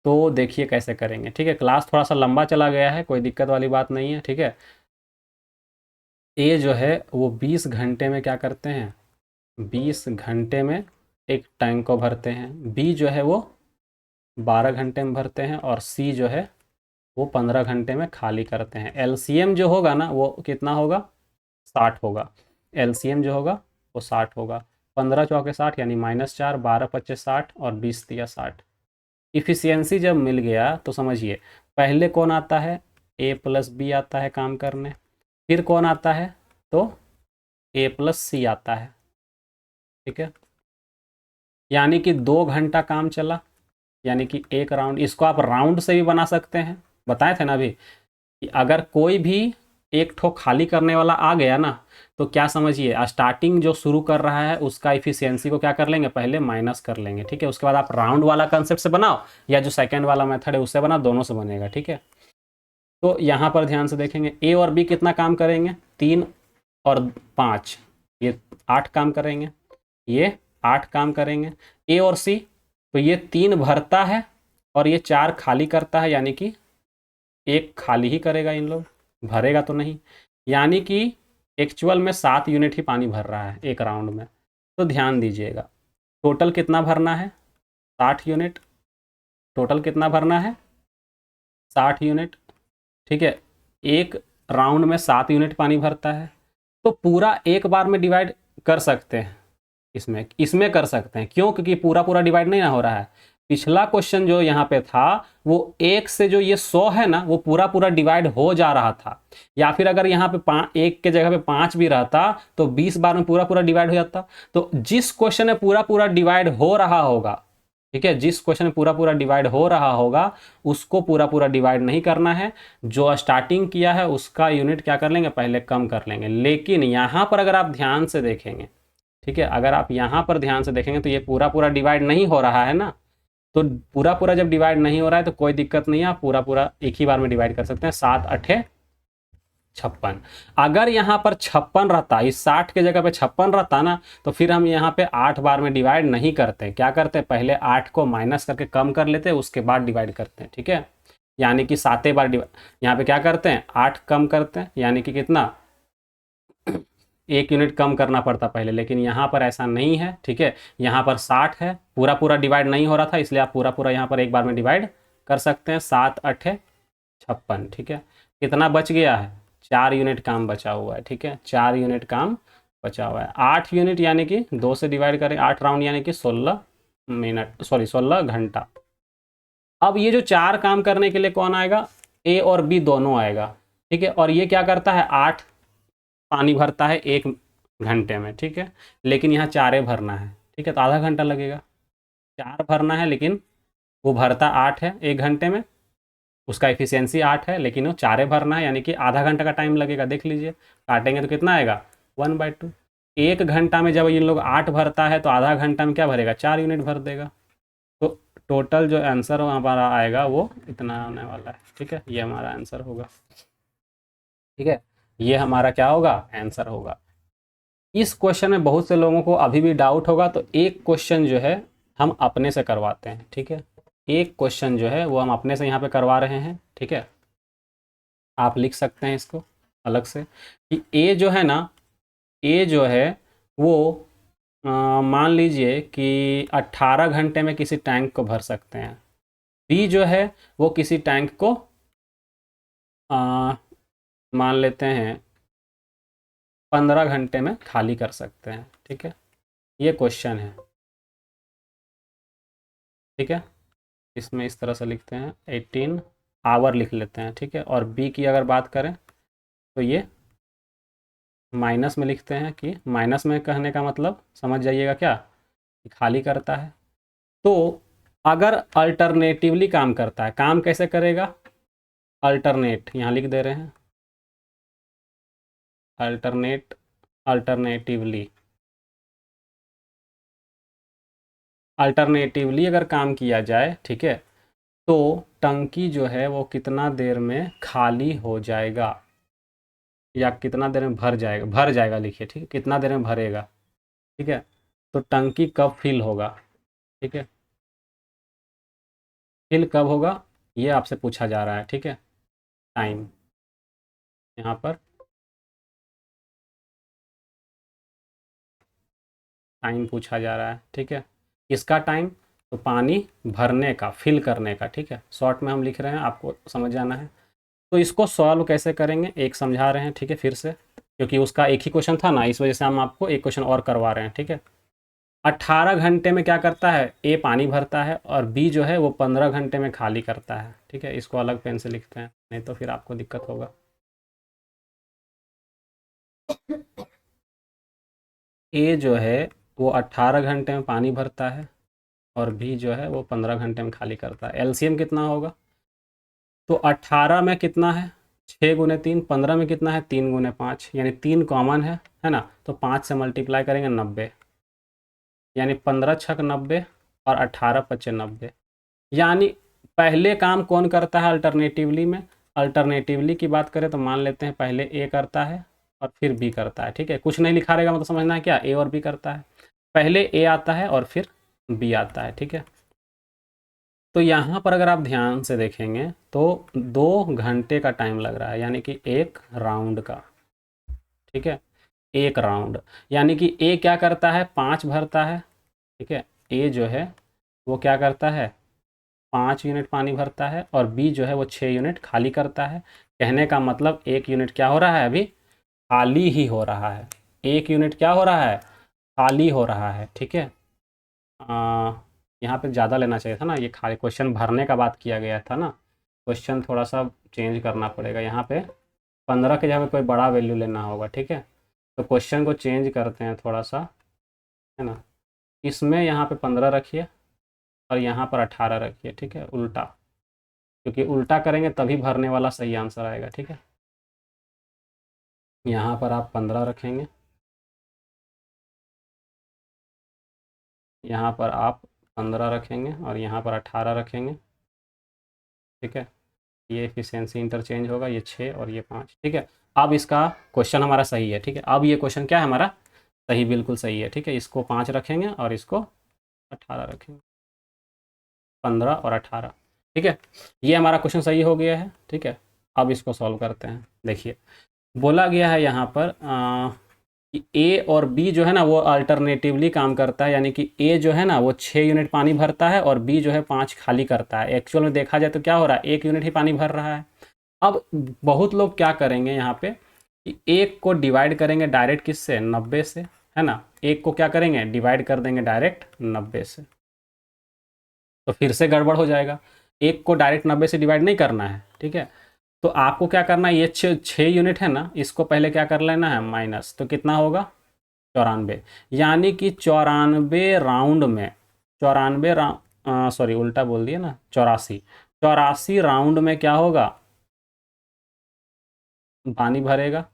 तो देखिए कैसे करेंगे। ठीक है, क्लास थोड़ा सा लंबा चला गया है, कोई दिक्कत वाली बात नहीं है। ठीक है, ए जो है वो 20 घंटे में क्या करते हैं, 20 घंटे में एक टैंक को भरते हैं, बी जो है वो 12 घंटे में भरते हैं और सी जो है वो 15 घंटे में खाली करते हैं। एलसीएम जो होगा ना वो कितना होगा, 60 होगा। एलसीएम जो होगा वो 60 होगा। 15 चौके 60 यानी -4, 12 25 60 और 20 दिया 60। इफिशियंसी जब मिल गया तो समझिए पहले कौन आता है, ए प्लस बी आता है काम करने, फिर कौन आता है, तो ए प्लस सी आता है। ठीक है, यानी कि 2 घंटा काम चला, यानी कि एक राउंड। इसको आप राउंड से भी बना सकते हैं, बताए थे ना अभी कि अगर कोई भी एक ठो खाली करने वाला आ गया ना, तो क्या समझिए स्टार्टिंग जो शुरू कर रहा है उसका इफिशियंसी को क्या कर लेंगे, पहले माइनस कर लेंगे। ठीक है, उसके बाद आप राउंड वाला कंसेप्ट से बनाओ या जो सेकंड वाला मेथड है उससे बनाओ, दोनों से बनेगा। ठीक है। तो यहाँ पर ध्यान से देखेंगे ए और बी कितना काम करेंगे, 3 और 5, ये 8 काम करेंगे, ये 8 काम करेंगे। ए और सी, तो ये 3 भरता है और ये 4 खाली करता है, यानी कि 1 खाली ही करेगा, इन लोग भरेगा तो नहीं, यानी कि एक्चुअल में 7 यूनिट ही पानी भर रहा है एक राउंड में। तो ध्यान दीजिएगा, टोटल कितना भरना है, 60 यूनिट, टोटल कितना भरना है, 60 यूनिट, ठीक है। एक राउंड में 7 यूनिट पानी भरता है, तो पूरा एक बार में डिवाइड कर सकते हैं, इसमें इसमें कर सकते हैं, क्यों, क्योंकि पूरा पूरा डिवाइड नहीं ना हो रहा है। पिछला क्वेश्चन जो यहाँ पे था वो 1 से जो ये 100 है ना, वो पूरा पूरा डिवाइड हो जा रहा था, या फिर अगर यहाँ पे 1 के जगह पे 5 भी रहता तो 20 बार में पूरा पूरा डिवाइड हो जाता। तो जिस क्वेश्चन में पूरा पूरा डिवाइड हो रहा होगा, ठीक है, जिस क्वेश्चन में पूरा पूरा डिवाइड हो रहा होगा उसको पूरा पूरा डिवाइड नहीं करना है, जो स्टार्टिंग किया है उसका यूनिट क्या कर लेंगे, पहले कम कर लेंगे। लेकिन यहाँ पर अगर आप ध्यान से देखेंगे, ठीक है, अगर आप यहाँ पर ध्यान से देखेंगे तो ये पूरा पूरा डिवाइड नहीं हो रहा है ना, तो पूरा पूरा जब डिवाइड नहीं हो रहा है तो कोई दिक्कत नहीं है, आप पूरा पूरा एक ही बार में डिवाइड कर सकते हैं। 7 8 56। अगर यहाँ पर 56 रहता, इस 60 के जगह पे 56 रहता ना, तो फिर हम यहाँ पे 8 बार में डिवाइड नहीं करते, क्या करते, पहले 8 को माइनस करके कम कर लेते, उसके बाद डिवाइड करते हैं, ठीक है। यानी कि 7 बार यहाँ पे क्या करते हैं, 8 कम करते हैं, यानी कि कितना, 1 यूनिट कम करना पड़ता पहले, लेकिन यहाँ पर ऐसा नहीं है, ठीक है। यहाँ पर 60 है, पूरा पूरा डिवाइड नहीं हो रहा था, इसलिए आप पूरा पूरा यहाँ पर एक बार में डिवाइड कर सकते हैं। 7 8 56, ठीक है। कितना बच गया है, 4 यूनिट काम बचा हुआ है, ठीक है, 4 यूनिट काम बचा हुआ है। 8 यूनिट यानी कि 2 से डिवाइड करें, 8 राउंड यानी कि 16 मिनट, सॉरी 16 घंटा। अब ये जो 4 काम करने के लिए कौन आएगा, ए और बी दोनों आएगा, ठीक है। और ये क्या करता है, 8 पानी भरता है 1 घंटे में, ठीक है, लेकिन यहाँ 4 भरना है, ठीक है, तो आधा घंटा लगेगा। 4 भरना है लेकिन वो भरता 8 है 1 घंटे में, उसका एफिशिएंसी 8 है, लेकिन वो 4 भरना है, यानी कि आधा घंटा का टाइम लगेगा। देख लीजिए, काटेंगे तो कितना आएगा, 1/2। 1 घंटा में जब इन लोग 8 भरता है तो आधा घंटा में क्या भरेगा, 4 यूनिट भर देगा। तो टोटल जो आंसर हमारा आएगा वो इतना आने वाला है, ठीक है, ये हमारा आंसर होगा, ठीक है, ये हमारा क्या होगा, आंसर होगा। इस क्वेश्चन में बहुत से लोगों को अभी भी डाउट होगा, तो एक क्वेश्चन जो है हम अपने से करवाते हैं, ठीक है, एक क्वेश्चन जो है वो हम अपने से यहाँ पे करवा रहे हैं, ठीक है। आप लिख सकते हैं इसको अलग से कि ए जो है ना, ए जो है वो मान लीजिए कि 18 घंटे में किसी टैंक को भर सकते हैं। बी जो है वो किसी टैंक को मान लेते हैं 15 घंटे में खाली कर सकते हैं, ठीक है, ये क्वेश्चन है, ठीक है। इसमें इस तरह से लिखते हैं, 18 आवर लिख लेते हैं, ठीक है। और बी की अगर बात करें तो ये माइनस में लिखते हैं, कि माइनस में कहने का मतलब समझ जाइएगा क्या, कि खाली करता है। तो अगर अल्टरनेटिवली काम करता है, काम कैसे करेगा, अल्टरनेट यहाँ लिख दे रहे हैं, अल्टरनेट, अल्टरनेटिवली, अल्टरनेटिवली अगर काम किया जाए, ठीक है, तो टंकी जो है वो कितना देर में खाली हो जाएगा, या कितना देर में भर जाएगा लिखिए, ठीक है, कितना देर में भरेगा, ठीक है। तो टंकी कब फिल होगा, ठीक है, फिल कब होगा ये आपसे पूछा जा रहा है, ठीक है। टाइम यहाँ पर टाइम पूछा जा रहा है, ठीक है। इसका टाइम, तो पानी भरने का, फिल करने का, ठीक है, शॉर्ट में हम लिख रहे हैं, आपको समझ जाना है। तो इसको सॉल्व कैसे करेंगे, एक समझा रहे हैं, ठीक है, फिर से, क्योंकि उसका एक ही क्वेश्चन था ना, इस वजह से हम आपको एक क्वेश्चन और करवा रहे हैं, ठीक है। 18 घंटे में क्या करता है, ए पानी भरता है, और बी जो है वो 15 घंटे में खाली करता है, ठीक है। इसको अलग पेन से लिखते हैं, नहीं तो फिर आपको दिक्कत होगा। ए जो है वो 18 घंटे में पानी भरता है, और बी जो है वो 15 घंटे में खाली करता है। एलसीएम कितना होगा, तो 18 में कितना है, 6 × 3, 15 में कितना है, 3 × 5, यानी 3 कॉमन है ना, तो 5 से मल्टीप्लाई करेंगे 90, यानी 15 छक 90 और 18 पच्चे 90। यानी पहले काम कौन करता है अल्टरनेटिवली में, अल्टरनेटिवली की बात करें तो मान लेते हैं पहले ए करता है और फिर बी करता है, ठीक है। कुछ नहीं लिखा रहेगा मतलब समझना है क्या, ए और बी करता है, पहले ए आता है और फिर बी आता है, ठीक है। तो यहाँ पर अगर आप ध्यान से देखेंगे तो 2 घंटे का टाइम लग रहा है, यानी कि एक राउंड का, ठीक है, एक राउंड। यानी कि ए क्या करता है, 5 भरता है, ठीक है। ए जो है वो क्या करता है, 5 यूनिट पानी भरता है, और बी जो है वो 6 यूनिट खाली करता है। कहने का मतलब 1 यूनिट क्या हो रहा है, अभी खाली ही हो रहा है। 1 यूनिट क्या हो रहा है, खाली हो रहा है, ठीक है। यहाँ पे ज़्यादा लेना चाहिए था ना, ये खाली क्वेश्चन भरने का बात किया गया था ना, क्वेश्चन थोड़ा सा चेंज करना पड़ेगा। यहाँ पे 15 के जगह कोई बड़ा वैल्यू लेना होगा, ठीक है। तो क्वेश्चन को चेंज करते हैं थोड़ा सा, है ना। इसमें यहाँ पे 15 रखिए और यहाँ पर 18 रखिए, ठीक है, उल्टा, क्योंकि उल्टा करेंगे तभी भरने वाला सही आंसर आएगा, ठीक है। यहाँ पर आप 15 रखेंगे, यहाँ पर आप 15 रखेंगे और यहाँ पर 18 रखेंगे, ठीक है। ये एफिशिएंसी इंटरचेंज होगा, ये 6 और ये 5, ठीक है। अब इसका क्वेश्चन हमारा सही है, ठीक है। अब ये क्वेश्चन क्या है हमारा, सही, बिल्कुल सही है, ठीक है। इसको 5 रखेंगे और इसको 18 रखेंगे, 15 और 18, ठीक है। ये हमारा क्वेश्चन सही हो गया है, ठीक है। अब इसको सॉल्व करते हैं। देखिए बोला गया है यहाँ पर कि ए और बी जो है ना वो अल्टरनेटिवली काम करता है, यानी कि ए जो है ना वो 6 यूनिट पानी भरता है और बी जो है 5 खाली करता है। एक्चुअल में देखा जाए तो क्या हो रहा है, 1 यूनिट ही पानी भर रहा है। अब बहुत लोग क्या करेंगे यहाँ पे कि एक को डिवाइड करेंगे डायरेक्ट किससे, 90 से, है ना। एक को क्या करेंगे, डिवाइड कर देंगे डायरेक्ट 90 से, तो फिर से गड़बड़ हो जाएगा। एक को डायरेक्ट 90 से डिवाइड नहीं करना है, ठीक है। तो आपको क्या करना है, ये 6 यूनिट है ना, इसको पहले क्या कर लेना है, माइनस, तो कितना होगा 94। यानी कि 94 राउंड में, 94 सॉरी उल्टा बोल दिया ना, 84 राउंड में क्या होगा, पानी भरेगा।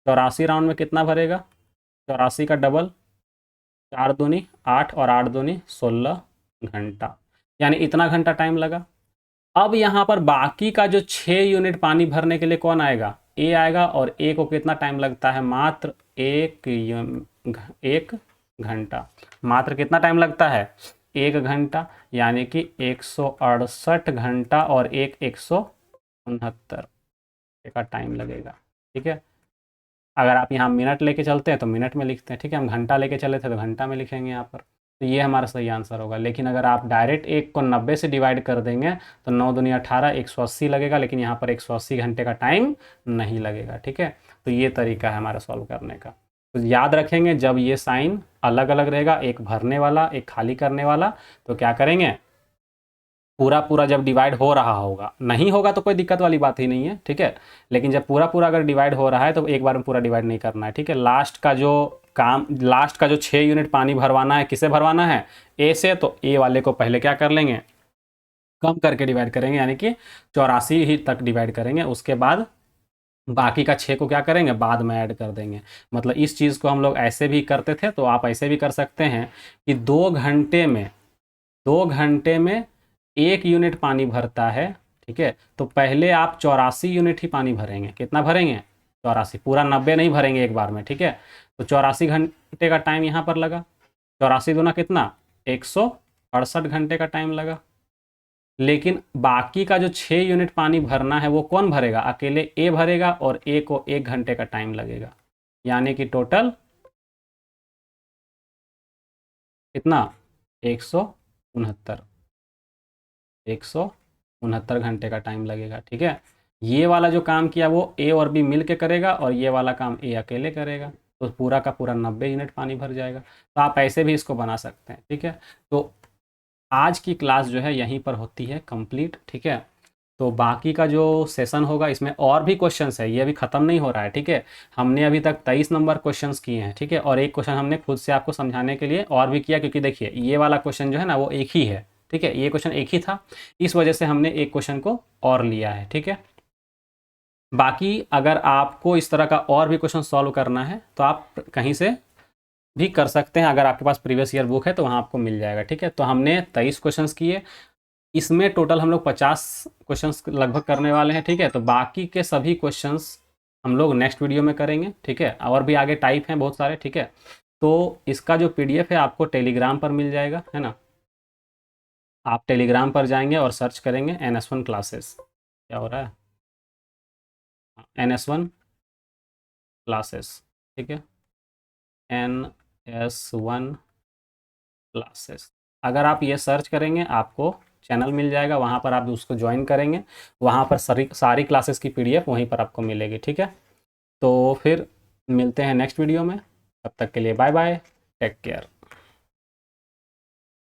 84 राउंड में कितना भरेगा, 84 का डबल, 4 दूनी 8 और 8 दूनी 16 घंटा, यानी इतना घंटा टाइम लगा। अब यहाँ पर बाकी का जो 6 यूनिट पानी भरने के लिए कौन आएगा, ए आएगा, और ए को कितना टाइम लगता है, मात्र 1 घंटा। मात्र कितना टाइम लगता है, 1 घंटा, यानी कि 168 घंटा और 169 का टाइम लगेगा, ठीक है। अगर आप यहाँ मिनट लेके चलते हैं तो मिनट में लिखते हैं, ठीक है। हम घंटा लेके चले थे तो घंटा में लिखेंगे यहाँ पर, तो ये हमारा सही आंसर होगा। लेकिन अगर आप डायरेक्ट एक को 90 से डिवाइड कर देंगे तो 9 दूनी 18, 180 लगेगा, लेकिन यहाँ पर 180 घंटे का टाइम नहीं लगेगा, ठीक है। तो ये तरीका है हमारा सॉल्व करने का। तो याद रखेंगे जब ये साइन अलग अलग रहेगा, एक भरने वाला एक खाली करने वाला, तो क्या करेंगे, पूरा पूरा जब डिवाइड हो रहा होगा, नहीं होगा तो कोई दिक्कत वाली बात ही नहीं है, ठीक है। लेकिन जब पूरा पूरा अगर डिवाइड हो रहा है तो एक बार में पूरा डिवाइड नहीं करना है, ठीक है। लास्ट का जो 6 यूनिट पानी भरवाना है, किसे भरवाना है, ए से, तो ए वाले को पहले क्या कर लेंगे, कम करके डिवाइड करेंगे, यानी कि 84 ही तक डिवाइड करेंगे। उसके बाद बाकी का 6 को क्या करेंगे, बाद में ऐड कर देंगे। मतलब इस चीज़ को हम लोग ऐसे भी करते थे, तो आप ऐसे भी कर सकते हैं कि 2 घंटे में 1 यूनिट पानी भरता है, ठीक है। तो पहले आप 84 यूनिट ही पानी भरेंगे, कितना भरेंगे, 84, पूरा 90 नहीं भरेंगे एक बार में, ठीक है। तो 84 घंटे का टाइम यहाँ पर लगा, 84 दूना कितना, 168 घंटे का टाइम लगा। लेकिन बाकी का जो 6 यूनिट पानी भरना है वो कौन भरेगा, अकेले ए भरेगा, और ए को 1 घंटे का टाइम लगेगा, यानी कि टोटल कितना, 169 169 घंटे का टाइम लगेगा, ठीक है। ये वाला जो काम किया वो ए और बी मिल के करेगा, और ये वाला काम ए अकेले करेगा, तो पूरा का पूरा 90 यूनिट पानी भर जाएगा। तो आप ऐसे भी इसको बना सकते हैं, ठीक है। तो आज की क्लास जो है यहीं पर होती है कंप्लीट, ठीक है। तो बाकी का जो सेशन होगा इसमें और भी क्वेश्चंस है, ये अभी ख़त्म नहीं हो रहा है, ठीक है। हमने अभी तक 23 नंबर क्वेश्चंस किए हैं, ठीक है। और एक क्वेश्चन हमने खुद से आपको समझाने के लिए और भी किया, क्योंकि देखिए ये वाला क्वेश्चन जो है ना वो एक ही है, ठीक है। ये क्वेश्चन एक ही था, इस वजह से हमने एक क्वेश्चन को और लिया है, ठीक है। बाकी अगर आपको इस तरह का और भी क्वेश्चन सॉल्व करना है तो आप कहीं से भी कर सकते हैं। अगर आपके पास प्रीवियस ईयर बुक है तो वहाँ आपको मिल जाएगा, ठीक है। तो हमने 23 क्वेश्चंस किए, इसमें टोटल हम लोग 50 क्वेश्चंस लगभग करने वाले हैं, ठीक है। तो बाकी के सभी क्वेश्चंस हम लोग नेक्स्ट वीडियो में करेंगे, ठीक है। और भी आगे टाइप हैं बहुत सारे, ठीक है। तो इसका जो पीडीएफ है आपको टेलीग्राम पर मिल जाएगा, है ना। आप टेलीग्राम पर जाएंगे और सर्च करेंगे NS1 क्लासेस। क्या हो रहा है, NS1 क्लासेस, ठीक है। NS1 क्लासेस, अगर आप ये सर्च करेंगे आपको चैनल मिल जाएगा, वहाँ पर आप उसको ज्वाइन करेंगे, वहाँ पर सारी क्लासेस की पीडीएफ वहीं पर आपको मिलेगी, ठीक है। तो फिर मिलते हैं नेक्स्ट वीडियो में, तब तक के लिए बाय बाय, टेक केयर।